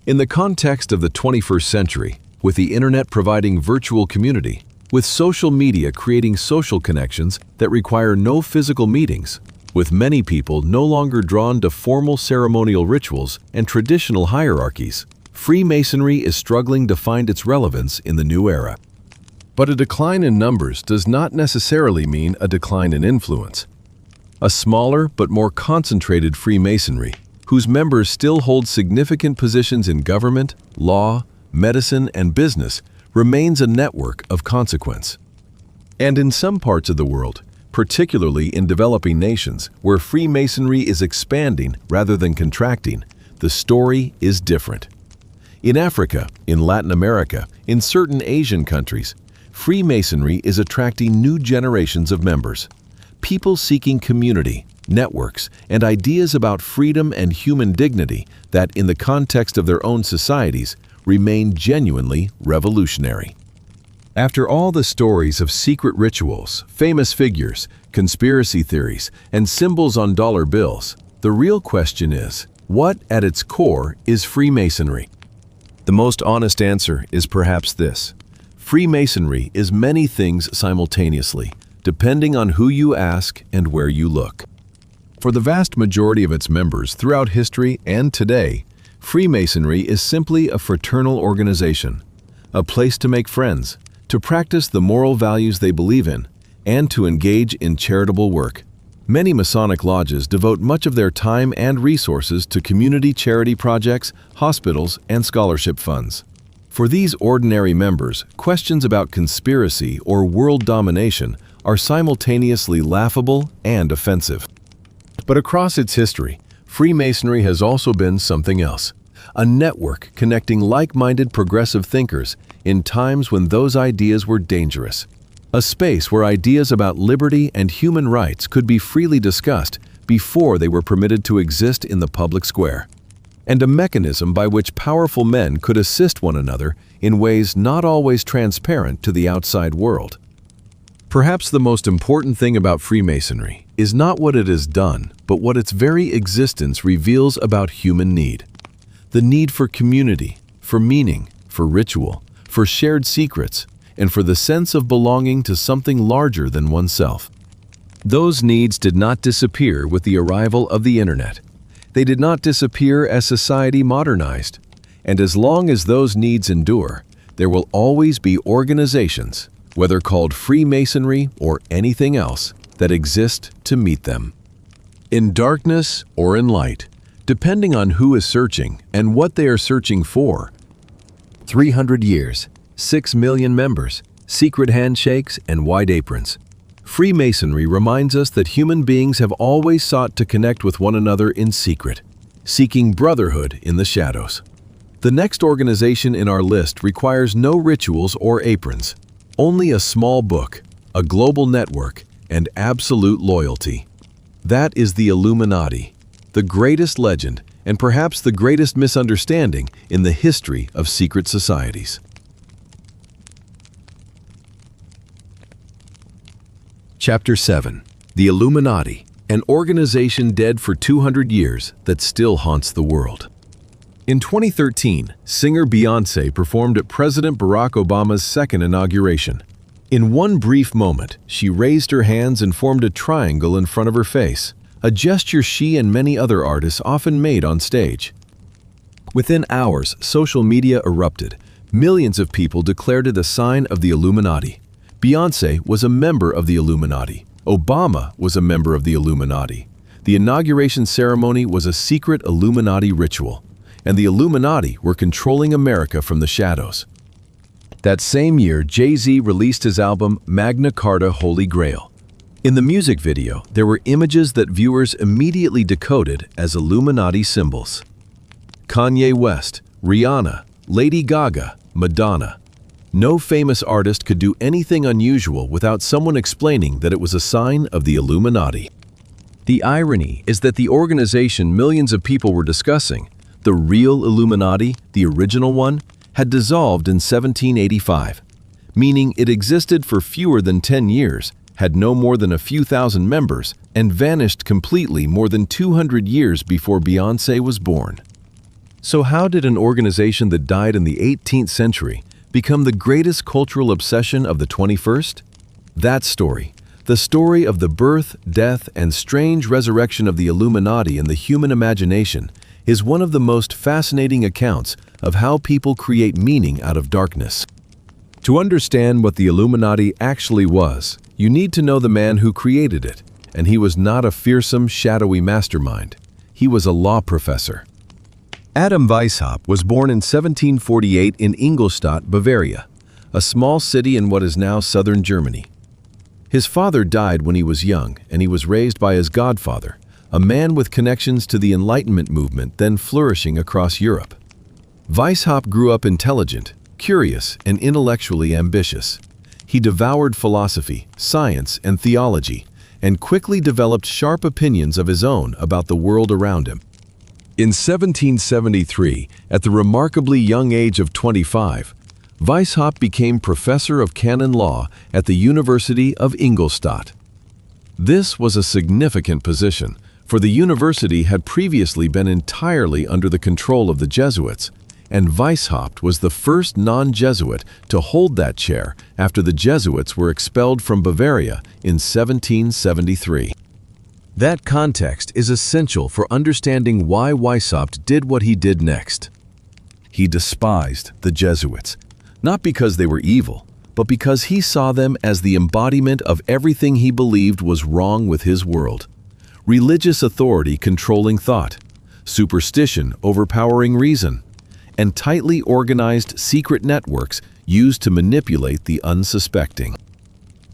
In the context of the 21st century, with the internet providing virtual community, with social media creating social connections that require no physical meetings, with many people no longer drawn to formal ceremonial rituals and traditional hierarchies, Freemasonry is struggling to find its relevance in the new era. But a decline in numbers does not necessarily mean a decline in influence. A smaller but more concentrated Freemasonry, whose members still hold significant positions in government, law, medicine, and business, remains a network of consequence. And in some parts of the world, particularly in developing nations where Freemasonry is expanding rather than contracting, the story is different. In Africa, in Latin America, in certain Asian countries, Freemasonry is attracting new generations of members, people seeking community, networks, and ideas about freedom and human dignity that, in the context of their own societies, remain genuinely revolutionary. After all the stories of secret rituals, famous figures, conspiracy theories, and symbols on dollar bills, the real question is, what, at its core, is Freemasonry? The most honest answer is perhaps this: Freemasonry is many things simultaneously, depending on who you ask and where you look. For the vast majority of its members throughout history and today, Freemasonry is simply a fraternal organization, a place to make friends, to practice the moral values they believe in, and to engage in charitable work. Many Masonic lodges devote much of their time and resources to community charity projects, hospitals, and scholarship funds. For these ordinary members, questions about conspiracy or world domination are simultaneously laughable and offensive. But across its history, Freemasonry has also been something else: a network connecting like-minded progressive thinkers in times when those ideas were dangerous. A space where ideas about liberty and human rights could be freely discussed before they were permitted to exist in the public square. And a mechanism by which powerful men could assist one another in ways not always transparent to the outside world. Perhaps the most important thing about Freemasonry is not what it has done, but what its very existence reveals about human need. The need for community, for meaning, for ritual, for shared secrets, and for the sense of belonging to something larger than oneself. Those needs did not disappear with the arrival of the internet. They did not disappear as society modernized. And as long as those needs endure, there will always be organizations, whether called Freemasonry or anything else, that exist to meet them. In darkness or in light, depending on who is searching and what they are searching for. 300 years, 6 million members, secret handshakes, and white aprons. Freemasonry reminds us that human beings have always sought to connect with one another in secret, seeking brotherhood in the shadows. The next organization in our list requires no rituals or aprons, only a small book, a global network, and absolute loyalty. That is the Illuminati, the greatest legend and perhaps the greatest misunderstanding in the history of secret societies. Chapter 7. The Illuminati, an organization dead for 200 years that still haunts the world. In 2013, singer Beyoncé performed at President Barack Obama's second inauguration. In one brief moment, she raised her hands and formed a triangle in front of her face, a gesture she and many other artists often made on stage. Within hours, social media erupted. Millions of people declared it a sign of the Illuminati. Beyoncé was a member of the Illuminati. Obama was a member of the Illuminati. The inauguration ceremony was a secret Illuminati ritual, and the Illuminati were controlling America from the shadows. That same year, Jay-Z released his album Magna Carta Holy Grail. In the music video, there were images that viewers immediately decoded as Illuminati symbols. Kanye West, Rihanna, Lady Gaga, Madonna. No famous artist could do anything unusual without someone explaining that it was a sign of the Illuminati. The irony is that the organization millions of people were discussing, the real Illuminati, the original one, had dissolved in 1785, meaning it existed for fewer than 10 years, had no more than a few thousand members, and vanished completely more than 200 years before Beyoncé was born. So how did an organization that died in the 18th century become the greatest cultural obsession of the 21st? That story, the story of the birth, death, and strange resurrection of the Illuminati in the human imagination, is one of the most fascinating accounts of how people create meaning out of darkness. To understand what the Illuminati actually was, you need to know the man who created it, and he was not a fearsome, shadowy mastermind. He was a law professor. Adam Weishaupt was born in 1748 in Ingolstadt, Bavaria, a small city in what is now southern Germany. His father died when he was young, and he was raised by his godfather, a man with connections to the Enlightenment movement then flourishing across Europe. Weishaupt grew up intelligent, curious, and intellectually ambitious. He devoured philosophy, science, and theology, and quickly developed sharp opinions of his own about the world around him. In 1773, at the remarkably young age of 25, Weishaupt became professor of canon law at the University of Ingolstadt. This was a significant position, for the university had previously been entirely under the control of the Jesuits, and Weishaupt was the first non-Jesuit to hold that chair after the Jesuits were expelled from Bavaria in 1773. That context is essential for understanding why Weishaupt did what he did next. He despised the Jesuits, not because they were evil, but because he saw them as the embodiment of everything he believed was wrong with his world. Religious authority controlling thought, superstition overpowering reason, and tightly organized secret networks used to manipulate the unsuspecting.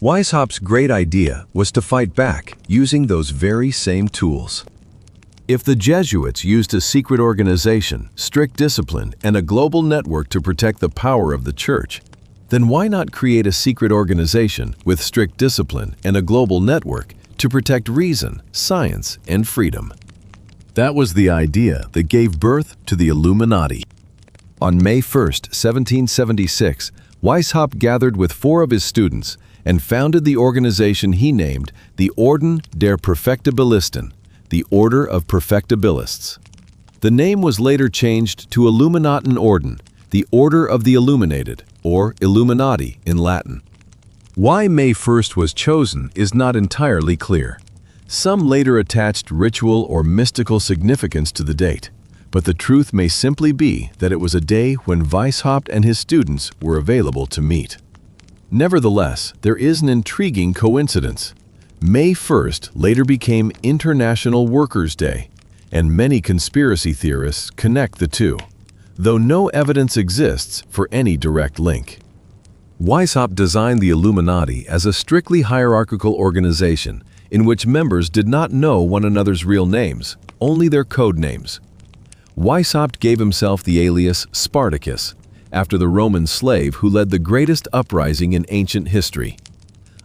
Weishaupt's great idea was to fight back using those very same tools. If the Jesuits used a secret organization, strict discipline, and a global network to protect the power of the Church, then why not create a secret organization with strict discipline and a global network to protect reason, science, and freedom? That was the idea that gave birth to the Illuminati. On May 1, 1776, Weishaupt gathered with 4 of his students and founded the organization he named the Orden der Perfectibilisten, the Order of Perfectibilists. The name was later changed to Illuminatenorden, the Order of the Illuminated, or Illuminati in Latin. Why May 1st was chosen is not entirely clear. Some later attached ritual or mystical significance to the date, but the truth may simply be that it was a day when Weishaupt and his students were available to meet. Nevertheless, there is an intriguing coincidence. May 1st later became International Workers' Day, and many conspiracy theorists connect the two, though no evidence exists for any direct link. Weishaupt designed the Illuminati as a strictly hierarchical organization in which members did not know one another's real names, only their code names. Weishaupt gave himself the alias Spartacus, after the Roman slave who led the greatest uprising in ancient history.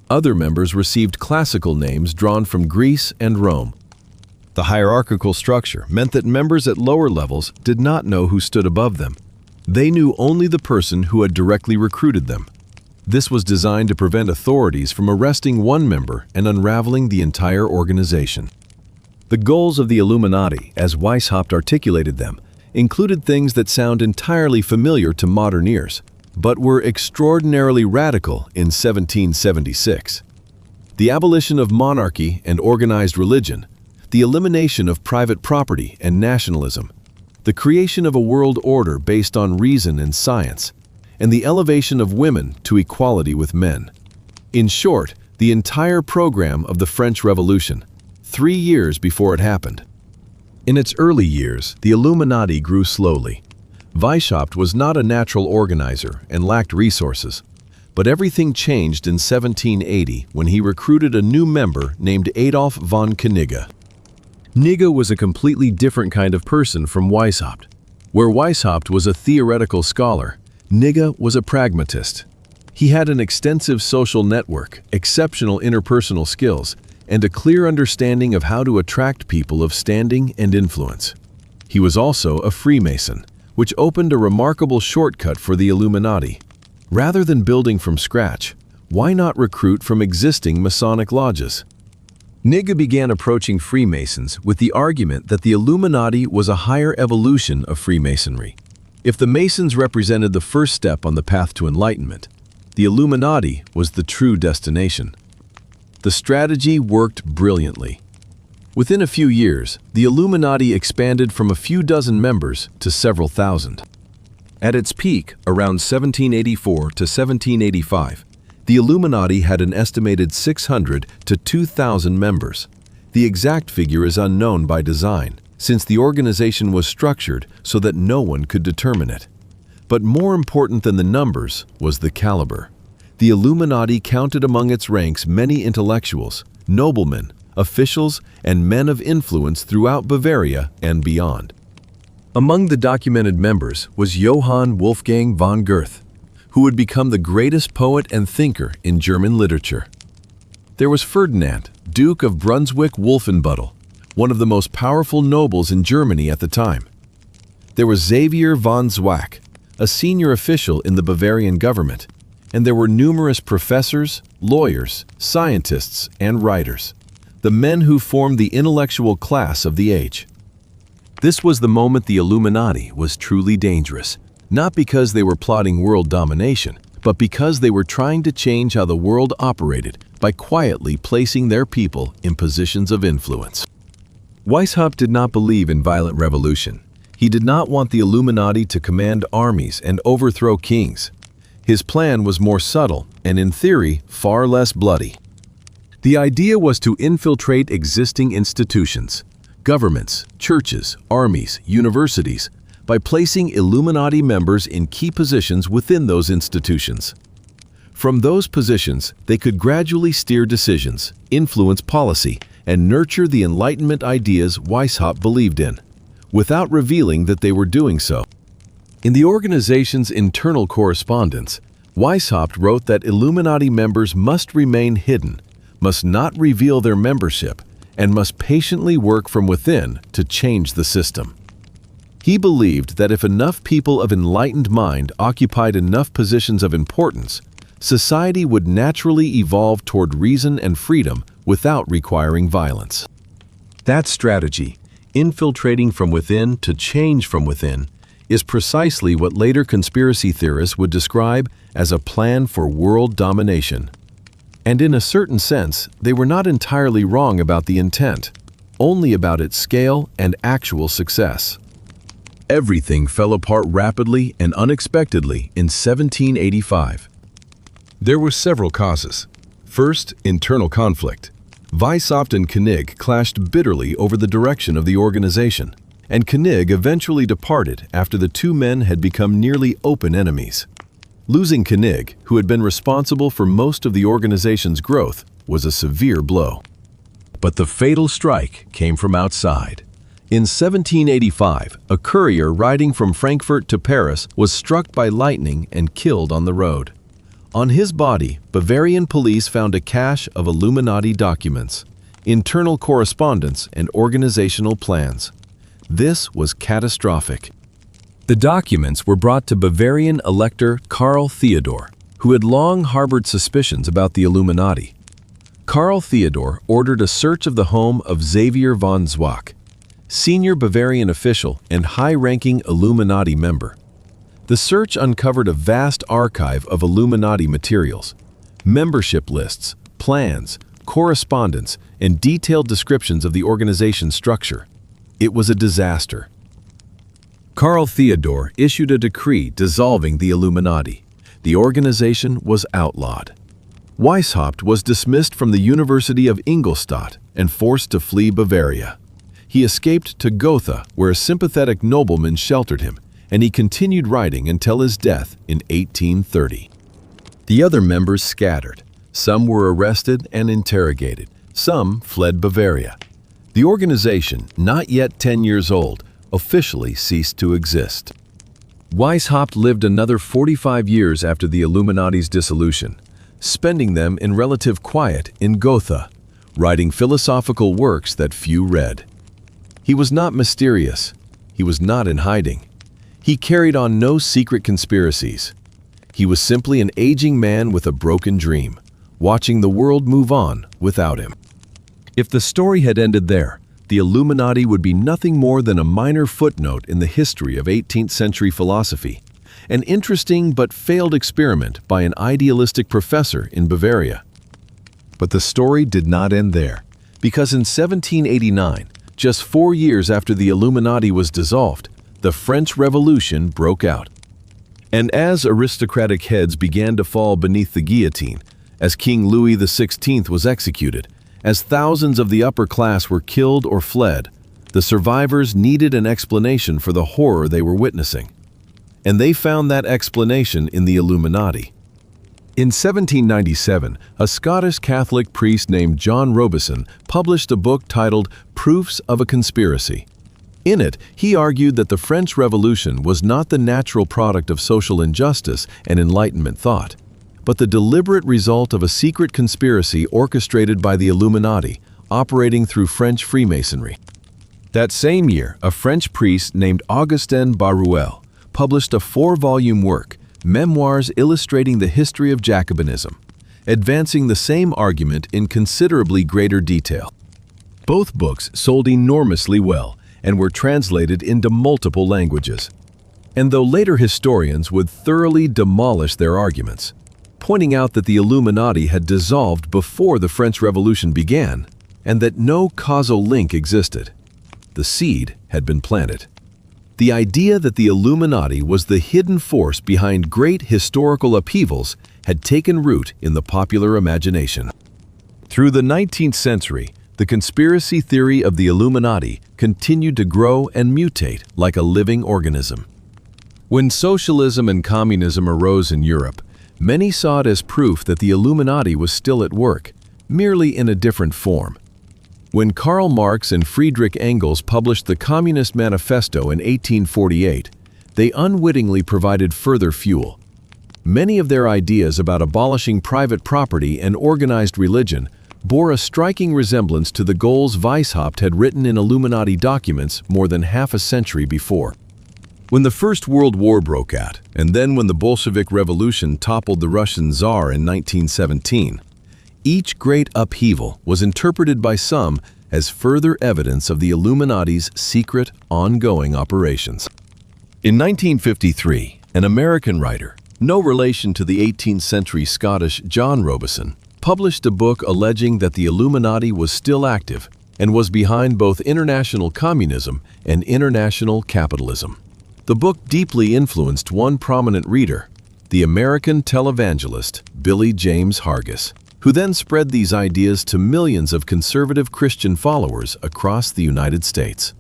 Other members received classical names drawn from Greece and Rome. The hierarchical structure meant that members at lower levels did not know who stood above them. They knew only the person who had directly recruited them. This was designed to prevent authorities from arresting one member and unraveling the entire organization. The goals of the Illuminati, as Weishaupt articulated them, included things that sound entirely familiar to modern ears, but were extraordinarily radical in 1776. The abolition of monarchy and organized religion, the elimination of private property and nationalism, the creation of a world order based on reason and science, and the elevation of women to equality with men. In short, the entire program of the French Revolution, 3 years before it happened. In its early years, the Illuminati grew slowly. Weishaupt was not a natural organizer and lacked resources, but everything changed in 1780 when he recruited a new member named Adolf von Knigge. Knigge was a completely different kind of person from Weishaupt. Where Weishaupt was a theoretical scholar, Knigge was a pragmatist. He had an extensive social network, exceptional interpersonal skills, and a clear understanding of how to attract people of standing and influence. He was also a Freemason, which opened a remarkable shortcut for the Illuminati. Rather than building from scratch, why not recruit from existing Masonic lodges? Knigge began approaching Freemasons with the argument that the Illuminati was a higher evolution of Freemasonry. If the Masons represented the first step on the path to enlightenment, the Illuminati was the true destination. The strategy worked brilliantly. Within a few years, the Illuminati expanded from a few dozen members to several thousand. At its peak, around 1784 to 1785, the Illuminati had an estimated 600 to 2,000 members. The exact figure is unknown by design, since the organization was structured so that no one could determine it. But more important than the numbers was the caliber. The Illuminati counted among its ranks many intellectuals, noblemen, officials, and men of influence throughout Bavaria and beyond. Among the documented members was Johann Wolfgang von Goethe, who would become the greatest poet and thinker in German literature. There was Ferdinand, Duke of Brunswick-Wolfenbüttel, one of the most powerful nobles in Germany at the time. There was Xavier von Zwack, a senior official in the Bavarian government, and there were numerous professors, lawyers, scientists, and writers, the men who formed the intellectual class of the age. This was the moment the Illuminati was truly dangerous, not because they were plotting world domination, but because they were trying to change how the world operated by quietly placing their people in positions of influence. Weishaupt did not believe in violent revolution. He did not want the Illuminati to command armies and overthrow kings. His plan was more subtle and, in theory, far less bloody. The idea was to infiltrate existing institutions, governments, churches, armies, universities, by placing Illuminati members in key positions within those institutions. From those positions, they could gradually steer decisions, influence policy, and nurture the Enlightenment ideas Weishaupt believed in, without revealing that they were doing so. In the organization's internal correspondence, Weishaupt wrote that Illuminati members must remain hidden, must not reveal their membership, and must patiently work from within to change the system. He believed that if enough people of enlightened mind occupied enough positions of importance, society would naturally evolve toward reason and freedom without requiring violence. That strategy, infiltrating from within to change from within, is precisely what later conspiracy theorists would describe as a plan for world domination. And in a certain sense, they were not entirely wrong about the intent, only about its scale and actual success. Everything fell apart rapidly and unexpectedly in 1785. There were several causes. First, internal conflict. Weishaupt and Koenig clashed bitterly over the direction of the organization, and Koenig eventually departed after the two men had become nearly open enemies. Losing Koenig, who had been responsible for most of the organization's growth, was a severe blow. But the fatal strike came from outside. In 1785, a courier riding from Frankfurt to Paris was struck by lightning and killed on the road. On his body, Bavarian police found a cache of Illuminati documents, internal correspondence, and organizational plans. This was catastrophic. The documents were brought to Bavarian Elector Karl Theodor, who had long harbored suspicions about the Illuminati. Karl Theodor ordered a search of the home of Xavier von Zwack, senior Bavarian official and high-ranking Illuminati member. The search uncovered a vast archive of Illuminati materials, membership lists, plans, correspondence, and detailed descriptions of the organization's structure. It was a disaster. Karl Theodor issued a decree dissolving the Illuminati. The organization was outlawed. Weishaupt was dismissed from the University of Ingolstadt and forced to flee Bavaria. He escaped to Gotha, where a sympathetic nobleman sheltered him, and he continued writing until his death in 1830. The other members scattered. Some were arrested and interrogated. Some fled Bavaria. The organization, not yet 10 years old, officially ceased to exist. Weishaupt lived another 45 years after the Illuminati's dissolution, spending them in relative quiet in Gotha, writing philosophical works that few read. He was not mysterious. He was not in hiding. He carried on no secret conspiracies. He was simply an aging man with a broken dream, watching the world move on without him. If the story had ended there, the Illuminati would be nothing more than a minor footnote in the history of 18th century philosophy, an interesting but failed experiment by an idealistic professor in Bavaria. But the story did not end there, because in 1789, just 4 years after the Illuminati was dissolved, the French Revolution broke out. And as aristocratic heads began to fall beneath the guillotine, as King Louis XVI was executed, as thousands of the upper class were killed or fled, the survivors needed an explanation for the horror they were witnessing. And they found that explanation in the Illuminati. In 1797, a Scottish Catholic priest named John Robison published a book titled Proofs of a Conspiracy. In it, he argued that the French Revolution was not the natural product of social injustice and Enlightenment thought, but the deliberate result of a secret conspiracy orchestrated by the Illuminati, operating through French Freemasonry. That same year, a French priest named Augustin Baruel published a 4-volume work, Memoirs illustrating the history of Jacobinism, advancing the same argument in considerably greater detail. Both books sold enormously well and were translated into multiple languages. And though later historians would thoroughly demolish their arguments, pointing out that the Illuminati had dissolved before the French Revolution began and that no causal link existed, the seed had been planted. The idea that the Illuminati was the hidden force behind great historical upheavals had taken root in the popular imagination. Through the 19th century, the conspiracy theory of the Illuminati continued to grow and mutate like a living organism. When socialism and communism arose in Europe, many saw it as proof that the Illuminati was still at work, merely in a different form. When Karl Marx and Friedrich Engels published the Communist Manifesto in 1848, they unwittingly provided further fuel. Many of their ideas about abolishing private property and organized religion bore a striking resemblance to the goals Weishaupt had written in Illuminati documents more than half a century before. When the First World War broke out, and then when the Bolshevik Revolution toppled the Russian Tsar in 1917, each great upheaval was interpreted by some as further evidence of the Illuminati's secret, ongoing operations. In 1953, an American writer, no relation to the 18th century Scottish John Robison, published a book alleging that the Illuminati was still active and was behind both international communism and international capitalism. The book deeply influenced one prominent reader, the American televangelist Billy James Hargis, who then spread these ideas to millions of conservative Christian followers across the United States.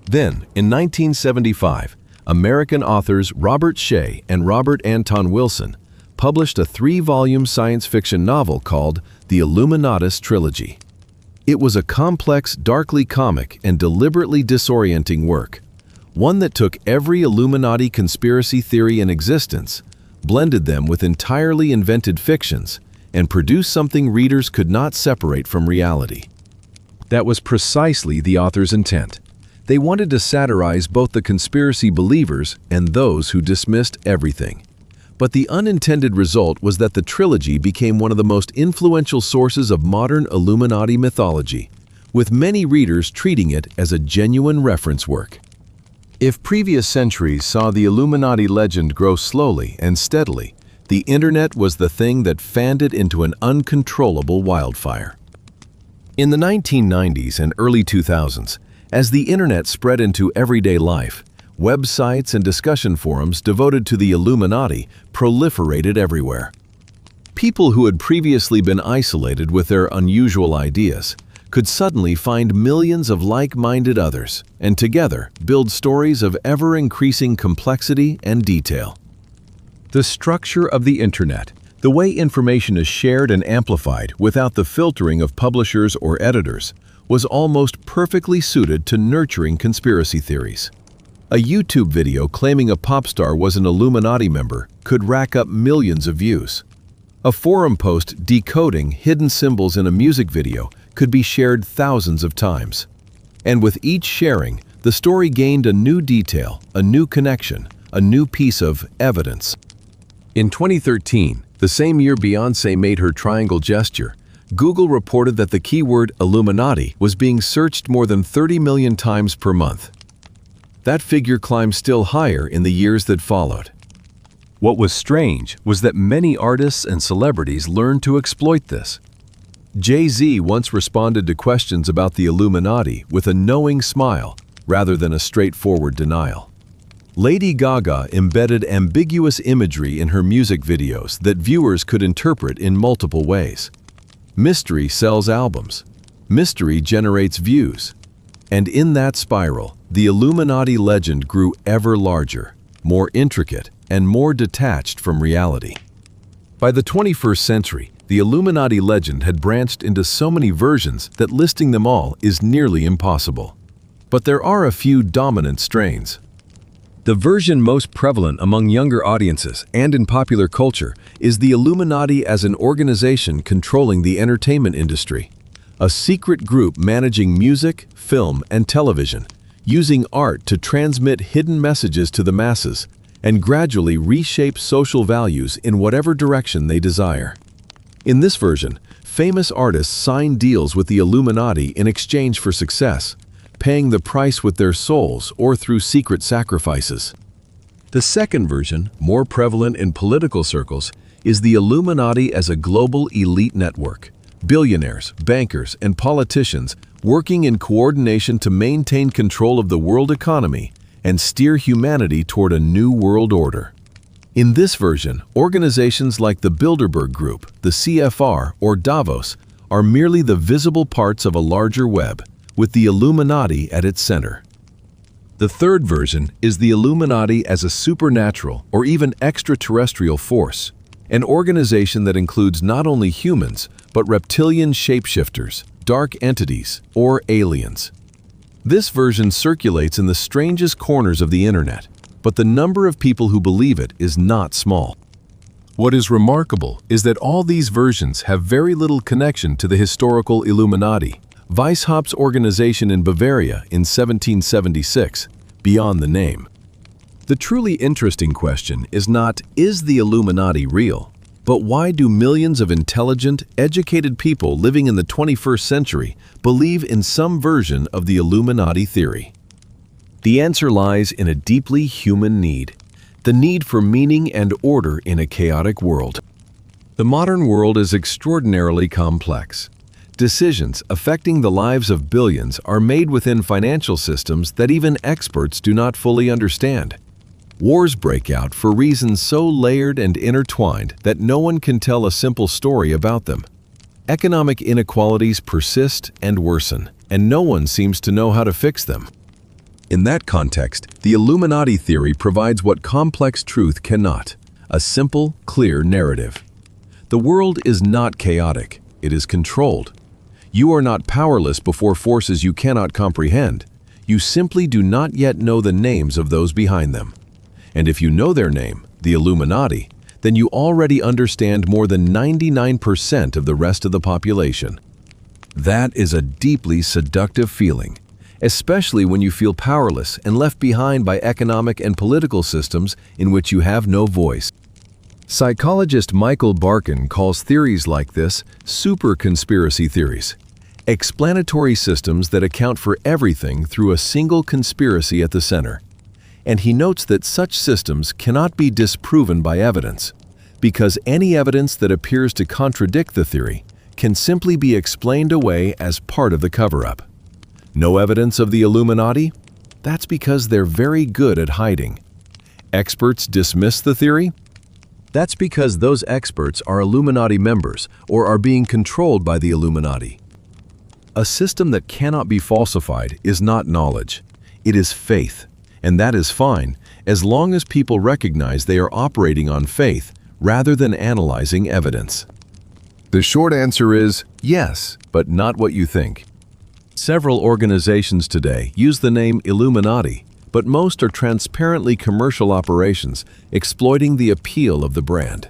Then, in 1975, American authors Robert Shea and Robert Anton Wilson published a 3-volume science fiction novel called The Illuminatus Trilogy. It was a complex, darkly comic and deliberately disorienting work, one that took every Illuminati conspiracy theory in existence, blended them with entirely invented fictions, and produced something readers could not separate from reality. That was precisely the author's intent. They wanted to satirize both the conspiracy believers and those who dismissed everything. But the unintended result was that the trilogy became one of the most influential sources of modern Illuminati mythology, with many readers treating it as a genuine reference work. If previous centuries saw the Illuminati legend grow slowly and steadily, the internet was the thing that fanned it into an uncontrollable wildfire. In the 1990s and early 2000s, as the internet spread into everyday life, websites and discussion forums devoted to the Illuminati proliferated everywhere. People who had previously been isolated with their unusual ideas could suddenly find millions of like-minded others and together build stories of ever-increasing complexity and detail. The structure of the internet, the way information is shared and amplified without the filtering of publishers or editors, was almost perfectly suited to nurturing conspiracy theories. A YouTube video claiming a pop star was an Illuminati member could rack up millions of views. A forum post decoding hidden symbols in a music video could be shared thousands of times. And with each sharing, the story gained a new detail, a new connection, a new piece of evidence. In 2013, the same year Beyoncé made her triangle gesture, Google reported that the keyword Illuminati was being searched more than 30 million times per month. That figure climbed still higher in the years that followed. What was strange was that many artists and celebrities learned to exploit this. Jay-Z once responded to questions about the Illuminati with a knowing smile rather than a straightforward denial. Lady Gaga embedded ambiguous imagery in her music videos that viewers could interpret in multiple ways. Mystery sells albums. Mystery generates views. And in that spiral, the Illuminati legend grew ever larger, more intricate, and more detached from reality. By the 21st century, the Illuminati legend had branched into so many versions that listing them all is nearly impossible. But there are a few dominant strains. The version most prevalent among younger audiences and in popular culture is the Illuminati as an organization controlling the entertainment industry. A secret group managing music, film, and television, using art to transmit hidden messages to the masses and gradually reshape social values in whatever direction they desire. In this version, famous artists sign deals with the Illuminati in exchange for success, paying the price with their souls or through secret sacrifices. The second version, more prevalent in political circles, is the Illuminati as a global elite network. Billionaires, bankers, and politicians working in coordination to maintain control of the world economy and steer humanity toward a new world order. In this version, organizations like the Bilderberg Group, the CFR, or Davos are merely the visible parts of a larger web, with the Illuminati at its center. The third version is the Illuminati as a supernatural or even extraterrestrial force, an organization that includes not only humans, but reptilian shapeshifters, dark entities, or aliens. This version circulates in the strangest corners of the internet, but the number of people who believe it is not small. What is remarkable is that all these versions have very little connection to the historical Illuminati, Weishaupt's organization in Bavaria in 1776, beyond the name. The truly interesting question is not, is the Illuminati real? But why do millions of intelligent, educated people living in the 21st century believe in some version of the Illuminati theory? The answer lies in a deeply human need, the need for meaning and order in a chaotic world. The modern world is extraordinarily complex. Decisions affecting the lives of billions are made within financial systems that even experts do not fully understand. Wars break out for reasons so layered and intertwined that no one can tell a simple story about them. Economic inequalities persist and worsen, and no one seems to know how to fix them. In that context, the Illuminati theory provides what complex truth cannot: a simple, clear narrative. The world is not chaotic, it is controlled. You are not powerless before forces you cannot comprehend. You simply do not yet know the names of those behind them. And if you know their name, the Illuminati, then you already understand more than 99% of the rest of the population. That is a deeply seductive feeling, especially when you feel powerless and left behind by economic and political systems in which you have no voice. Psychologist Michael Barkin calls theories like this super conspiracy theories, explanatory systems that account for everything through a single conspiracy at the center. And he notes that such systems cannot be disproven by evidence, because any evidence that appears to contradict the theory can simply be explained away as part of the cover-up. No evidence of the Illuminati? That's because they're very good at hiding. Experts dismiss the theory? That's because those experts are Illuminati members or are being controlled by the Illuminati. A system that cannot be falsified is not knowledge. It is faith. And that is fine, as long as people recognize they are operating on faith rather than analyzing evidence. The short answer is yes, but not what you think. Several organizations today use the name Illuminati, but most are transparently commercial operations exploiting the appeal of the brand.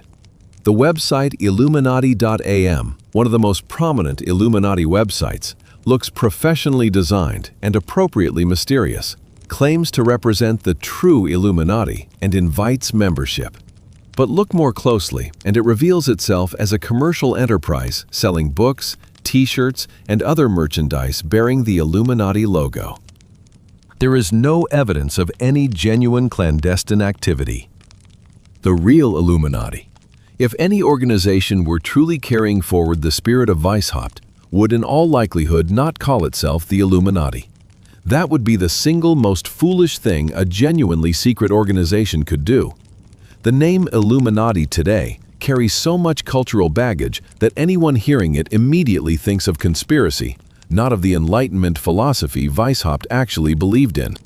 The website Illuminati.am, one of the most prominent Illuminati websites, looks professionally designed and appropriately mysterious, claims to represent the true Illuminati, and invites membership. But look more closely, and it reveals itself as a commercial enterprise selling books, T-shirts, and other merchandise bearing the Illuminati logo. There is no evidence of any genuine clandestine activity. The real Illuminati, if any organization were truly carrying forward the spirit of Weishaupt, would in all likelihood not call itself the Illuminati. That would be the single most foolish thing a genuinely secret organization could do. The name Illuminati today carries so much cultural baggage that anyone hearing it immediately thinks of conspiracy, not of the Enlightenment philosophy Weishaupt actually believed in.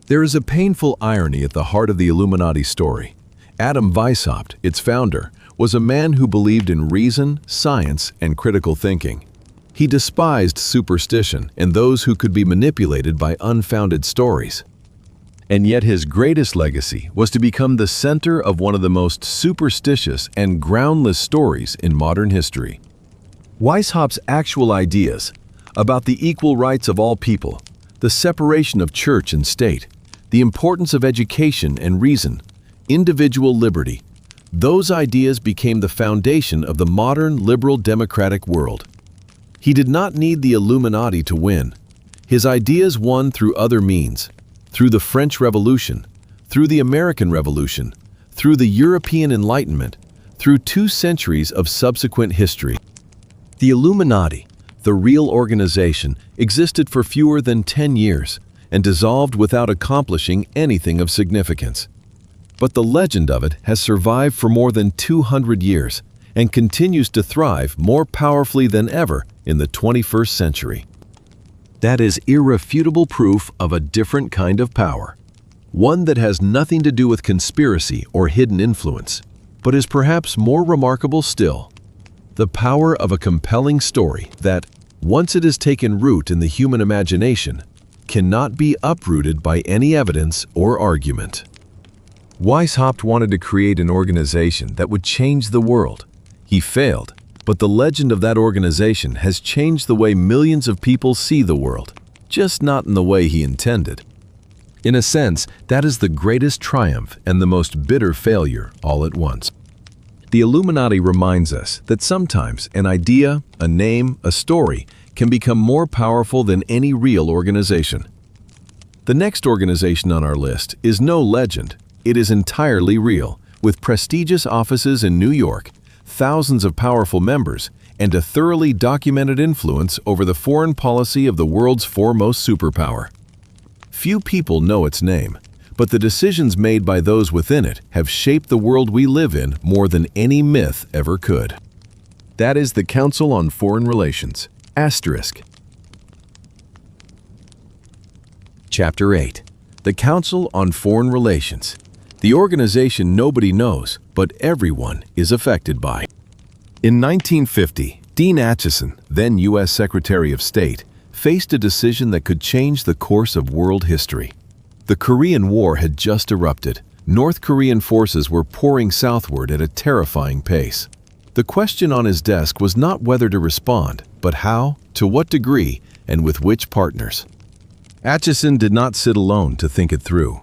There is a painful irony at the heart of the Illuminati story. Adam Weishaupt, its founder, was a man who believed in reason, science, and critical thinking. He despised superstition and those who could be manipulated by unfounded stories. And yet his greatest legacy was to become the center of one of the most superstitious and groundless stories in modern history. Weishaupt's actual ideas about the equal rights of all people, the separation of church and state, the importance of education and reason, individual liberty, those ideas became the foundation of the modern liberal democratic world. He did not need the Illuminati to win. His ideas won through other means, through the French Revolution, through the American Revolution, through the European Enlightenment, through 2 centuries of subsequent history. The Illuminati, the real organization, existed for fewer than 10 years and dissolved without accomplishing anything of significance. But the legend of it has survived for more than 200 years and continues to thrive more powerfully than ever in the 21st century. That is irrefutable proof of a different kind of power, one that has nothing to do with conspiracy or hidden influence, but is perhaps more remarkable still, the power of a compelling story that, once it has taken root in the human imagination, cannot be uprooted by any evidence or argument. Weishaupt wanted to create an organization that would change the world. He failed, but the legend of that organization has changed the way millions of people see the world, just not in the way he intended. In a sense, that is the greatest triumph and the most bitter failure all at once. The Illuminati reminds us that sometimes an idea, a name, a story can become more powerful than any real organization. The next organization on our list is no legend. It is entirely real, with prestigious offices in New York, thousands of powerful members, and a thoroughly documented influence over the foreign policy of the world's foremost superpower. Few people know its name, but the decisions made by those within it have shaped the world we live in more than any myth ever could. That is the Council on Foreign Relations. Chapter 8. The Council on Foreign Relations. The organization nobody knows, but everyone is affected by. In 1950, Dean Acheson, then U.S. Secretary of State, faced a decision that could change the course of world history. The Korean War had just erupted. North Korean forces were pouring southward at a terrifying pace. The question on his desk was not whether to respond, but how, to what degree, and with which partners. Acheson did not sit alone to think it through.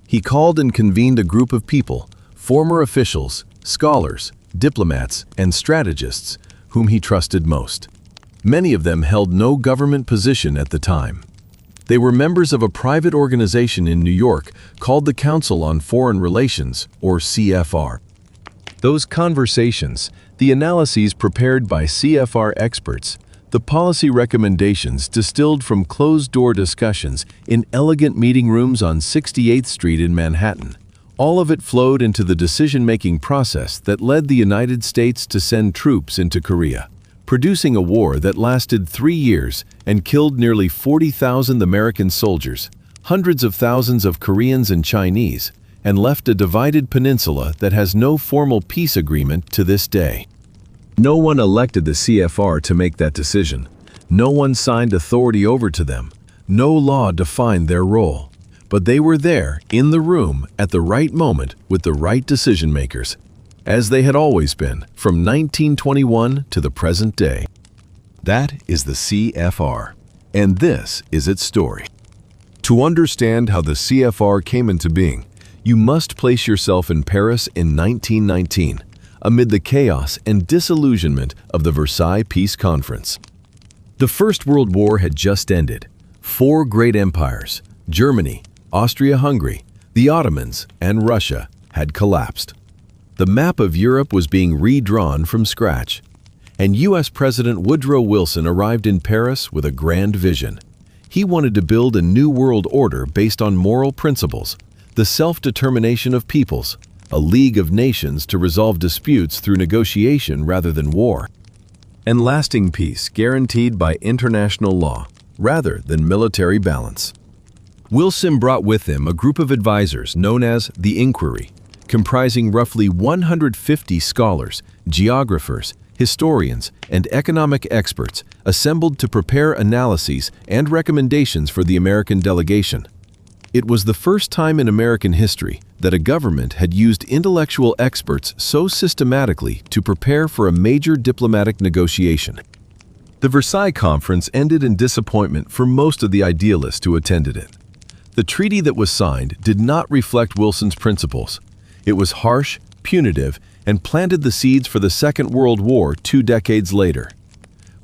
He called and convened a group of people, former officials, scholars, diplomats, and strategists, whom he trusted most. Many of them held no government position at the time. They were members of a private organization in New York called the Council on Foreign Relations, or CFR. Those conversations, the analyses prepared by CFR experts, the policy recommendations distilled from closed-door discussions in elegant meeting rooms on 68th Street in Manhattan. All of it flowed into the decision-making process that led the United States to send troops into Korea, producing a war that lasted 3 years and killed nearly 40,000 American soldiers, hundreds of thousands of Koreans and Chinese, and left a divided peninsula that has no formal peace agreement to this day. No one elected the CFR to make that decision. No one signed authority over to them. No law defined their role. But they were there, in the room, at the right moment, with the right decision makers, as they had always been, from 1921 to the present day. That is the CFR, and this is its story. To understand how the CFR came into being, you must place yourself in Paris in 1919, amid the chaos and disillusionment of the Versailles Peace Conference. The First World War had just ended. 4 great empires, Germany, Austria-Hungary, the Ottomans, and Russia, had collapsed. The map of Europe was being redrawn from scratch, and U.S. President Woodrow Wilson arrived in Paris with a grand vision. He wanted to build a new world order based on moral principles, the self-determination of peoples, a league of nations to resolve disputes through negotiation rather than war, and lasting peace guaranteed by international law rather than military balance. Wilson brought with him a group of advisors known as the Inquiry, comprising roughly 150 scholars, geographers, historians, and economic experts assembled to prepare analyses and recommendations for the American delegation. It was the first time in American history that a government had used intellectual experts so systematically to prepare for a major diplomatic negotiation. The Versailles Conference ended in disappointment for most of the idealists who attended it. The treaty that was signed did not reflect Wilson's principles. It was harsh, punitive, and planted the seeds for the Second World War 2 decades later.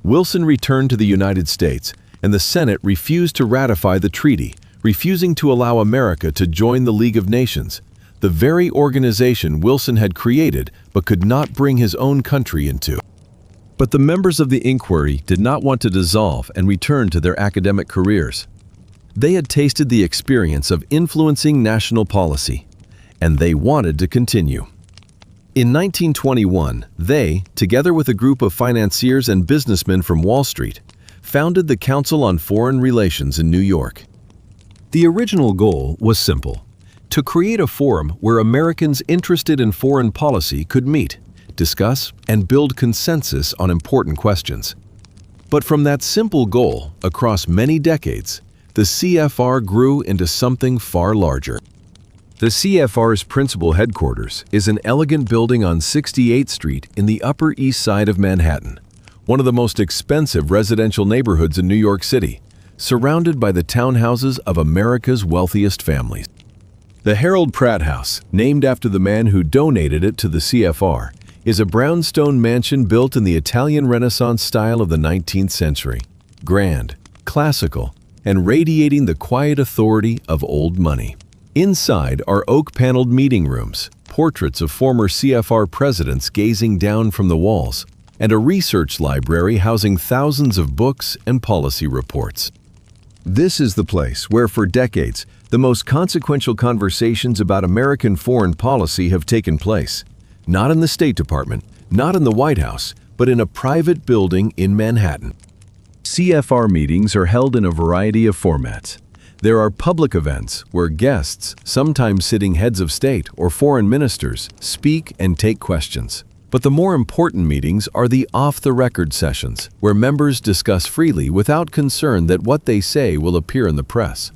Wilson returned to the United States, and the Senate refused to ratify the treaty, refusing to allow America to join the League of Nations, the very organization Wilson had created but could not bring his own country into. But the members of the inquiry did not want to dissolve and return to their academic careers. They had tasted the experience of influencing national policy, and they wanted to continue. In 1921, they, together with a group of financiers and businessmen from Wall Street, founded the Council on Foreign Relations in New York. The original goal was simple: to create a forum where Americans interested in foreign policy could meet, discuss, and build consensus on important questions. But from that simple goal, across many decades, the CFR grew into something far larger. The CFR's principal headquarters is an elegant building on 68th Street in the Upper East Side of Manhattan, one of the most expensive residential neighborhoods in New York City, surrounded by the townhouses of America's wealthiest families. The Harold Pratt House, named after the man who donated it to the CFR, is a brownstone mansion built in the Italian Renaissance style of the 19th century, grand, classical, and radiating the quiet authority of old money. Inside are oak-paneled meeting rooms, portraits of former CFR presidents gazing down from the walls, and a research library housing thousands of books and policy reports. This is the place where, for decades, the most consequential conversations about American foreign policy have taken place. Not in the State Department, not in the White House, but in a private building in Manhattan. CFR meetings are held in a variety of formats. There are public events where guests, sometimes sitting heads of state or foreign ministers, speak and take questions. But the more important meetings are the off-the-record sessions, where members discuss freely without concern that what they say will appear in the press.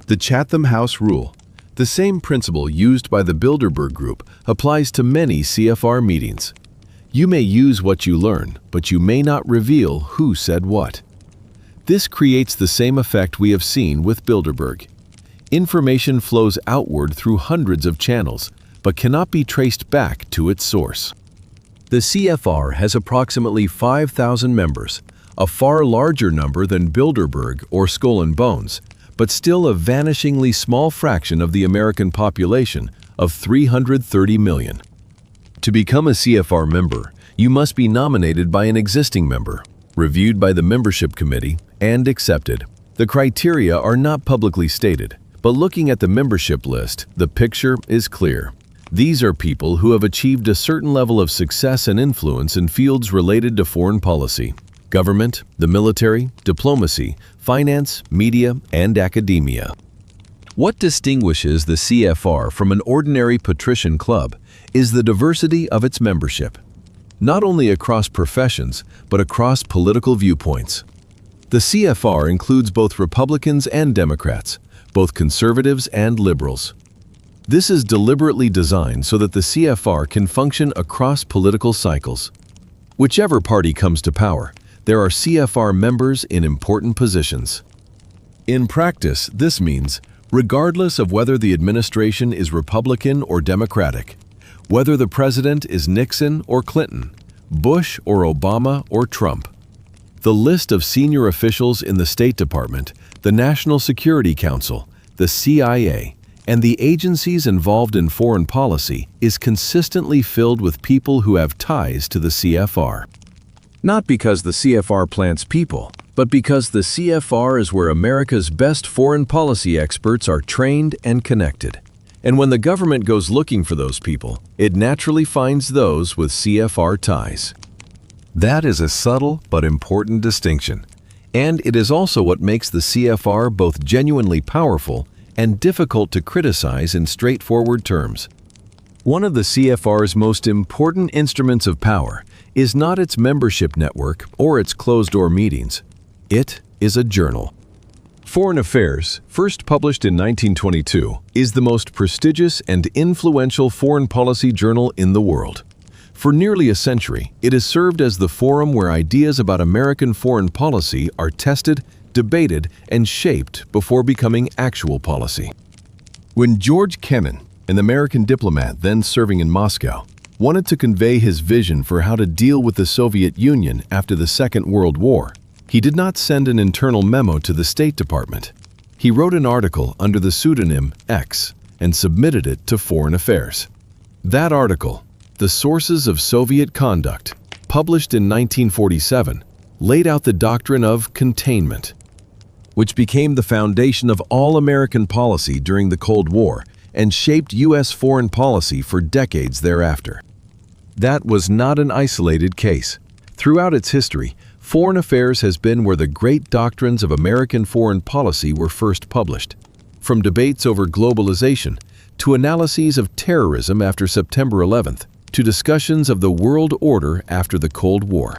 The Chatham House Rule, the same principle used by the Bilderberg Group, applies to many CFR meetings. You may use what you learn, but you may not reveal who said what. This creates the same effect we have seen with Bilderberg. Information flows outward through hundreds of channels, but cannot be traced back to its source. The CFR has approximately 5,000 members, a far larger number than Bilderberg or Skull and Bones, but still a vanishingly small fraction of the American population of 330 million. To become a CFR member, you must be nominated by an existing member, reviewed by the membership committee, and accepted. The criteria are not publicly stated, but looking at the membership list, the picture is clear. These are people who have achieved a certain level of success and influence in fields related to foreign policy, government, the military, diplomacy, finance, media, and academia. What distinguishes the CFR from an ordinary patrician club is the diversity of its membership, not only across professions, but across political viewpoints. The CFR includes both Republicans and Democrats, both conservatives and liberals. This is deliberately designed so that the CFR can function across political cycles. Whichever party comes to power, there are CFR members in important positions. In practice, this means, regardless of whether the administration is Republican or Democratic, whether the president is Nixon or Clinton, Bush or Obama or Trump, the list of senior officials in the State Department, the National Security Council, the CIA, and the agencies involved in foreign policy is consistently filled with people who have ties to the CFR. Not because the CFR plants people, but because the CFR is where America's best foreign policy experts are trained and connected. And when the government goes looking for those people, it naturally finds those with CFR ties. That is a subtle but important distinction, and it is also what makes the CFR both genuinely powerful and difficult to criticize in straightforward terms. One of the CFR's most important instruments of power is not its membership network or its closed-door meetings. It is a journal. Foreign Affairs, first published in 1922, is the most prestigious and influential foreign policy journal in the world. For nearly a century, it has served as the forum where ideas about American foreign policy are tested, debated, and shaped before becoming actual policy. When George Kennan, an American diplomat then serving in Moscow, wanted to convey his vision for how to deal with the Soviet Union after the Second World War, he did not send an internal memo to the State Department. He wrote an article under the pseudonym X and submitted it to Foreign Affairs. That article, The Sources of Soviet Conduct, published in 1947, laid out the doctrine of containment, which became the foundation of all American policy during the Cold War and shaped U.S. foreign policy for decades thereafter. That was not an isolated case. Throughout its history, Foreign Affairs has been where the great doctrines of American foreign policy were first published. From debates over globalization, to analyses of terrorism after September 11th, to discussions of the world order after the Cold War.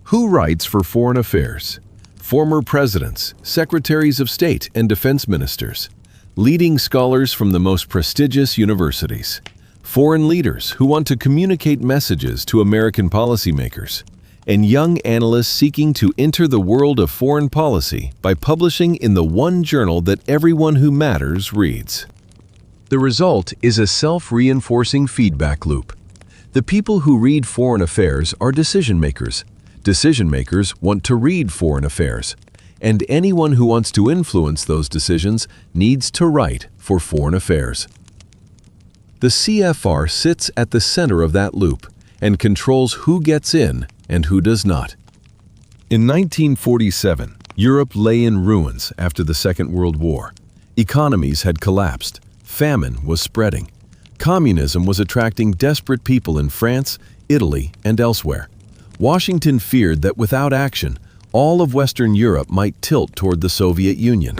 Who writes for Foreign Affairs? Former presidents, secretaries of state, and defense ministers, leading scholars from the most prestigious universities, foreign leaders who want to communicate messages to American policymakers, and young analysts seeking to enter the world of foreign policy by publishing in the one journal that everyone who matters reads. The result is a self-reinforcing feedback loop. The people who read Foreign Affairs are decision makers. Decision makers want to read Foreign Affairs. And anyone who wants to influence those decisions needs to write for Foreign Affairs. The CFR sits at the center of that loop and controls who gets in and who does not. In 1947, Europe lay in ruins after the Second World War. Economies had collapsed. Famine was spreading. Communism was attracting desperate people in France, Italy, and elsewhere. Washington feared that without action, all of Western Europe might tilt toward the Soviet Union.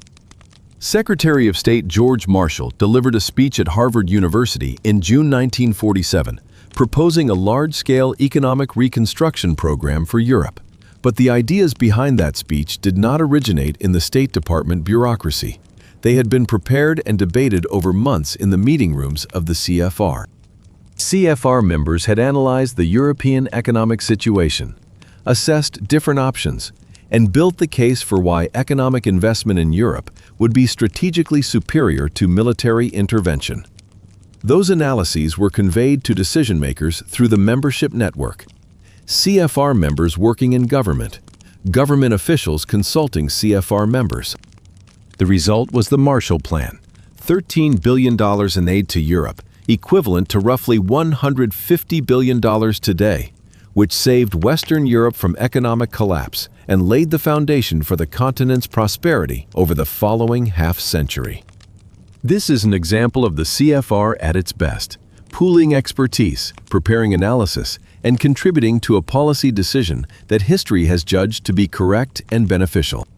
Secretary of State George Marshall delivered a speech at Harvard University in June 1947, proposing a large-scale economic reconstruction program for Europe. But the ideas behind that speech did not originate in the State Department bureaucracy. They had been prepared and debated over months in the meeting rooms of the CFR. CFR members had analyzed the European economic situation, assessed different options, and built the case for why economic investment in Europe would be strategically superior to military intervention. Those analyses were conveyed to decision-makers through the membership network. CFR members working in government, government officials consulting CFR members. The result was the Marshall Plan, $13 billion in aid to Europe, equivalent to roughly $150 billion today, which saved Western Europe from economic collapse and laid the foundation for the continent's prosperity over the following half-century. This is an example of the CFR at its best, pooling expertise, preparing analysis, and contributing to a policy decision that history has judged to be correct and beneficial.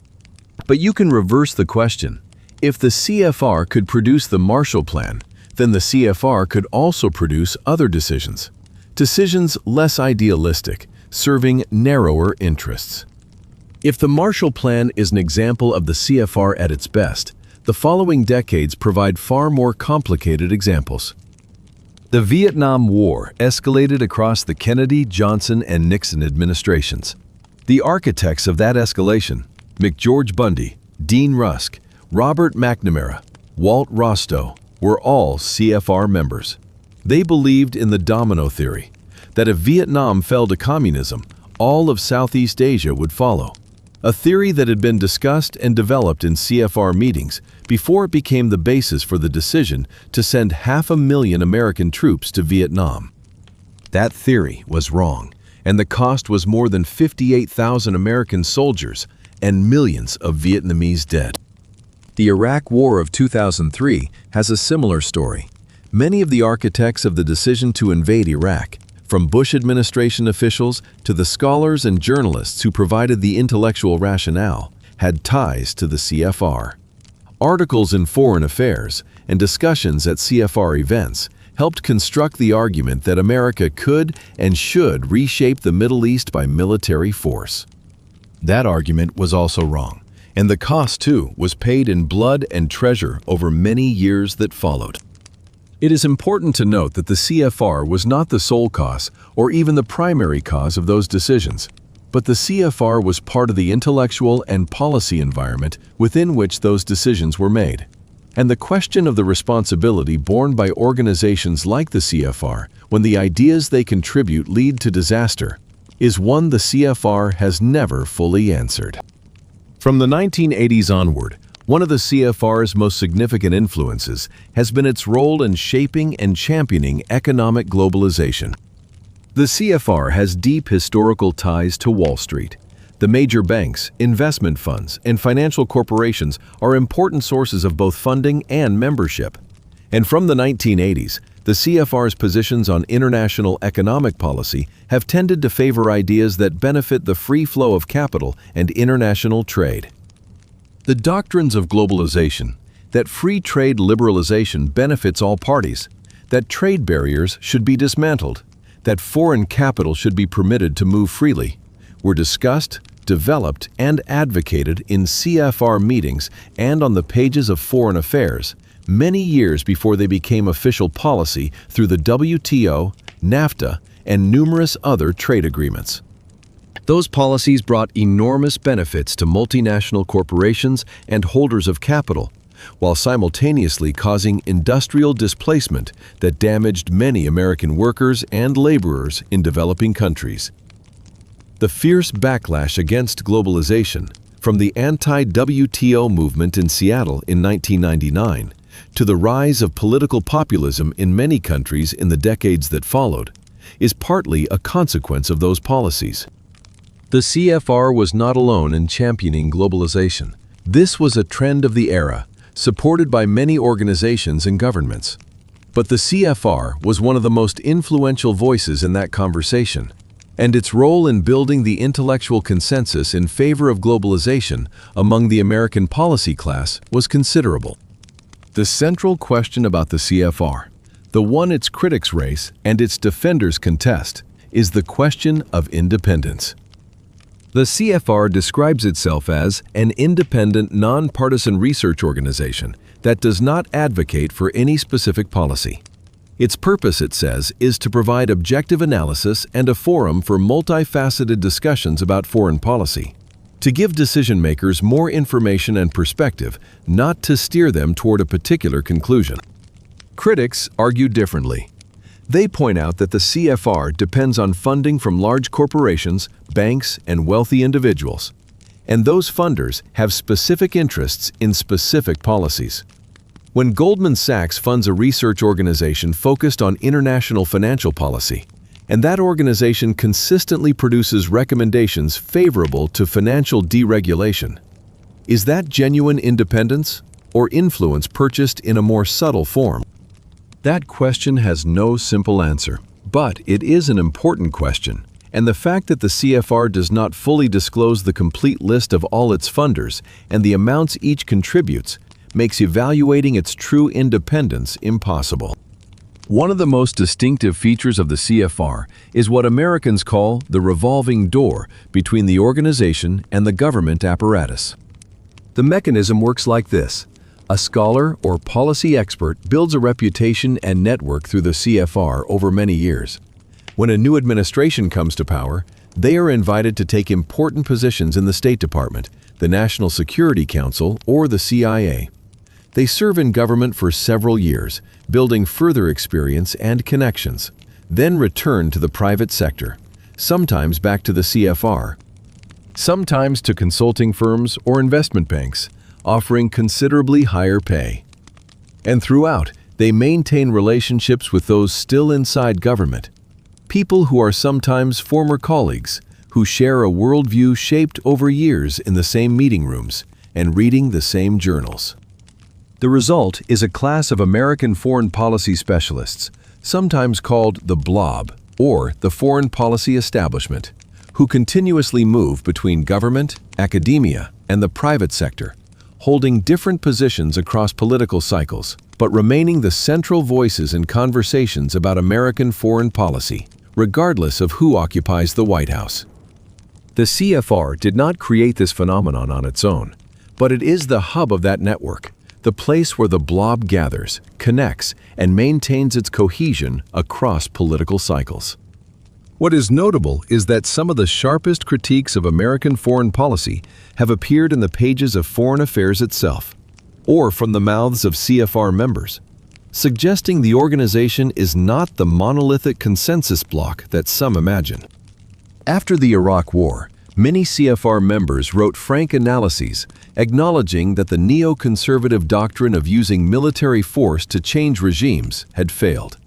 But you can reverse the question. If the CFR could produce the Marshall Plan, then the CFR could also produce other decisions. Decisions less idealistic, serving narrower interests. If the Marshall Plan is an example of the CFR at its best, the following decades provide far more complicated examples. The Vietnam War escalated across the Kennedy, Johnson, and Nixon administrations. The architects of that escalation, McGeorge Bundy, Dean Rusk, Robert McNamara, Walt Rostow, were all CFR members. They believed in the domino theory, that if Vietnam fell to communism, all of Southeast Asia would follow. A theory that had been discussed and developed in CFR meetings before it became the basis for the decision to send 500,000 American troops to Vietnam. That theory was wrong, and the cost was more than 58,000 American soldiers and millions of Vietnamese dead. The Iraq War of 2003 has a similar story. Many of the architects of the decision to invade Iraq, from Bush administration officials to the scholars and journalists who provided the intellectual rationale, had ties to the CFR. Articles in Foreign Affairs and discussions at CFR events helped construct the argument that America could and should reshape the Middle East by military force. That argument was also wrong, And the cost, too, was paid in blood and treasure over many years that followed. It is important to note that the CFR was not the sole cause or even the primary cause of those decisions, but the CFR was part of the intellectual and policy environment within which those decisions were made. And the question of the responsibility borne by organizations like the CFR when the ideas they contribute lead to disaster is one the CFR has never fully answered. From the 1980s onward, one of the CFR's most significant influences has been its role in shaping and championing economic globalization. The CFR has deep historical ties to Wall Street. The major banks, investment funds, and financial corporations are important sources of both funding and membership. And from the 1980s, the CFR's positions on international economic policy have tended to favor ideas that benefit the free flow of capital and international trade. The doctrines of globalization, that free trade liberalization benefits all parties, that trade barriers should be dismantled, that foreign capital should be permitted to move freely, were discussed, developed, and advocated in CFR meetings and on the pages of Foreign Affairs many years before they became official policy through the WTO, NAFTA, and numerous other trade agreements. Those policies brought enormous benefits to multinational corporations and holders of capital, while simultaneously causing industrial displacement that damaged many American workers and laborers in developing countries. The fierce backlash against globalization, from the anti-WTO movement in Seattle in 1999 to the rise of political populism in many countries in the decades that followed, is partly a consequence of those policies. The CFR was not alone in championing globalization. This was a trend of the era, supported by many organizations and governments. But the CFR was one of the most influential voices in that conversation, and its role in building the intellectual consensus in favor of globalization among the American policy class was considerable. The central question about the CFR, the one its critics race and its defenders contest, is the question of independence. The CFR describes itself as an independent, nonpartisan research organization that does not advocate for any specific policy. Its purpose, it says, is to provide objective analysis and a forum for multifaceted discussions about foreign policy, to give decision-makers more information and perspective, not to steer them toward a particular conclusion. Critics argue differently. They point out that the CFR depends on funding from large corporations, banks, and wealthy individuals, and those funders have specific interests in specific policies. When Goldman Sachs funds a research organization focused on international financial policy, and that organization consistently produces recommendations favorable to financial deregulation, is that genuine independence or influence purchased in a more subtle form? That question has no simple answer, but it is an important question, and the fact that the CFR does not fully disclose the complete list of all its funders and the amounts each contributes makes evaluating its true independence impossible. One of the most distinctive features of the CFR is what Americans call the revolving door between the organization and the government apparatus. The mechanism works like this. A scholar or policy expert builds a reputation and network through the CFR over many years. When a new administration comes to power, they are invited to take important positions in the State Department, the National Security Council, or the CIA. They serve in government for several years, building further experience and connections, then return to the private sector, sometimes back to the CFR, sometimes to consulting firms or investment banks, offering considerably higher pay. And throughout, they maintain relationships with those still inside government, people who are sometimes former colleagues, who share a worldview shaped over years in the same meeting rooms and reading the same journals. The result is a class of American foreign policy specialists, sometimes called the blob or the foreign policy establishment, who continuously move between government, academia, and the private sector, holding different positions across political cycles, but remaining the central voices in conversations about American foreign policy, regardless of who occupies the White House. The CFR did not create this phenomenon on its own, But it is the hub of that network, the place where the blob gathers, connects, and maintains its cohesion across political cycles. What is notable is that some of the sharpest critiques of American foreign policy have appeared in the pages of Foreign Affairs itself, or from the mouths of CFR members, suggesting the organization is not the monolithic consensus block that some imagine. After the Iraq War, many CFR members wrote frank analyses acknowledging that the neoconservative doctrine of using military force to change regimes had failed.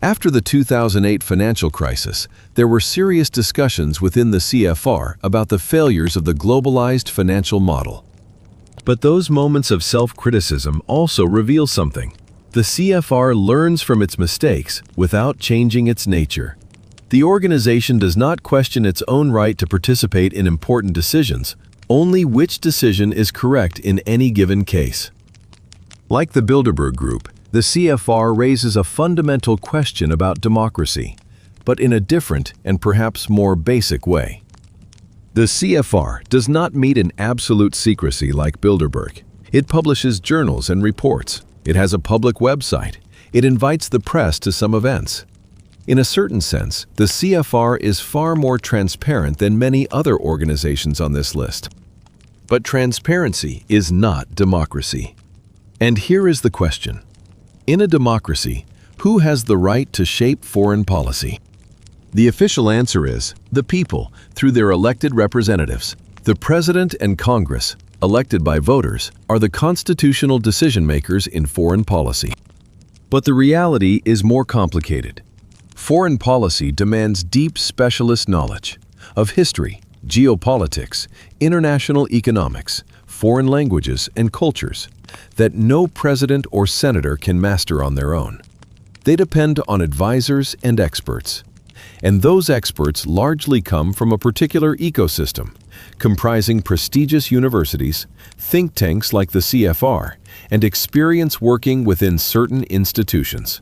After the 2008 financial crisis, there were serious discussions within the CFR about the failures of the globalized financial model. But those moments of self-criticism also reveal something. The CFR learns from its mistakes without changing its nature. The organization does not question its own right to participate in important decisions, only which decision is correct in any given case. Like the Bilderberg Group, the CFR raises a fundamental question about democracy, but in a different and perhaps more basic way. The CFR does not meet in absolute secrecy like Bilderberg. It publishes journals and reports. It has a public website. It invites the press to some events. In a certain sense, the CFR is far more transparent than many other organizations on this list. But transparency is not democracy. And here is the question. In a democracy, who has the right to shape foreign policy? The official answer is the people, through their elected representatives. The President and Congress, elected by voters, are the constitutional decision-makers in foreign policy. But the reality is more complicated. Foreign policy demands deep specialist knowledge of history, geopolitics, international economics, foreign languages, and cultures that no president or senator can master on their own. They depend on advisors and experts. And those experts largely come from a particular ecosystem, comprising prestigious universities, think tanks like the CFR, and experience working within certain institutions.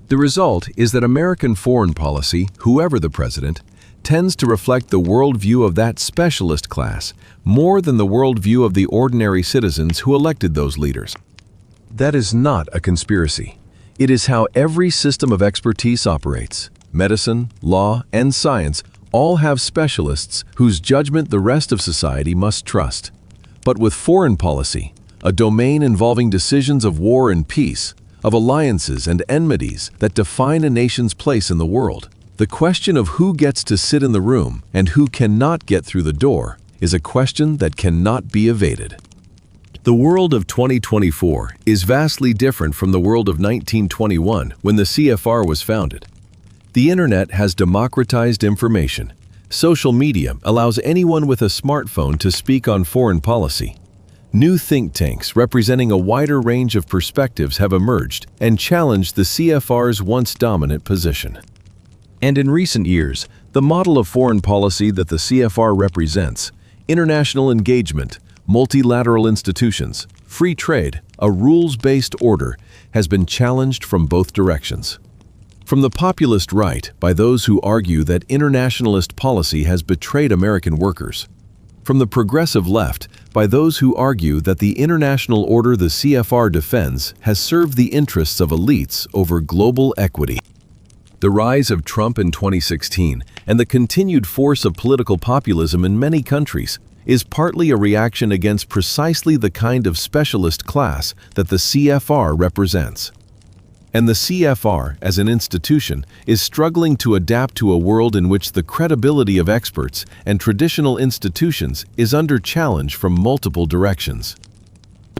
The result is that American foreign policy, whoever the president, tends to reflect the worldview of that specialist class more than the worldview of the ordinary citizens who elected those leaders. That is not a conspiracy. It is how every system of expertise operates. Medicine, law, and science all have specialists whose judgment the rest of society must trust. But with foreign policy, a domain involving decisions of war and peace, of alliances and enmities that define a nation's place in the world, the question of who gets to sit in the room and who cannot get through the door is a question that cannot be evaded. The world of 2024 is vastly different from the world of 1921 when the CFR was founded. The internet has democratized information. Social media allows anyone with a smartphone to speak on foreign policy. New think tanks representing a wider range of perspectives have emerged and challenged the CFR's once dominant position. And in recent years, the model of foreign policy that the CFR represents, international engagement, multilateral institutions, free trade, a rules-based order, has been challenged from both directions. From the populist right, by those who argue that internationalist policy has betrayed American workers. From the progressive left, by those who argue that the international order the CFR defends has served the interests of elites over global equity. The rise of Trump in 2016 and the continued force of political populism in many countries is partly a reaction against precisely the kind of specialist class that the CFR represents. And the CFR, as an institution, is struggling to adapt to a world in which the credibility of experts and traditional institutions is under challenge from multiple directions.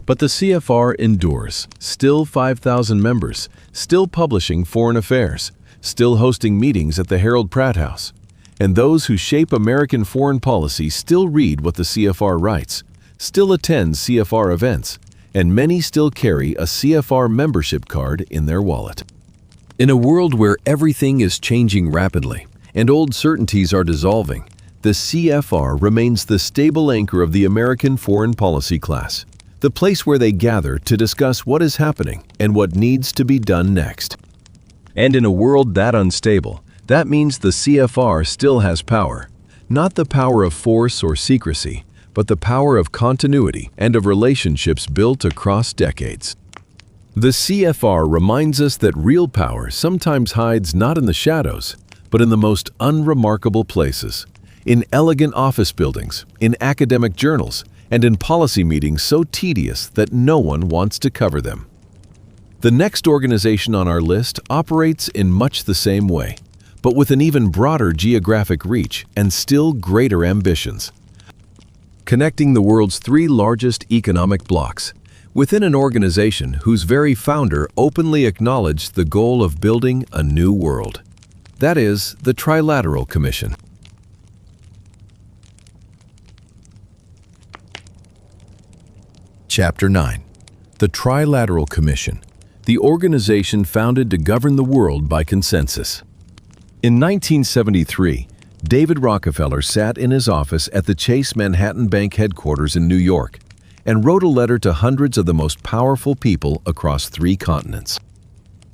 But the CFR endures, still 5,000 members, still publishing Foreign Affairs, still hosting meetings at the Harold Pratt House. And those who shape American foreign policy still read what the CFR writes, still attend CFR events, and many still carry a CFR membership card in their wallet. In a world where everything is changing rapidly and old certainties are dissolving, the CFR remains the stable anchor of the American foreign policy class, the place where they gather to discuss what is happening and what needs to be done next. And in a world that unstable, that means the CFR still has power, not the power of force or secrecy, but the power of continuity and of relationships built across decades. The CFR reminds us that real power sometimes hides not in the shadows, but in the most unremarkable places, in elegant office buildings, in academic journals, and in policy meetings so tedious that no one wants to cover them. The next organization on our list operates in much the same way, but with an even broader geographic reach and still greater ambitions. Connecting the world's three largest economic blocs, within an organization whose very founder openly acknowledged the goal of building a new world. That is, the Trilateral Commission. Chapter 9. The Trilateral Commission, the organization founded to govern the world by consensus. In 1973, David Rockefeller sat in his office at the Chase Manhattan Bank headquarters in New York and wrote a letter to hundreds of the most powerful people across 3 continents.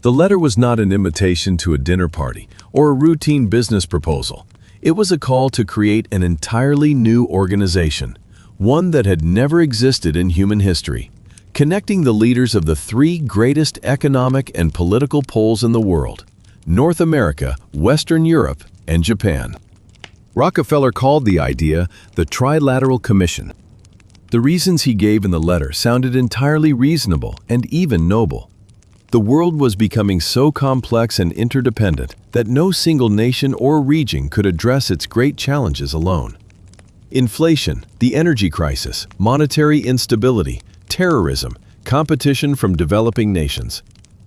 The letter was not an invitation to a dinner party or a routine business proposal. It was a call to create an entirely new organization, one that had never existed in human history, connecting the leaders of the 3 greatest economic and political poles in the world: North America, Western Europe, and Japan. Rockefeller called the idea the Trilateral Commission. The reasons he gave in the letter sounded entirely reasonable and even noble. The world was becoming so complex and interdependent that no single nation or region could address its great challenges alone. Inflation, the energy crisis, monetary instability, terrorism, competition from developing nations.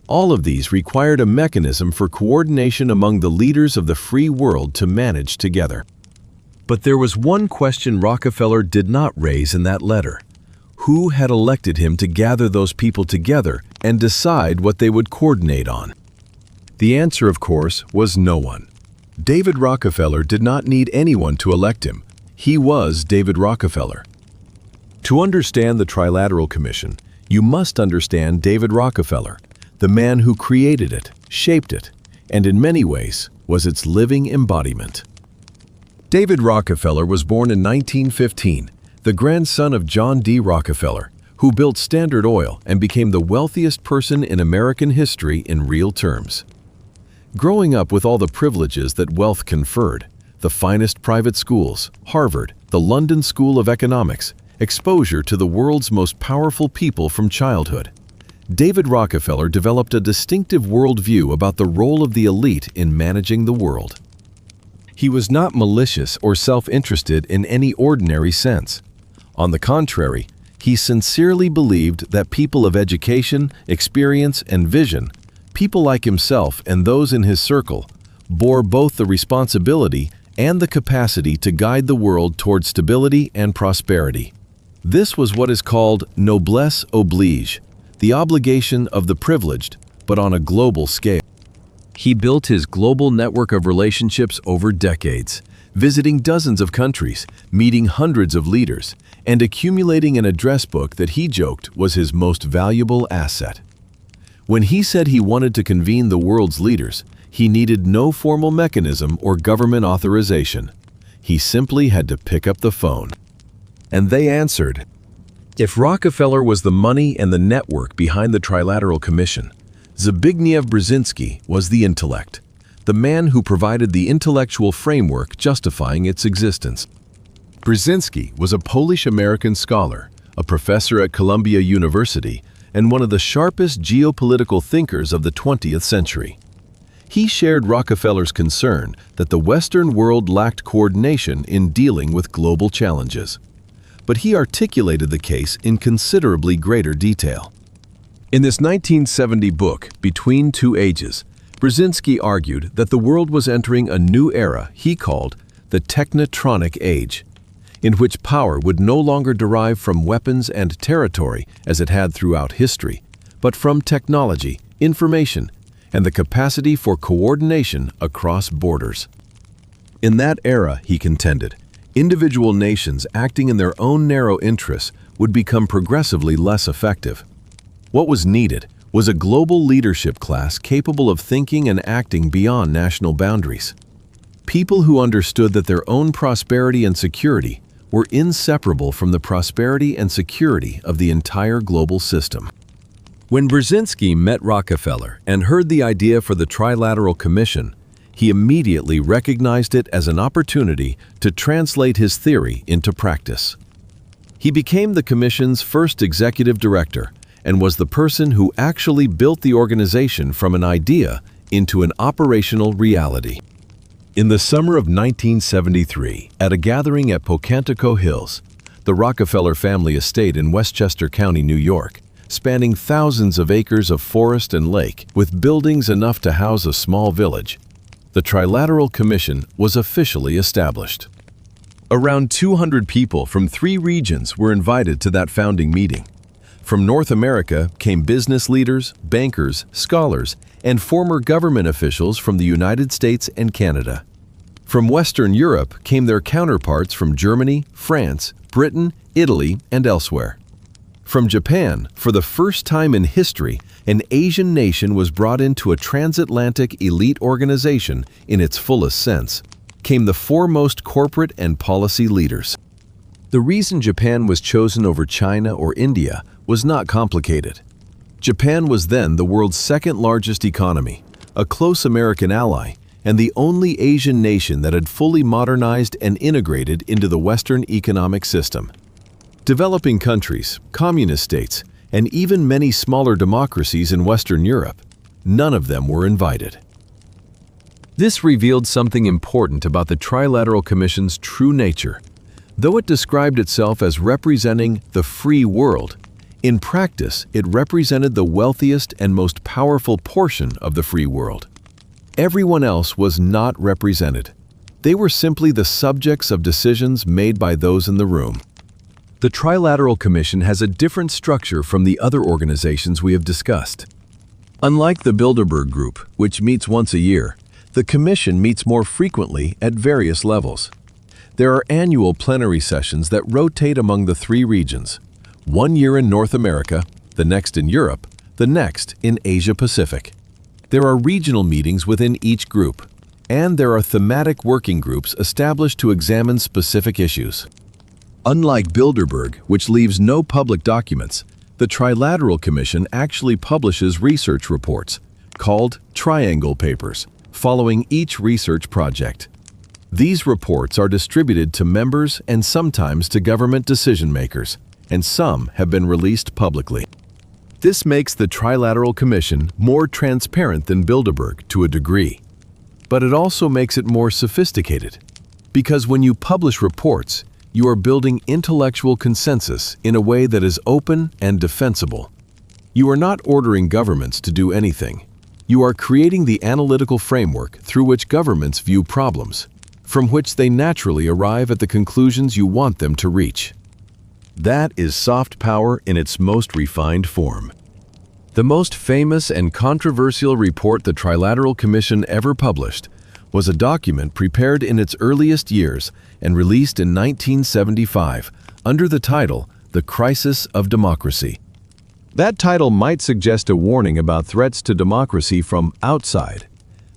All of these required a mechanism for coordination among the leaders of the free world to manage together. But there was one question Rockefeller did not raise in that letter. Who had elected him to gather those people together and decide what they would coordinate on? The answer, of course, was no one. David Rockefeller did not need anyone to elect him. He was David Rockefeller. To understand the Trilateral Commission, you must understand David Rockefeller, the man who created it, shaped it, and in many ways was its living embodiment. David Rockefeller was born in 1915, the grandson of John D. Rockefeller, who built Standard Oil and became the wealthiest person in American history in real terms. Growing up with all the privileges that wealth conferred, the finest private schools, Harvard, the London School of Economics, exposure to the world's most powerful people from childhood, David Rockefeller developed a distinctive worldview about the role of the elite in managing the world. He was not malicious or self-interested in any ordinary sense. On the contrary, he sincerely believed that people of education, experience, and vision, people like himself and those in his circle, bore both the responsibility and the capacity to guide the world toward stability and prosperity. This was what is called noblesse oblige, the obligation of the privileged, but on a global scale. He built his global network of relationships over decades, visiting dozens of countries, meeting hundreds of leaders, and accumulating an address book that he joked was his most valuable asset. When he said he wanted to convene the world's leaders, he needed no formal mechanism or government authorization. He simply had to pick up the phone. And they answered. If Rockefeller was the money and the network behind the Trilateral Commission, Zbigniew Brzezinski was the intellect, the man who provided the intellectual framework justifying its existence. Brzezinski was a Polish-American scholar, a professor at Columbia University, and one of the sharpest geopolitical thinkers of the 20th century. He shared Rockefeller's concern that the Western world lacked coordination in dealing with global challenges. But he articulated the case in considerably greater detail. In this 1970 book, Between Two Ages, Brzezinski argued that the world was entering a new era he called the technotronic age, in which power would no longer derive from weapons and territory as it had throughout history, but from technology, information, and the capacity for coordination across borders. In that era, he contended, individual nations acting in their own narrow interests would become progressively less effective. What was needed was a global leadership class capable of thinking and acting beyond national boundaries. People who understood that their own prosperity and security were inseparable from the prosperity and security of the entire global system. When Brzezinski met Rockefeller and heard the idea for the Trilateral Commission, he immediately recognized it as an opportunity to translate his theory into practice. He became the Commission's first executive director and was the person who actually built the organization from an idea into an operational reality. In the summer of 1973, at a gathering at Pocantico Hills, the Rockefeller family estate in Westchester County, New York, spanning thousands of acres of forest and lake with buildings enough to house a small village, the Trilateral Commission was officially established. Around 200 people from 3 regions were invited to that founding meeting. From North America came business leaders, bankers, scholars, and former government officials from the United States and Canada. From Western Europe came their counterparts from Germany, France, Britain, Italy, and elsewhere. From Japan, for the first time in history, an Asian nation was brought into a transatlantic elite organization in its fullest sense, came the foremost corporate and policy leaders. The reason Japan was chosen over China or India was not complicated. Japan was then the world's second largest economy, a close American ally, and the only Asian nation that had fully modernized and integrated into the Western economic system. Developing countries, communist states, and even many smaller democracies in Western Europe, none of them were invited. This revealed something important about the Trilateral Commission's true nature. Though it described itself as representing the free world, in practice it represented the wealthiest and most powerful portion of the free world. Everyone else was not represented. They were simply the subjects of decisions made by those in the room. The Trilateral Commission has a different structure from the other organizations we have discussed. Unlike the Bilderberg Group, which meets once a year, the Commission meets more frequently at various levels. There are annual plenary sessions that rotate among the 3 regions, one year in North America, the next in Europe, the next in Asia Pacific. There are regional meetings within each group, and there are thematic working groups established to examine specific issues. Unlike Bilderberg, which leaves no public documents, the Trilateral Commission actually publishes research reports, called triangle papers, following each research project. These reports are distributed to members and sometimes to government decision-makers, and some have been released publicly. This makes the Trilateral Commission more transparent than Bilderberg to a degree. But it also makes it more sophisticated, because when you publish reports, you are building intellectual consensus in a way that is open and defensible. You are not ordering governments to do anything. You are creating the analytical framework through which governments view problems, from which they naturally arrive at the conclusions you want them to reach. That is soft power in its most refined form. The most famous and controversial report the Trilateral Commission ever published was a document prepared in its earliest years and released in 1975 under the title The Crisis of Democracy. That title might suggest a warning about threats to democracy from outside,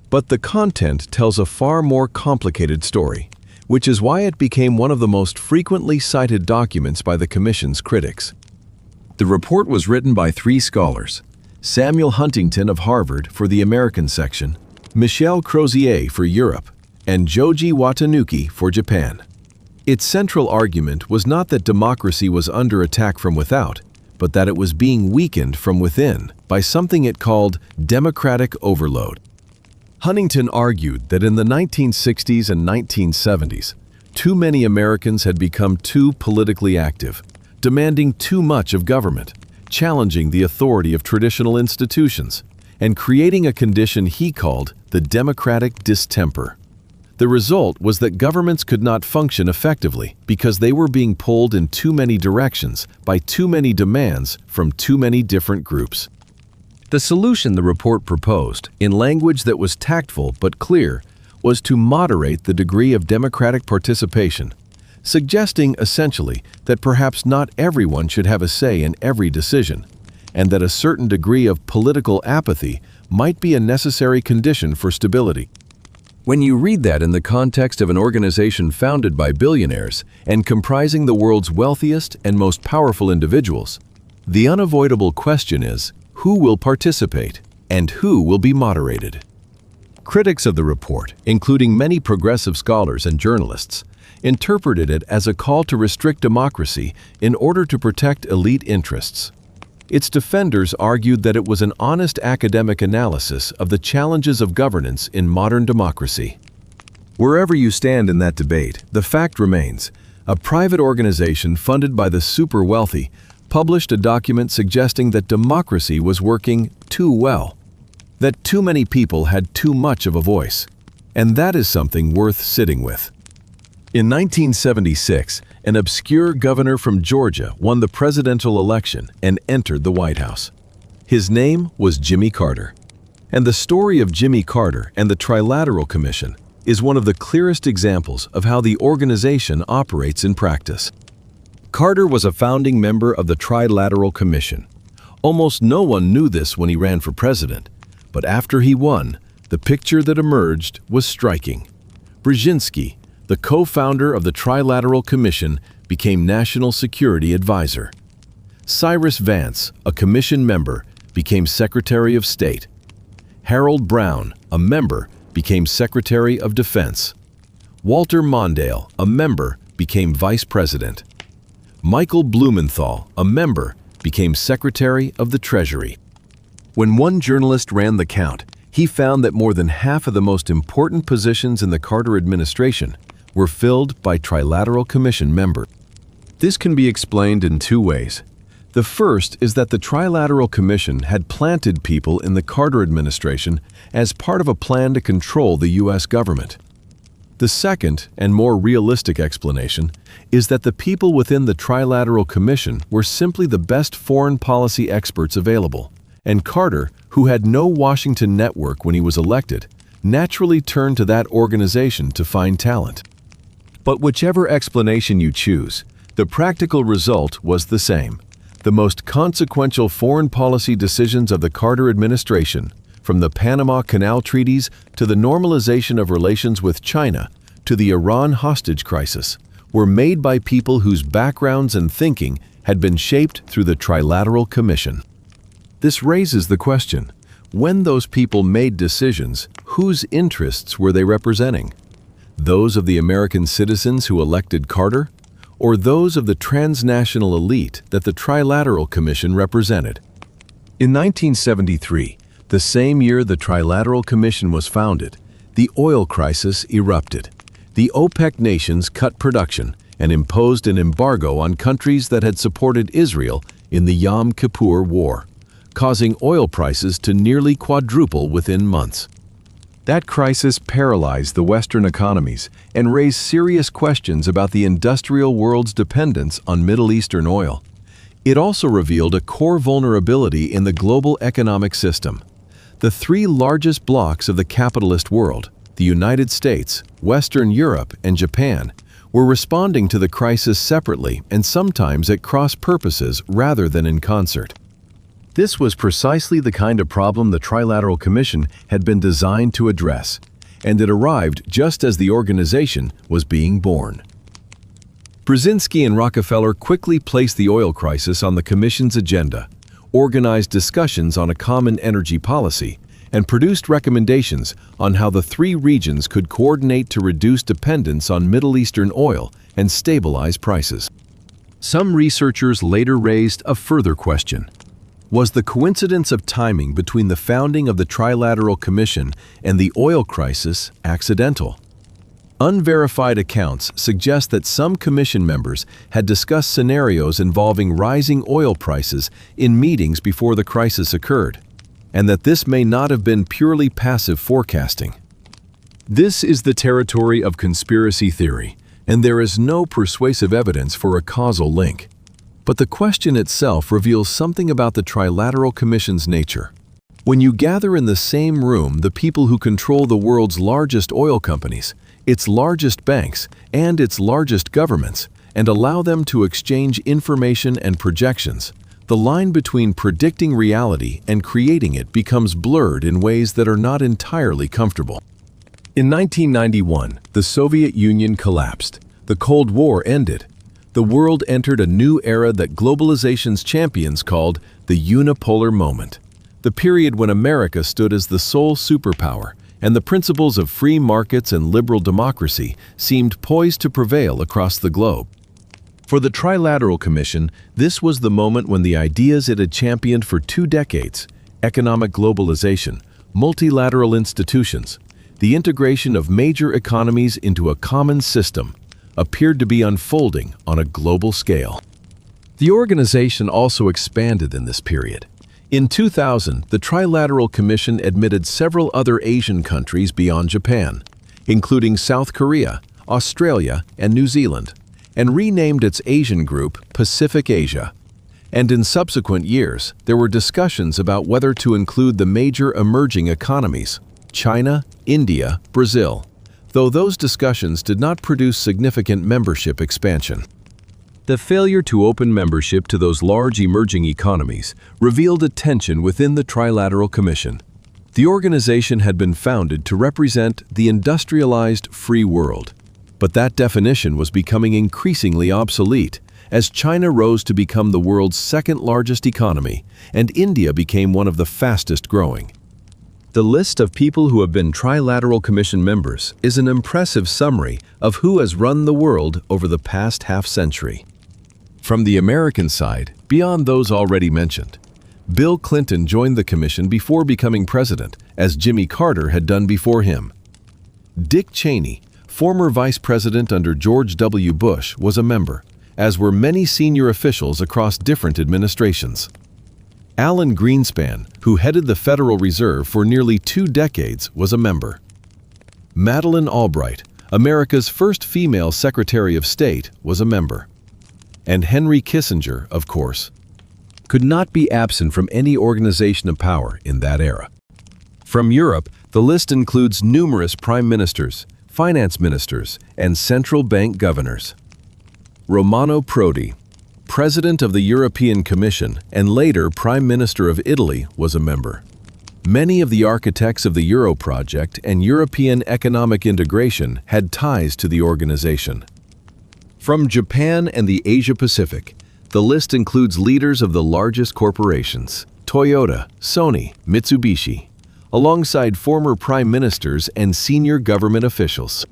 but the content tells a far more complicated story, which is why it became one of the most frequently cited documents by the Commission's critics. The report was written by 3 scholars: Samuel Huntington of Harvard for the American section, Michel Crozier for Europe, and Joji Watanuki for Japan. Its central argument was not that democracy was under attack from without, but that it was being weakened from within by something it called democratic overload. Huntington argued that in the 1960s and 1970s, too many Americans had become too politically active, demanding too much of government, challenging the authority of traditional institutions, and creating a condition he called the democratic distemper. The result was that governments could not function effectively because they were being pulled in too many directions by too many demands from too many different groups. The solution the report proposed, in language that was tactful but clear, was to moderate the degree of democratic participation, suggesting essentially that perhaps not everyone should have a say in every decision, and that a certain degree of political apathy might be a necessary condition for stability. When you read that in the context of an organization founded by billionaires and comprising the world's wealthiest and most powerful individuals, the unavoidable question is, who will participate and who will be moderated? Critics of the report, including many progressive scholars and journalists, interpreted it as a call to restrict democracy in order to protect elite interests. Its defenders argued that it was an honest academic analysis of the challenges of governance in modern democracy. Wherever you stand in that debate, the fact remains, a private organization funded by the super wealthy published a document suggesting that democracy was working too well, that too many people had too much of a voice, and that is something worth sitting with. In 1976, an obscure governor from Georgia won the presidential election and entered the White House. His name was Jimmy Carter. And the story of Jimmy Carter and the Trilateral Commission is one of the clearest examples of how the organization operates in practice. Carter was a founding member of the Trilateral Commission. Almost no one knew this when he ran for president, but after he won, the picture that emerged was striking. Brzezinski, the co-founder of the Trilateral Commission, became National Security Advisor. Cyrus Vance, a commission member, became Secretary of State. Harold Brown, a member, became Secretary of Defense. Walter Mondale, a member, became Vice President. Michael Blumenthal, a member, became Secretary of the Treasury. When one journalist ran the count, he found that more than half of the most important positions in the Carter administration were filled by Trilateral Commission members. This can be explained in two ways. The first is that the Trilateral Commission had planted people in the Carter administration as part of a plan to control the U.S. government. The second, and more realistic explanation, is that the people within the Trilateral Commission were simply the best foreign policy experts available, and Carter, who had no Washington network when he was elected, naturally turned to that organization to find talent. But whichever explanation you choose, the practical result was the same. The most consequential foreign policy decisions of the Carter administration, from the Panama Canal treaties to the normalization of relations with China to the Iran hostage crisis, were made by people whose backgrounds and thinking had been shaped through the Trilateral Commission. This raises the question, when those people made decisions, whose interests were they representing? Those of the American citizens who elected Carter, or those of the transnational elite that the Trilateral Commission represented? In 1973, the same year the Trilateral Commission was founded, the oil crisis erupted. The OPEC nations cut production and imposed an embargo on countries that had supported Israel in the Yom Kippur War, causing oil prices to nearly quadruple within months. That crisis paralyzed the Western economies and raised serious questions about the industrial world's dependence on Middle Eastern oil. It also revealed a core vulnerability in the global economic system. The three largest blocs of the capitalist world, the United States, Western Europe, and Japan, were responding to the crisis separately and sometimes at cross purposes rather than in concert. This was precisely the kind of problem the Trilateral Commission had been designed to address, and it arrived just as the organization was being born. Brzezinski and Rockefeller quickly placed the oil crisis on the Commission's agenda, organized discussions on a common energy policy, and produced recommendations on how the three regions could coordinate to reduce dependence on Middle Eastern oil and stabilize prices. Some researchers later raised a further question. Was the coincidence of timing between the founding of the Trilateral Commission and the oil crisis accidental? Unverified accounts suggest that some commission members had discussed scenarios involving rising oil prices in meetings before the crisis occurred, and that this may not have been purely passive forecasting. This is the territory of conspiracy theory, and there is no persuasive evidence for a causal link. But the question itself reveals something about the Trilateral Commission's nature. When you gather in the same room the people who control the world's largest oil companies, its largest banks, and its largest governments, and allow them to exchange information and projections, the line between predicting reality and creating it becomes blurred in ways that are not entirely comfortable. In 1991, the Soviet Union collapsed. The Cold War ended. The world entered a new era that globalization's champions called the unipolar moment, the period when America stood as the sole superpower, and the principles of free markets and liberal democracy seemed poised to prevail across the globe. For the Trilateral Commission, this was the moment when the ideas it had championed for 2 decades, economic globalization, multilateral institutions, the integration of major economies into a common system, appeared to be unfolding on a global scale. The organization also expanded in this period. In 2000, the Trilateral Commission admitted several other Asian countries beyond Japan, including South Korea, Australia, and New Zealand, and renamed its Asian group Pacific Asia. And in subsequent years, there were discussions about whether to include the major emerging economies, China, India, Brazil, though those discussions did not produce significant membership expansion. The failure to open membership to those large emerging economies revealed a tension within the Trilateral Commission. The organization had been founded to represent the industrialized free world, but that definition was becoming increasingly obsolete as China rose to become the world's second-largest economy and India became one of the fastest-growing. The list of people who have been Trilateral Commission members is an impressive summary of who has run the world over the past half-century. From the American side, beyond those already mentioned, Bill Clinton joined the commission before becoming president, as Jimmy Carter had done before him. Dick Cheney, former vice president under George W. Bush, was a member, as were many senior officials across different administrations. Alan Greenspan, who headed the Federal Reserve for nearly 2 decades, was a member. Madeleine Albright, America's first female Secretary of State, was a member. And Henry Kissinger, of course, could not be absent from any organization of power in that era. From Europe, the list includes numerous prime ministers, finance ministers, and central bank governors. Romano Prodi, president of the European Commission and later Prime Minister of Italy, was a member. Many of the architects of the Euro project and European economic integration had ties to the organization. From Japan and the Asia-Pacific, the list includes leaders of the largest corporations, Toyota, Sony, Mitsubishi, alongside former prime ministers and senior government officials.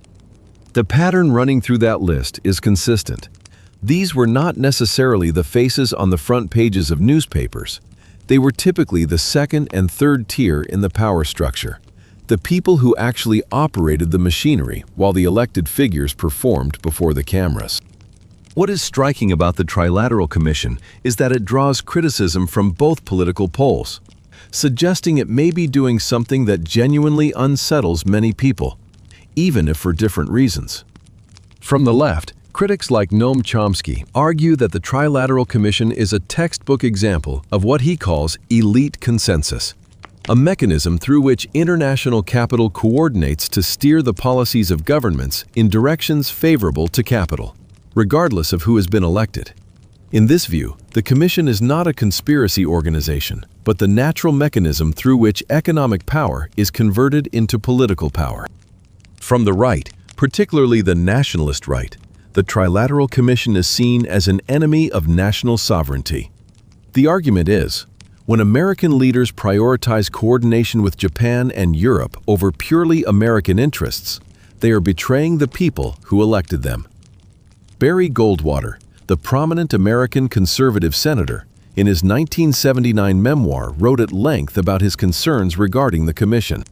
The pattern running through that list is consistent. These were not necessarily the faces on the front pages of newspapers. They were typically the second and third tier in the power structure, the people who actually operated the machinery while the elected figures performed before the cameras. What is striking about the Trilateral Commission is that it draws criticism from both political poles, suggesting it may be doing something that genuinely unsettles many people, even if for different reasons. From the left, critics like Noam Chomsky argue that the Trilateral Commission is a textbook example of what he calls elite consensus, a mechanism through which international capital coordinates to steer the policies of governments in directions favorable to capital, regardless of who has been elected. In this view, the Commission is not a conspiracy organization, but the natural mechanism through which economic power is converted into political power. From the right, particularly the nationalist right, the Trilateral Commission is seen as an enemy of national sovereignty. The argument is, when American leaders prioritize coordination with Japan and Europe over purely American interests, they are betraying the people who elected them. Barry Goldwater, the prominent American conservative senator, in his 1979 memoir wrote at length about his concerns regarding the Commission,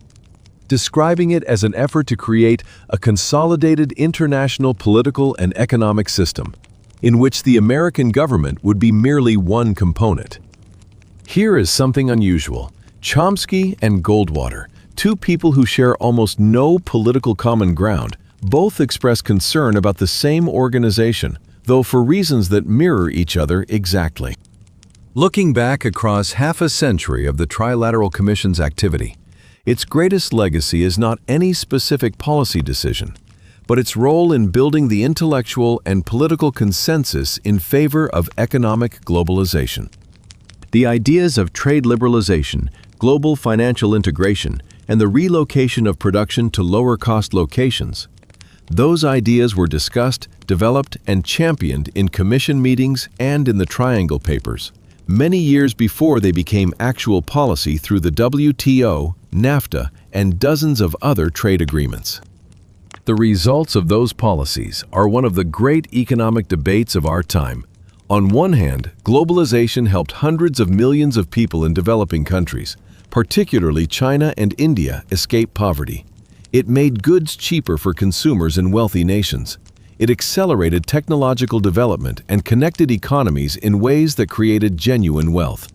describing it as an effort to create a consolidated international political and economic system, in which the American government would be merely one component. Here is something unusual. Chomsky and Goldwater, 2 people who share almost no political common ground, both express concern about the same organization, though for reasons that mirror each other exactly. Looking back across half a century of the Trilateral Commission's activity, its greatest legacy is not any specific policy decision, but its role in building the intellectual and political consensus in favor of economic globalization. The ideas of trade liberalization, global financial integration, and the relocation of production to lower-cost locations. Those ideas were discussed, developed, and championed in commission meetings and in the Triangle Papers, many years before they became actual policy through the WTO, NAFTA, and dozens of other trade agreements. The results of those policies are one of the great economic debates of our time. On one hand, globalization helped hundreds of millions of people in developing countries, particularly China and India, escape poverty. It made goods cheaper for consumers in wealthy nations. It accelerated technological development and connected economies in ways that created genuine wealth.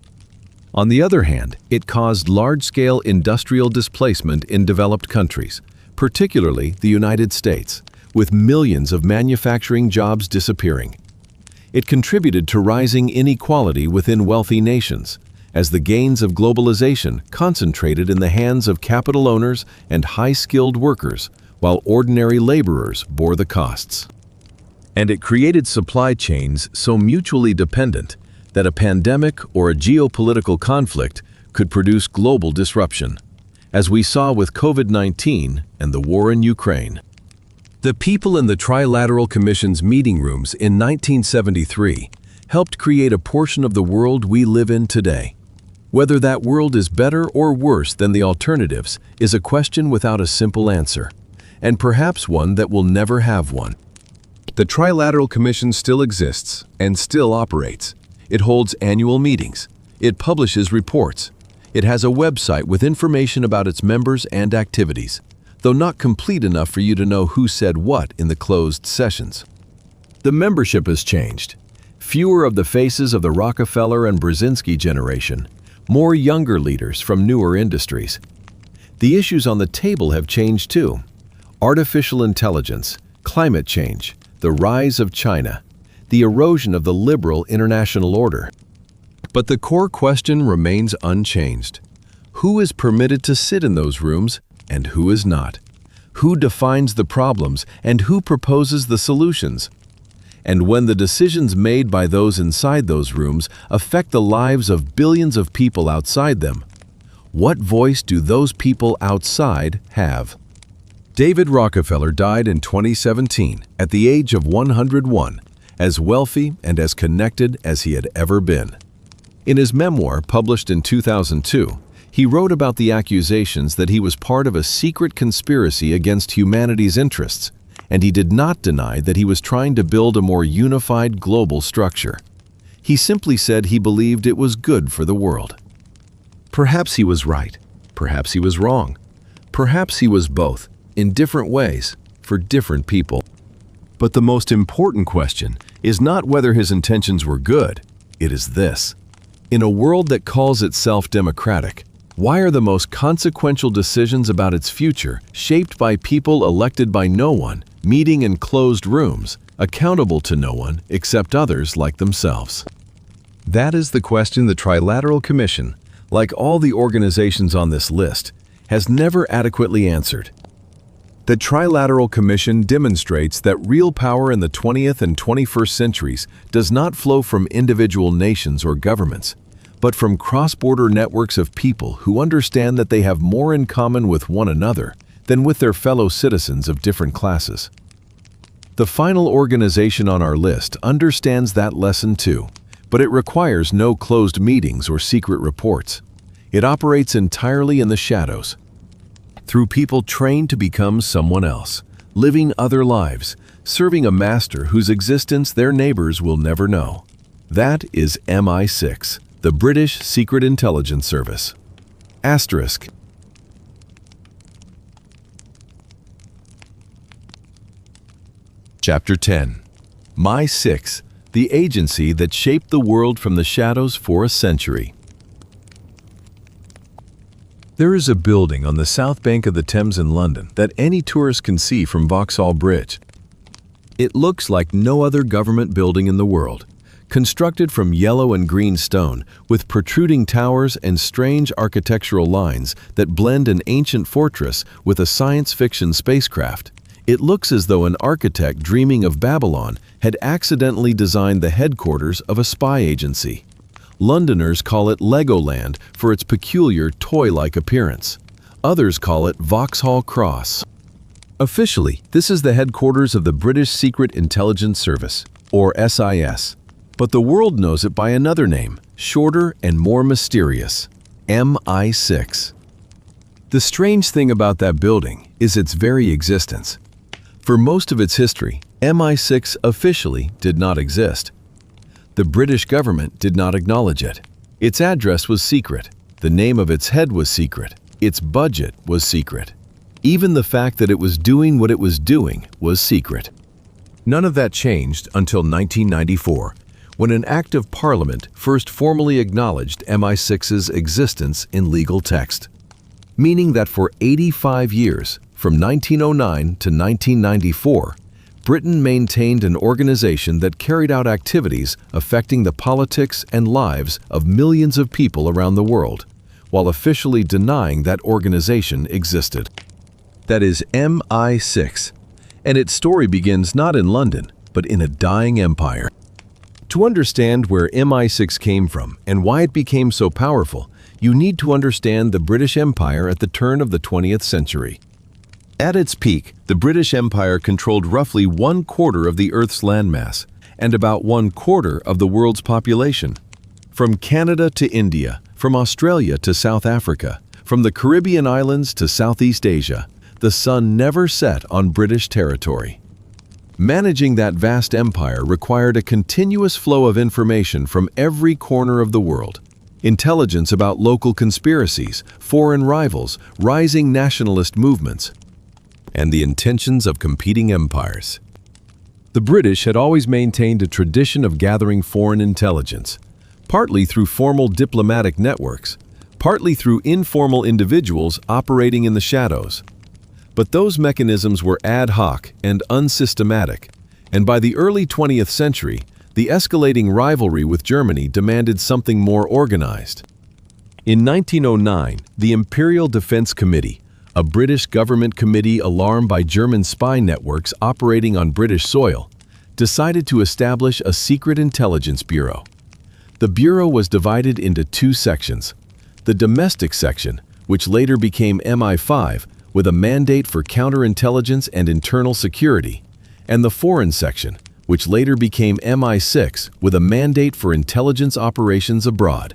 On the other hand, it caused large-scale industrial displacement in developed countries, particularly the United States, with millions of manufacturing jobs disappearing. It contributed to rising inequality within wealthy nations, as the gains of globalization concentrated in the hands of capital owners and high-skilled workers, while ordinary laborers bore the costs. And it created supply chains so mutually dependent that a pandemic or a geopolitical conflict could produce global disruption, as we saw with COVID-19 and the war in Ukraine. The people in the Trilateral Commission's meeting rooms in 1973 helped create a portion of the world we live in today. Whether that world is better or worse than the alternatives is a question without a simple answer, and perhaps one that will never have one. The Trilateral Commission still exists and still operates. It holds annual meetings. It publishes reports. It has a website with information about its members and activities, though not complete enough for you to know who said what in the closed sessions. The membership has changed. Fewer of the faces of the Rockefeller and Brzezinski generation, more younger leaders from newer industries. The issues on the table have changed too. Artificial intelligence, climate change, the rise of China, the erosion of the liberal international order. But the core question remains unchanged. Who is permitted to sit in those rooms and who is not? Who defines the problems and who proposes the solutions? And when the decisions made by those inside those rooms affect the lives of billions of people outside them, what voice do those people outside have? David Rockefeller died in 2017 at the age of 101, as wealthy and as connected as he had ever been. In his memoir, published in 2002, he wrote about the accusations that he was part of a secret conspiracy against humanity's interests, and he did not deny that he was trying to build a more unified global structure. He simply said he believed it was good for the world. Perhaps he was right. Perhaps he was wrong. Perhaps he was both, in different ways, for different people. But the most important question is not whether his intentions were good. It is this. In a world that calls itself democratic, why are the most consequential decisions about its future shaped by people elected by no one, meeting in closed rooms, accountable to no one except others like themselves? That is the question the Trilateral Commission, like all the organizations on this list, has never adequately answered. The Trilateral Commission demonstrates that real power in the 20th and 21st centuries does not flow from individual nations or governments, but from cross-border networks of people who understand that they have more in common with one another than with their fellow citizens of different classes. The final organization on our list understands that lesson too, but it requires no closed meetings or secret reports. It operates entirely in the shadows, through people trained to become someone else, living other lives, serving a master whose existence their neighbors will never know. That is MI6, the British Secret Intelligence Service. Asterisk. Chapter 10. MI6, the agency that shaped the world from the shadows for a century. There is a building on the south bank of the Thames in London that any tourist can see from Vauxhall Bridge. It looks like no other government building in the world, constructed from yellow and green stone with protruding towers and strange architectural lines that blend an ancient fortress with a science fiction spacecraft. It looks as though an architect dreaming of Babylon had accidentally designed the headquarters of a spy agency. Londoners call it Legoland for its peculiar toy-like appearance. Others call it Vauxhall Cross. Officially, this is the headquarters of the British Secret Intelligence Service, or SIS, but the world knows it by another name, shorter and more mysterious, MI6. The strange thing about that building is its very existence. For most of its history, MI6 officially did not exist. The British government did not acknowledge it. Its address was secret, the name of its head was secret, its budget was secret. Even the fact that it was doing what it was doing was secret. None of that changed until 1994, when an Act of Parliament first formally acknowledged MI6's existence in legal text, meaning that for 85 years, from 1909 to 1994, Britain maintained an organization that carried out activities affecting the politics and lives of millions of people around the world, while officially denying that organization existed. That is MI6, and its story begins not in London, but in a dying empire. To understand where MI6 came from and why it became so powerful, you need to understand the British Empire at the turn of the 20th century. At its peak, the British Empire controlled roughly 1/4 of the Earth's landmass and about 1/4 of the world's population. From Canada to India, from Australia to South Africa, from the Caribbean islands to Southeast Asia, the sun never set on British territory. Managing that vast empire required a continuous flow of information from every corner of the world. Intelligence about local conspiracies, foreign rivals, rising nationalist movements, and the intentions of competing empires. The British had always maintained a tradition of gathering foreign intelligence, partly through formal diplomatic networks, partly through informal individuals operating in the shadows. But those mechanisms were ad hoc and unsystematic, and by the early 20th century, the escalating rivalry with Germany demanded something more organized. In 1909, the Imperial Defense Committee, a British government committee alarmed by German spy networks operating on British soil, decided to establish a secret intelligence bureau. The bureau was divided into two sections: the domestic section, which later became MI5, with a mandate for counterintelligence and internal security, and the foreign section, which later became MI6, with a mandate for intelligence operations abroad.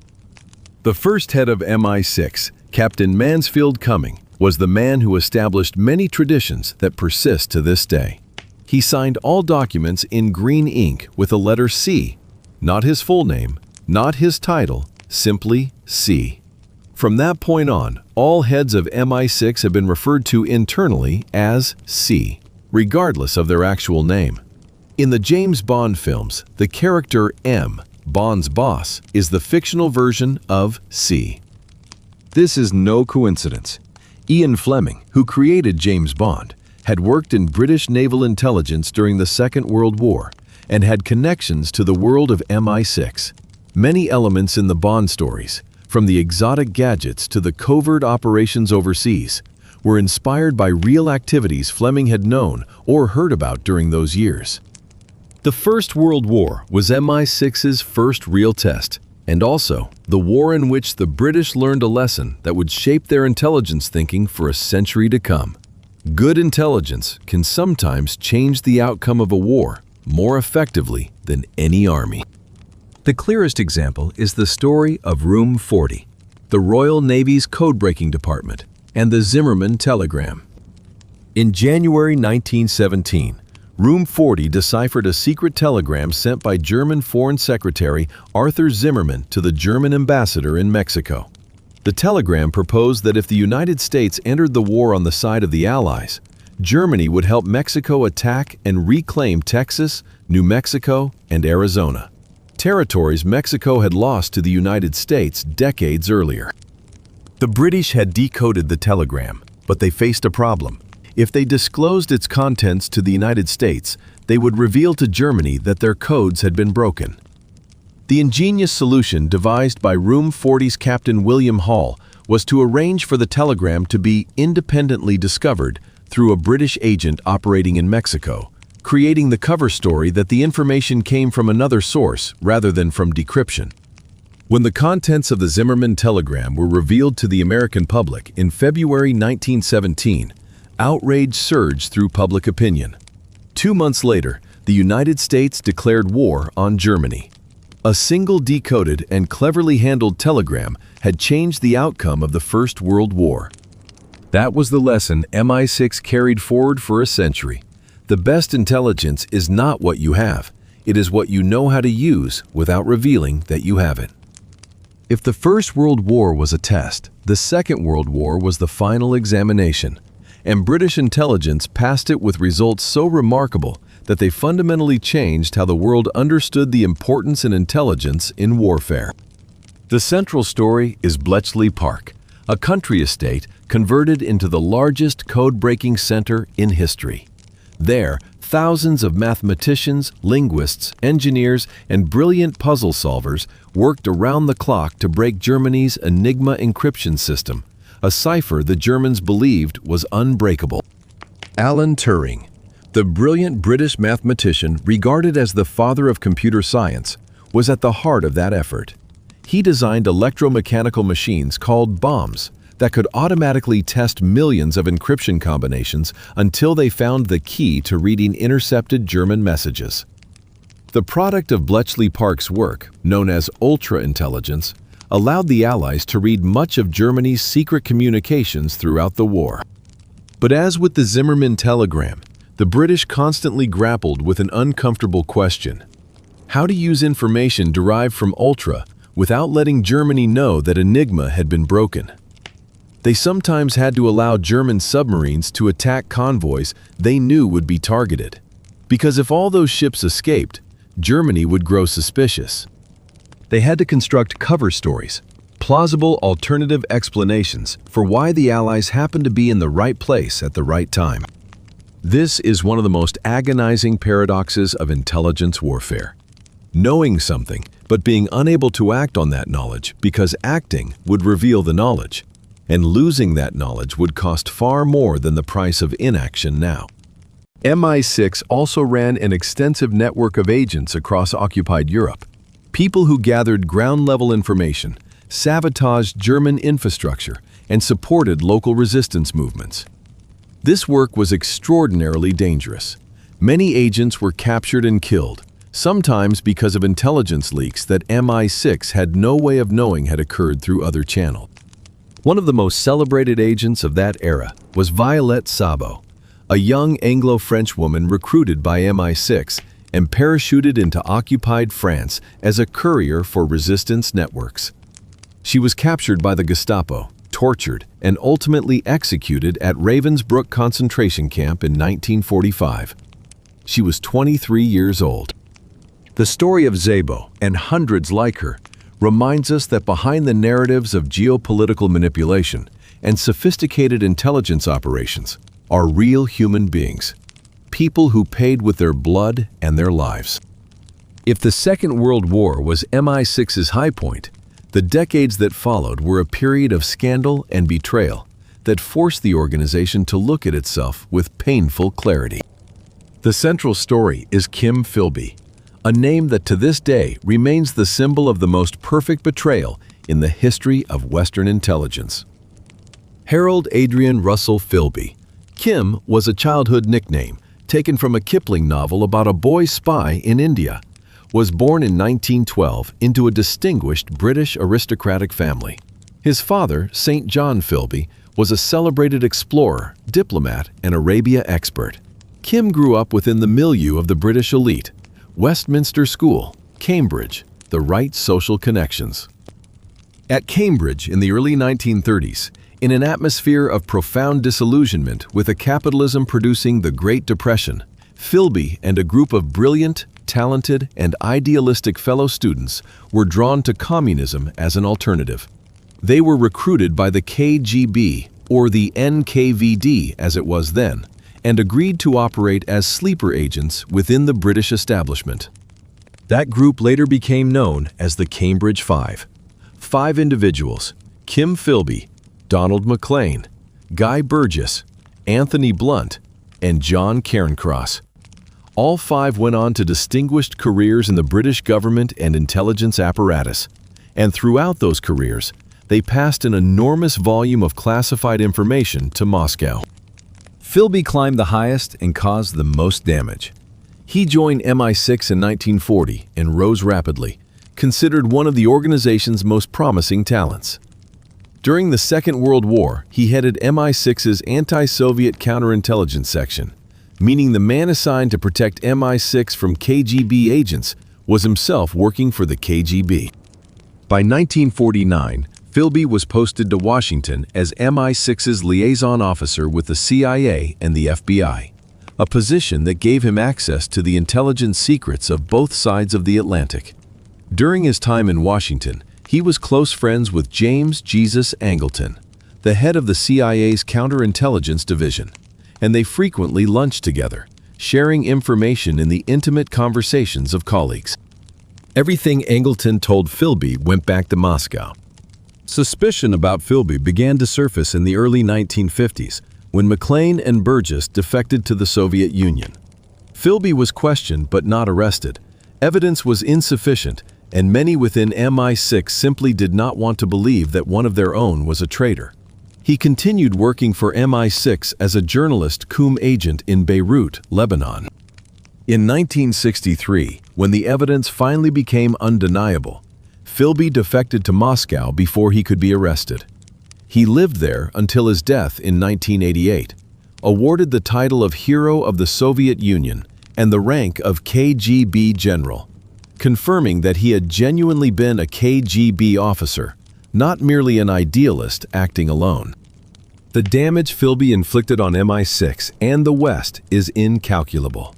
The first head of MI6, Captain Mansfield Cumming, was the man who established many traditions that persist to this day. He signed all documents in green ink with a letter C, not his full name, not his title, simply C. From that point on, all heads of MI6 have been referred to internally as C, regardless of their actual name. In the James Bond films, the character M, Bond's boss, is the fictional version of C. This is no coincidence. Ian Fleming, who created James Bond, had worked in British naval intelligence during the Second World War and had connections to the world of MI6. Many elements in the Bond stories, from the exotic gadgets to the covert operations overseas, were inspired by real activities Fleming had known or heard about during those years. The First World War was MI6's first real test, and also the war in which the British learned a lesson that would shape their intelligence thinking for a century to come. Good intelligence can sometimes change the outcome of a war more effectively than any army. The clearest example is the story of Room 40, the Royal Navy's code-breaking department, and the Zimmermann telegram. In January 1917, Room 40 deciphered a secret telegram sent by German Foreign Secretary Arthur Zimmermann to the German ambassador in Mexico. The telegram proposed that if the United States entered the war on the side of the Allies, Germany would help Mexico attack and reclaim Texas, New Mexico, and Arizona, territories Mexico had lost to the United States decades earlier. The British had decoded the telegram, but they faced a problem. If they disclosed its contents to the United States, they would reveal to Germany that their codes had been broken. The ingenious solution devised by Room 40's Captain William Hall was to arrange for the telegram to be independently discovered through a British agent operating in Mexico, creating the cover story that the information came from another source rather than from decryption. When the contents of the Zimmermann telegram were revealed to the American public in February 1917, outrage surged through public opinion. 2 months later, the United States declared war on Germany. A single decoded and cleverly handled telegram had changed the outcome of the First World War. That was the lesson MI6 carried forward for a century. The best intelligence is not what you have. It is what you know how to use without revealing that you have it. If the First World War was a test, the Second World War was the final examination, and British intelligence passed it with results so remarkable that they fundamentally changed how the world understood the importance and intelligence in warfare. The central story is Bletchley Park, a country estate converted into the largest code-breaking center in history. There, thousands of mathematicians, linguists, engineers, and brilliant puzzle solvers worked around the clock to break Germany's Enigma encryption system, a cipher the Germans believed was unbreakable. Alan Turing, the brilliant British mathematician regarded as the father of computer science, was at the heart of that effort. He designed electromechanical machines called bombs that could automatically test millions of encryption combinations until they found the key to reading intercepted German messages. The product of Bletchley Park's work, known as ultra-intelligence, allowed the Allies to read much of Germany's secret communications throughout the war. But as with the Zimmermann telegram, the British constantly grappled with an uncomfortable question: how to use information derived from ultra without letting Germany know that Enigma had been broken. They sometimes had to allow German submarines to attack convoys they knew would be targeted, because if all those ships escaped, Germany would grow suspicious. They had to construct cover stories, plausible alternative explanations for why the Allies happened to be in the right place at the right time. This is one of the most agonizing paradoxes of intelligence warfare. Knowing something, but being unable to act on that knowledge because acting would reveal the knowledge, and losing that knowledge would cost far more than the price of inaction now. MI6 also ran an extensive network of agents across occupied Europe, people who gathered ground-level information, sabotaged German infrastructure, and supported local resistance movements. This work was extraordinarily dangerous. Many agents were captured and killed, sometimes because of intelligence leaks that MI6 had no way of knowing had occurred through other channels. One of the most celebrated agents of that era was Violette Sabo, a young Anglo-French woman recruited by MI6 and parachuted into occupied France as a courier for resistance networks. She was captured by the Gestapo, tortured, and ultimately executed at Ravensbrück concentration camp in 1945. She was 23 years old. The story of Szabo, and hundreds like her, reminds us that behind the narratives of geopolitical manipulation and sophisticated intelligence operations are real human beings, people who paid with their blood and their lives. If the Second World War was MI6's high point, the decades that followed were a period of scandal and betrayal that forced the organization to look at itself with painful clarity. The central story is Kim Philby, a name that to this day remains the symbol of the most perfect betrayal in the history of Western intelligence. Harold Adrian Russell Philby. Kim was a childhood nickname taken from a Kipling novel about a boy spy in India. Was born in 1912 into a distinguished British aristocratic family. His father, St. John Philby, was a celebrated explorer, diplomat, and Arabia expert. Kim grew up within the milieu of the British elite, Westminster School, Cambridge, the right social connections. At Cambridge in the early 1930s, in an atmosphere of profound disillusionment with a capitalism producing the Great Depression, Philby and a group of brilliant, talented, and idealistic fellow students were drawn to communism as an alternative. They were recruited by the KGB, or the NKVD as it was then, and agreed to operate as sleeper agents within the British establishment. That group later became known as the Cambridge Five. 5 individuals: Kim Philby, Donald MacLean, Guy Burgess, Anthony Blunt, and John Cairncross. All 5 went on to distinguished careers in the British government and intelligence apparatus, And throughout those careers, they passed an enormous volume of classified information to Moscow. Philby climbed the highest and caused the most damage. He joined MI6 in 1940 and rose rapidly, considered one of the organization's most promising talents. During the Second World War, he headed MI6's anti-Soviet counterintelligence section, meaning the man assigned to protect MI6 from KGB agents was himself working for the KGB. By 1949, Philby was posted to Washington as MI6's liaison officer with the CIA and the FBI, a position that gave him access to the intelligence secrets of both sides of the Atlantic. During his time in Washington, he was close friends with James Jesus Angleton, the head of the CIA's counterintelligence division, and they frequently lunched together, sharing information in the intimate conversations of colleagues. Everything Angleton told Philby went back to Moscow. Suspicion about Philby began to surface in the early 1950s when McLean and Burgess defected to the Soviet Union. Philby was questioned but not arrested. Evidence was insufficient, and many within MI6 simply did not want to believe that one of their own was a traitor. He continued working for MI6 as a journalist cum agent in Beirut, Lebanon. In 1963, when the evidence finally became undeniable, Philby defected to Moscow before he could be arrested. He lived there until his death in 1988, awarded the title of Hero of the Soviet Union and the rank of KGB General, confirming that he had genuinely been a KGB officer, not merely an idealist acting alone. The damage Philby inflicted on MI6 and the West is incalculable.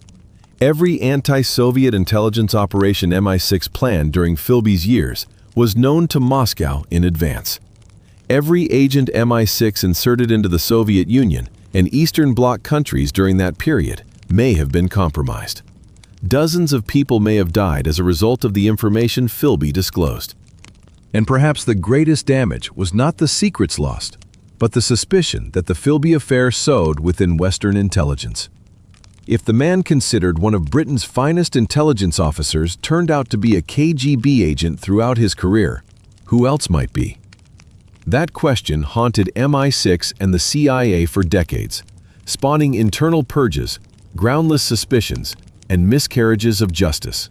Every anti-Soviet intelligence operation MI6 planned during Philby's years was known to Moscow in advance. Every agent MI6 inserted into the Soviet Union and Eastern Bloc countries during that period may have been compromised. Dozens of people may have died as a result of the information Philby disclosed. And perhaps the greatest damage was not the secrets lost, but the suspicion that the Philby affair sowed within Western intelligence. If the man considered one of Britain's finest intelligence officers turned out to be a KGB agent throughout his career, who else might be? That question haunted MI6 and the CIA for decades, spawning internal purges, groundless suspicions, and miscarriages of justice.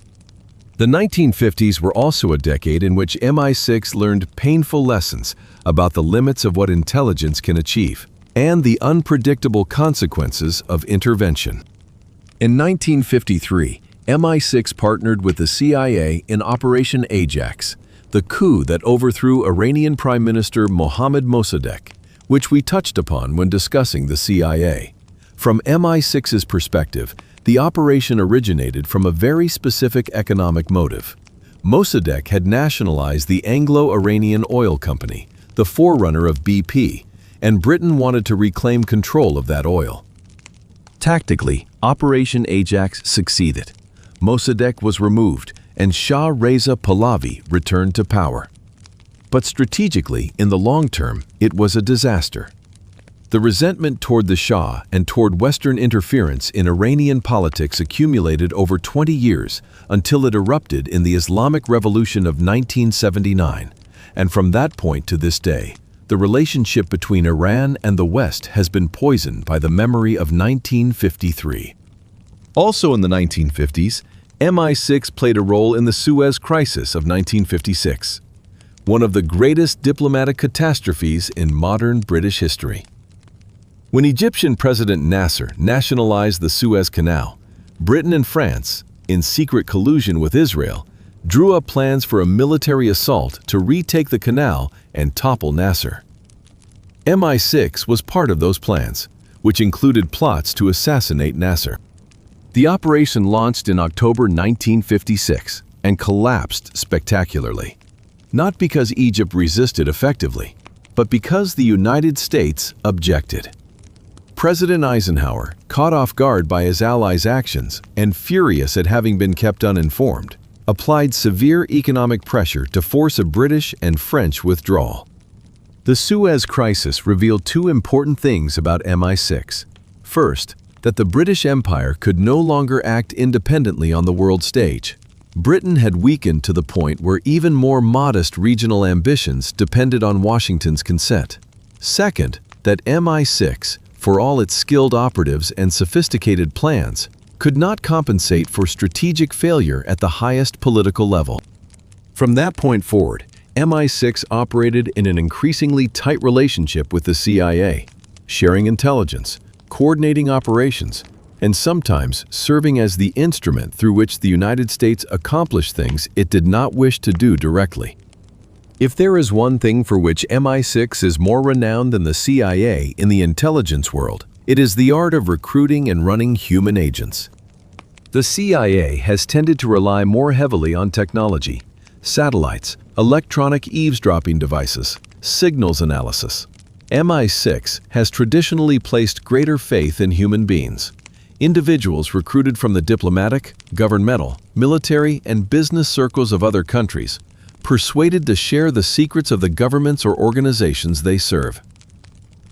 The 1950s were also a decade in which MI6 learned painful lessons about the limits of what intelligence can achieve and the unpredictable consequences of intervention. In 1953, MI6 partnered with the CIA in Operation Ajax, the coup that overthrew Iranian Prime Minister Mohammad Mossadegh, which we touched upon when discussing the CIA. From MI6's perspective, the operation originated from a very specific economic motive. Mossadegh had nationalized the Anglo-Iranian Oil Company, the forerunner of BP, and Britain wanted to reclaim control of that oil. Tactically, Operation Ajax succeeded. Mossadegh was removed, and Shah Reza Pahlavi returned to power. But strategically, in the long term, it was a disaster. The resentment toward the Shah and toward Western interference in Iranian politics accumulated over 20 years until it erupted in the Islamic Revolution of 1979, and from that point to this day, the relationship between Iran and the West has been poisoned by the memory of 1953. Also in the 1950s, MI6 played a role in the Suez Crisis of 1956, one of the greatest diplomatic catastrophes in modern British history. When Egyptian President Nasser nationalized the Suez Canal, Britain and France, in secret collusion with Israel, drew up plans for a military assault to retake the canal and topple Nasser. MI6 was part of those plans, which included plots to assassinate Nasser. The operation launched in October 1956 and collapsed spectacularly, not because Egypt resisted effectively, but because the United States objected. President Eisenhower, caught off guard by his allies' actions and furious at having been kept uninformed, applied severe economic pressure to force a British and French withdrawal. The Suez Crisis revealed two important things about MI6. First, that the British Empire could no longer act independently on the world stage. Britain had weakened to the point where even more modest regional ambitions depended on Washington's consent. Second, that MI6, for all its skilled operatives and sophisticated plans, could not compensate for strategic failure at the highest political level. From that point forward, MI6 operated in an increasingly tight relationship with the CIA, sharing intelligence, coordinating operations, and sometimes serving as the instrument through which the United States accomplished things it did not wish to do directly. If there is one thing for which MI6 is more renowned than the CIA in the intelligence world, it is the art of recruiting and running human agents. The CIA has tended to rely more heavily on technology, satellites, electronic eavesdropping devices, signals analysis. MI6 has traditionally placed greater faith in human beings. Individuals recruited from the diplomatic, governmental, military, and business circles of other countries, persuaded to share the secrets of the governments or organizations they serve.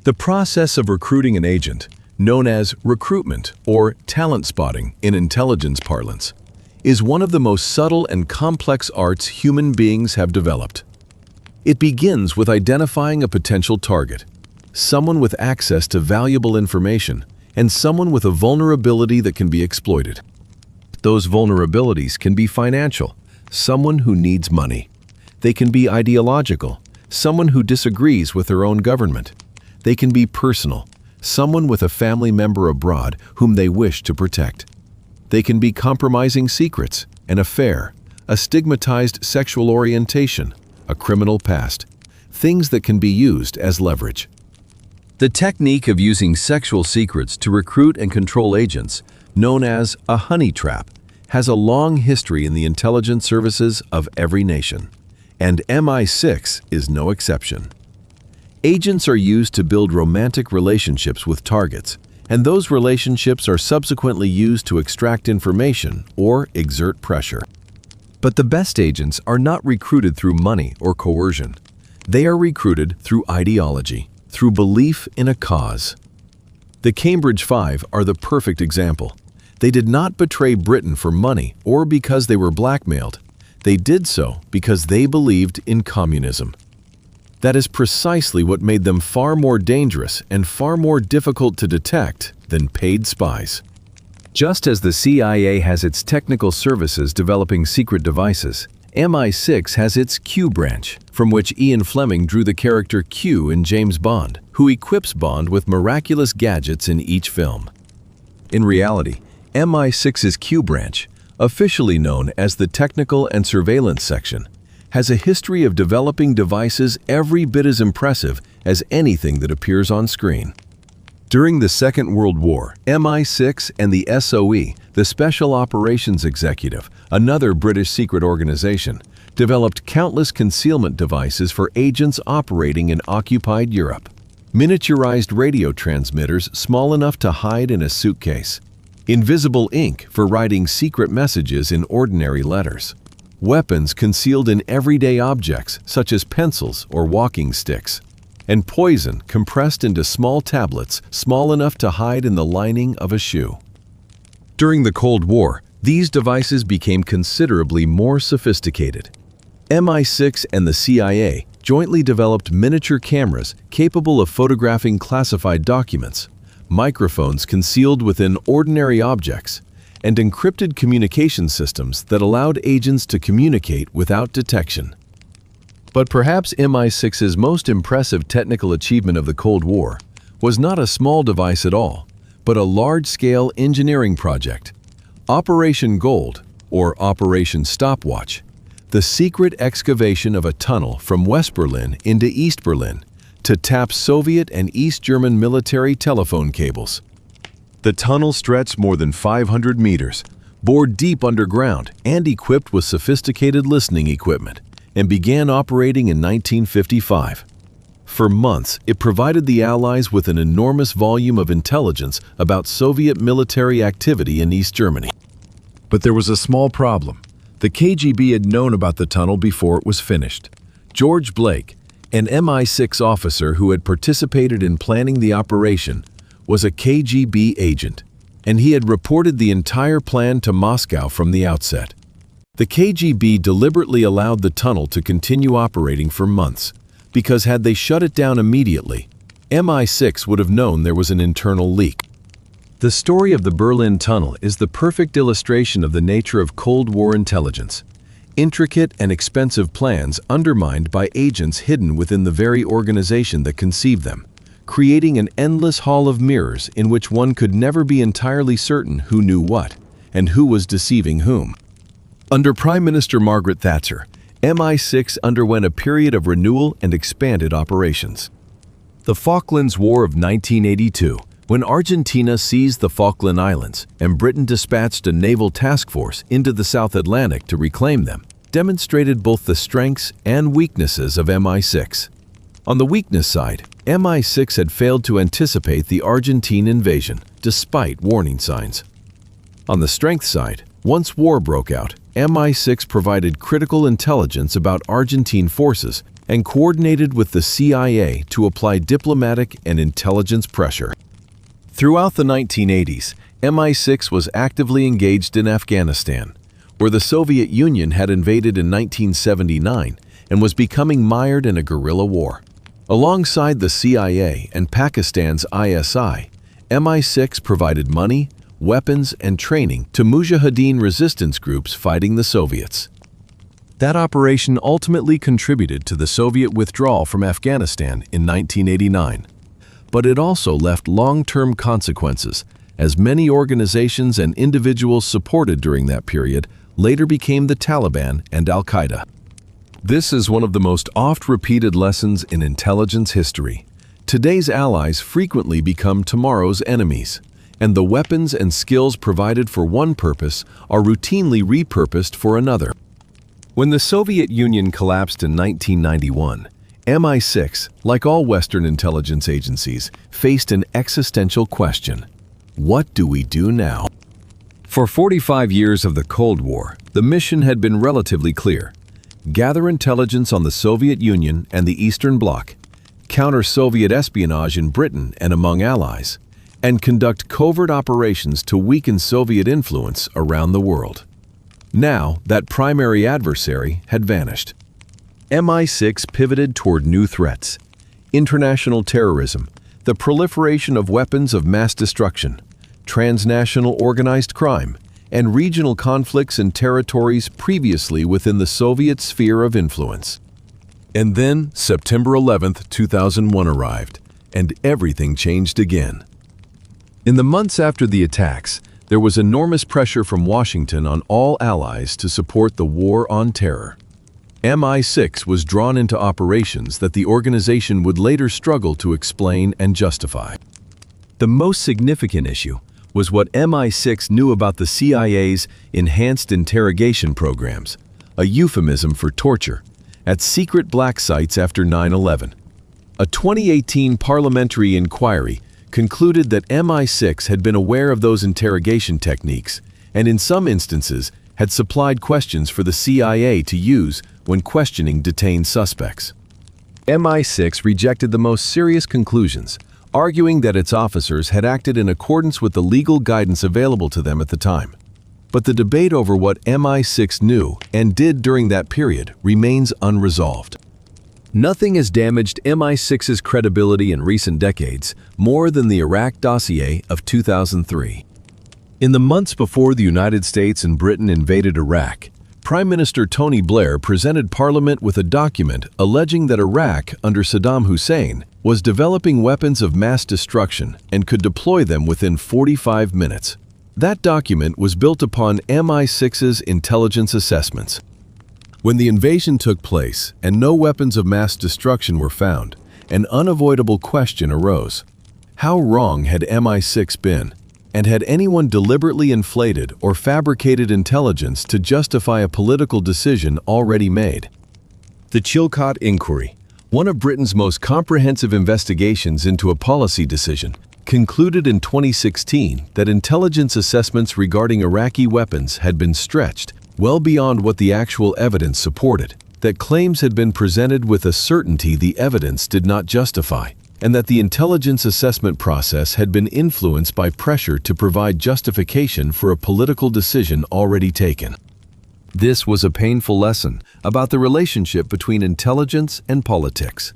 The process of recruiting an agent, known as recruitment or talent spotting in intelligence parlance, is one of the most subtle and complex arts human beings have developed. It begins with identifying a potential target, someone with access to valuable information, and someone with a vulnerability that can be exploited. Those vulnerabilities can be financial, someone who needs money. They can be ideological, someone who disagrees with their own government. They can be personal, someone with a family member abroad whom they wish to protect. They can be compromising secrets, an affair, a stigmatized sexual orientation, a criminal past, things that can be used as leverage. The technique of using sexual secrets to recruit and control agents, known as a honey trap, has a long history in the intelligence services of every nation, and MI6 is no exception. Agents are used to build romantic relationships with targets, and those relationships are subsequently used to extract information or exert pressure. But the best agents are not recruited through money or coercion. They are recruited through ideology, through belief in a cause. The Cambridge Five are the perfect example. They did not betray Britain for money or because they were blackmailed. They did so because they believed in communism. That is precisely what made them far more dangerous and far more difficult to detect than paid spies. Just as the CIA has its technical services developing secret devices, MI6 has its Q branch, from which Ian Fleming drew the character Q in James Bond, who equips Bond with miraculous gadgets in each film. In reality, MI6's Q branch, officially known as the Technical and Surveillance Section, has a history of developing devices every bit as impressive as anything that appears on screen. During the Second World War, MI6 and the SOE, the Special Operations Executive, another British secret organization, developed countless concealment devices for agents operating in occupied Europe. Miniaturized radio transmitters small enough to hide in a suitcase. Invisible ink for writing secret messages in ordinary letters. Weapons concealed in everyday objects such as pencils or walking sticks. And poison compressed into small tablets small enough to hide in the lining of a shoe. During the Cold War, these devices became considerably more sophisticated. MI6 and the CIA jointly developed miniature cameras capable of photographing classified documents, microphones concealed within ordinary objects, and encrypted communication systems that allowed agents to communicate without detection. But perhaps MI6's most impressive technical achievement of the Cold War was not a small device at all, but a large-scale engineering project, Operation Gold, or Operation Stopwatch, the secret excavation of a tunnel from West Berlin into East Berlin to tap Soviet and East German military telephone cables. The tunnel stretched more than 500 meters, bored deep underground and equipped with sophisticated listening equipment, and began operating in 1955. For months, it provided the Allies with an enormous volume of intelligence about Soviet military activity in East Germany. But there was a small problem. The KGB had known about the tunnel before it was finished. George Blake, an MI6 officer who had participated in planning the operation, was a KGB agent, and he had reported the entire plan to Moscow from the outset. The KGB deliberately allowed the tunnel to continue operating for months, because had they shut it down immediately, MI6 would have known there was an internal leak. The story of the Berlin Tunnel is the perfect illustration of the nature of Cold War intelligence. Intricate and expensive plans undermined by agents hidden within the very organization that conceived them, creating an endless hall of mirrors in which one could never be entirely certain who knew what, and who was deceiving whom. Under Prime Minister Margaret Thatcher, MI6 underwent a period of renewal and expanded operations. The Falklands War of 1982, when Argentina seized the Falkland Islands and Britain dispatched a naval task force into the South Atlantic to reclaim them, demonstrated both the strengths and weaknesses of MI6. On the weakness side, MI6 had failed to anticipate the Argentine invasion, despite warning signs. On the strength side, once war broke out, MI6 provided critical intelligence about Argentine forces and coordinated with the CIA to apply diplomatic and intelligence pressure. Throughout the 1980s, MI6 was actively engaged in Afghanistan, where the Soviet Union had invaded in 1979 and was becoming mired in a guerrilla war. Alongside the CIA and Pakistan's ISI, MI6 provided money, weapons, and training to Mujahideen resistance groups fighting the Soviets. That operation ultimately contributed to the Soviet withdrawal from Afghanistan in 1989. But it also left long-term consequences, as many organizations and individuals supported during that period later became the Taliban and Al-Qaeda. This is one of the most oft-repeated lessons in intelligence history. Today's allies frequently become tomorrow's enemies, and the weapons and skills provided for one purpose are routinely repurposed for another. When the Soviet Union collapsed in 1991, MI6, like all Western intelligence agencies, faced an existential question. What do we do now? For 45 years of the Cold War, the mission had been relatively clear. Gather intelligence on the Soviet Union and the Eastern Bloc, counter Soviet espionage in Britain and among allies, and conduct covert operations to weaken Soviet influence around the world. Now, that primary adversary had vanished. MI6 pivoted toward new threats: international terrorism, the proliferation of weapons of mass destruction, transnational organized crime, and regional conflicts in territories previously within the Soviet sphere of influence. And then September 11, 2001 arrived, and everything changed again. In the months after the attacks, there was enormous pressure from Washington on all allies to support the war on terror. MI6 was drawn into operations that the organization would later struggle to explain and justify. The most significant issue was what MI6 knew about the CIA's enhanced interrogation programs, a euphemism for torture, at secret black sites after 9/11. A 2018 parliamentary inquiry concluded that MI6 had been aware of those interrogation techniques and in some instances had supplied questions for the CIA to use when questioning detained suspects. MI6 rejected the most serious conclusions, arguing that its officers had acted in accordance with the legal guidance available to them at the time. But the debate over what MI6 knew and did during that period remains unresolved. Nothing has damaged MI6's credibility in recent decades more than the Iraq dossier of 2003. In the months before the United States and Britain invaded Iraq, Prime Minister Tony Blair presented Parliament with a document alleging that Iraq, under Saddam Hussein, was developing weapons of mass destruction and could deploy them within 45 minutes. That document was built upon MI6's intelligence assessments. When the invasion took place and no weapons of mass destruction were found, an unavoidable question arose. How wrong had MI6 been? And had anyone deliberately inflated or fabricated intelligence to justify a political decision already made? The Chilcot Inquiry, one of Britain's most comprehensive investigations into a policy decision, concluded in 2016 that intelligence assessments regarding Iraqi weapons had been stretched well beyond what the actual evidence supported, that claims had been presented with a certainty the evidence did not justify, and that the intelligence assessment process had been influenced by pressure to provide justification for a political decision already taken. This was a painful lesson about the relationship between intelligence and politics.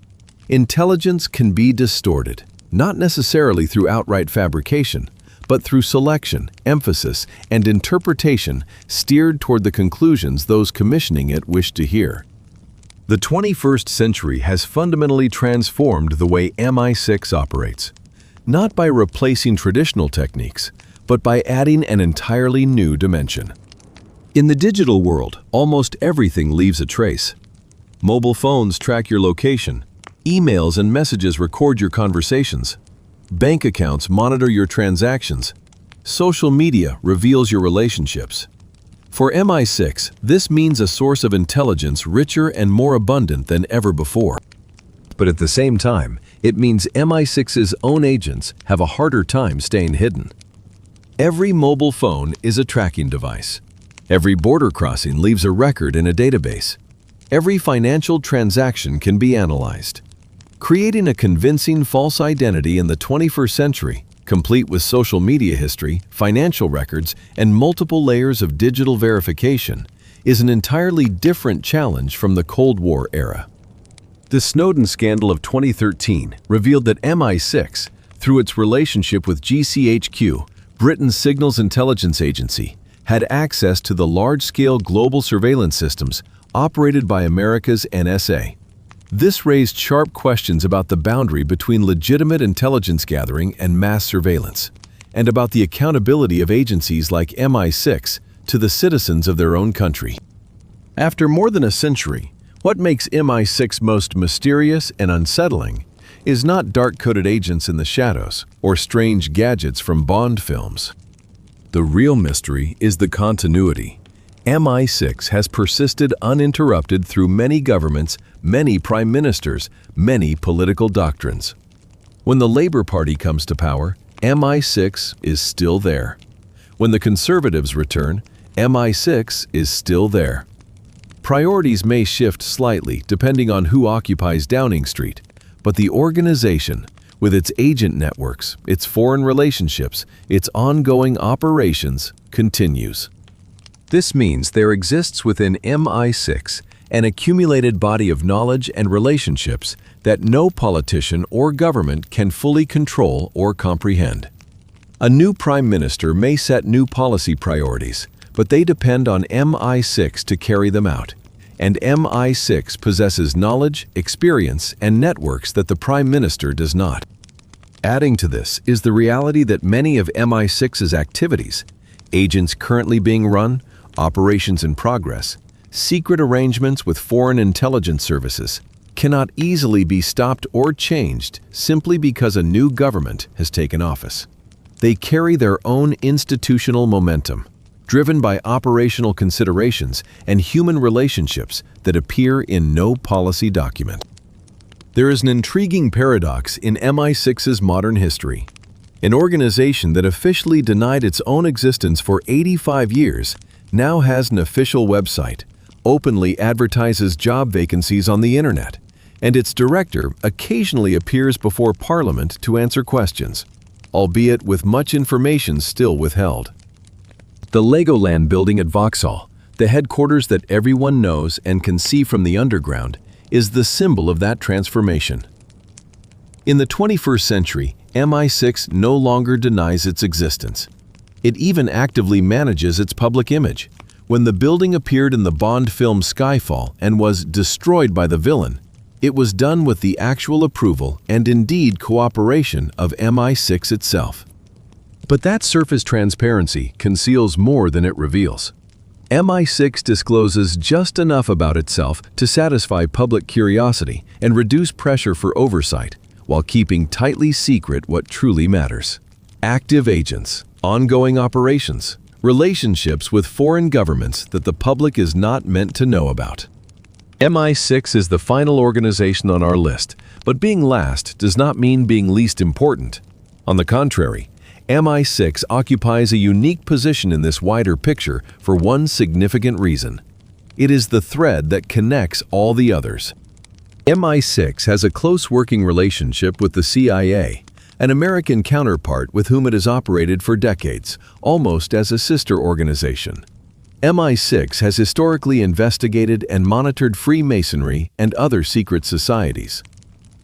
Intelligence can be distorted, not necessarily through outright fabrication, but through selection, emphasis, and interpretation steered toward the conclusions those commissioning it wish to hear. The 21st century has fundamentally transformed the way MI6 operates, not by replacing traditional techniques, but by adding an entirely new dimension. In the digital world, almost everything leaves a trace. Mobile phones track your location, emails and messages record your conversations, bank accounts monitor your transactions, social media reveals your relationships. For MI6, this means a source of intelligence richer and more abundant than ever before. But at the same time, it means MI6's own agents have a harder time staying hidden. Every mobile phone is a tracking device. Every border crossing leaves a record in a database. Every financial transaction can be analyzed. Creating a convincing false identity in the 21st century, complete with social media history, financial records, and multiple layers of digital verification, is an entirely different challenge from the Cold War era. The Snowden scandal of 2013 revealed that MI6, through its relationship with GCHQ, Britain's signals intelligence agency, had access to the large-scale global surveillance systems operated by America's NSA. This raised sharp questions about the boundary between legitimate intelligence gathering and mass surveillance, and about the accountability of agencies like MI6 to the citizens of their own country. After more than a century, what makes MI6 most mysterious and unsettling is not dark-coded agents in the shadows or strange gadgets from Bond films. The real mystery is the continuity. MI6 has persisted uninterrupted through many governments, many prime ministers, many political doctrines. When the Labour Party comes to power, MI6 is still there. When the Conservatives return, MI6 is still there. Priorities may shift slightly depending on who occupies Downing Street, but the organization, with its agent networks, its foreign relationships, its ongoing operations, continues. This means there exists within MI6 an accumulated body of knowledge and relationships that no politician or government can fully control or comprehend. A new prime minister may set new policy priorities, but they depend on MI6 to carry them out. And MI6 possesses knowledge, experience, and networks that the Prime Minister does not. Adding to this is the reality that many of MI6's activities, agents currently being run, operations in progress, secret arrangements with foreign intelligence services, cannot easily be stopped or changed simply because a new government has taken office. They carry their own institutional momentum, driven by operational considerations and human relationships that appear in no policy document. There is an intriguing paradox in MI6's modern history. An organization that officially denied its own existence for 85 years now has an official website, openly advertises job vacancies on the internet, and its director occasionally appears before Parliament to answer questions, albeit with much information still withheld. The Legoland building at Vauxhall, the headquarters that everyone knows and can see from the underground, is the symbol of that transformation. In the 21st century, MI6 no longer denies its existence. It even actively manages its public image. When the building appeared in the Bond film Skyfall and was destroyed by the villain, it was done with the actual approval and indeed cooperation of MI6 itself. But that surface transparency conceals more than it reveals. MI6 discloses just enough about itself to satisfy public curiosity and reduce pressure for oversight, while keeping tightly secret what truly matters. Active agents, ongoing operations, relationships with foreign governments that the public is not meant to know about. MI6 is the final organization on our list, but being last does not mean being least important. On the contrary, MI6 occupies a unique position in this wider picture for one significant reason. It is the thread that connects all the others. MI6 has a close working relationship with the CIA, an American counterpart with whom it has operated for decades, almost as a sister organization. MI6 has historically investigated and monitored Freemasonry and other secret societies.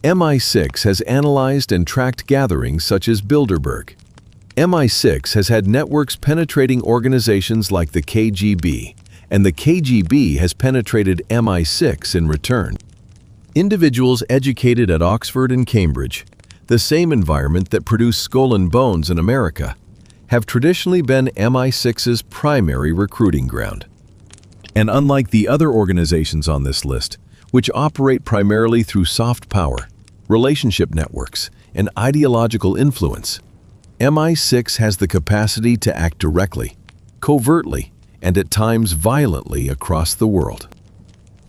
MI6 has analyzed and tracked gatherings such as Bilderberg. MI6 has had networks penetrating organizations like the KGB, and the KGB has penetrated MI6 in return. Individuals educated at Oxford and Cambridge, the same environment that produced Skull and Bones in America, have traditionally been MI6's primary recruiting ground. And unlike the other organizations on this list, which operate primarily through soft power, relationship networks, and ideological influence, MI6 has the capacity to act directly, covertly, and at times violently across the world.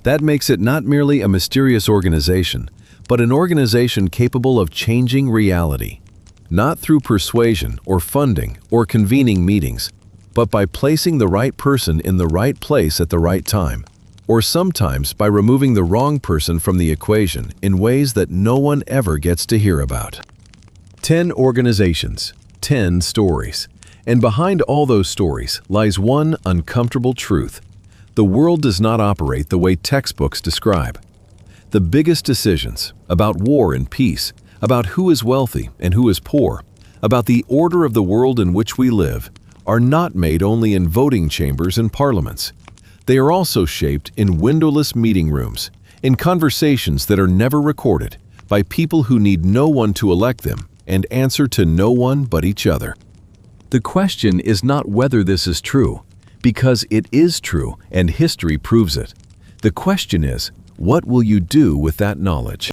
That makes it not merely a mysterious organization, but an organization capable of changing reality, not through persuasion or funding or convening meetings, but by placing the right person in the right place at the right time, or sometimes by removing the wrong person from the equation in ways that no one ever gets to hear about. 10 organizations, 10 stories. And behind all those stories lies one uncomfortable truth. The world does not operate the way textbooks describe. The biggest decisions about war and peace, about who is wealthy and who is poor, about the order of the world in which we live, are not made only in voting chambers and parliaments. They are also shaped in windowless meeting rooms, in conversations that are never recorded, by people who need no one to elect them and answer to no one but each other. The question is not whether this is true, because it is true and history proves it. The question is, what will you do with that knowledge?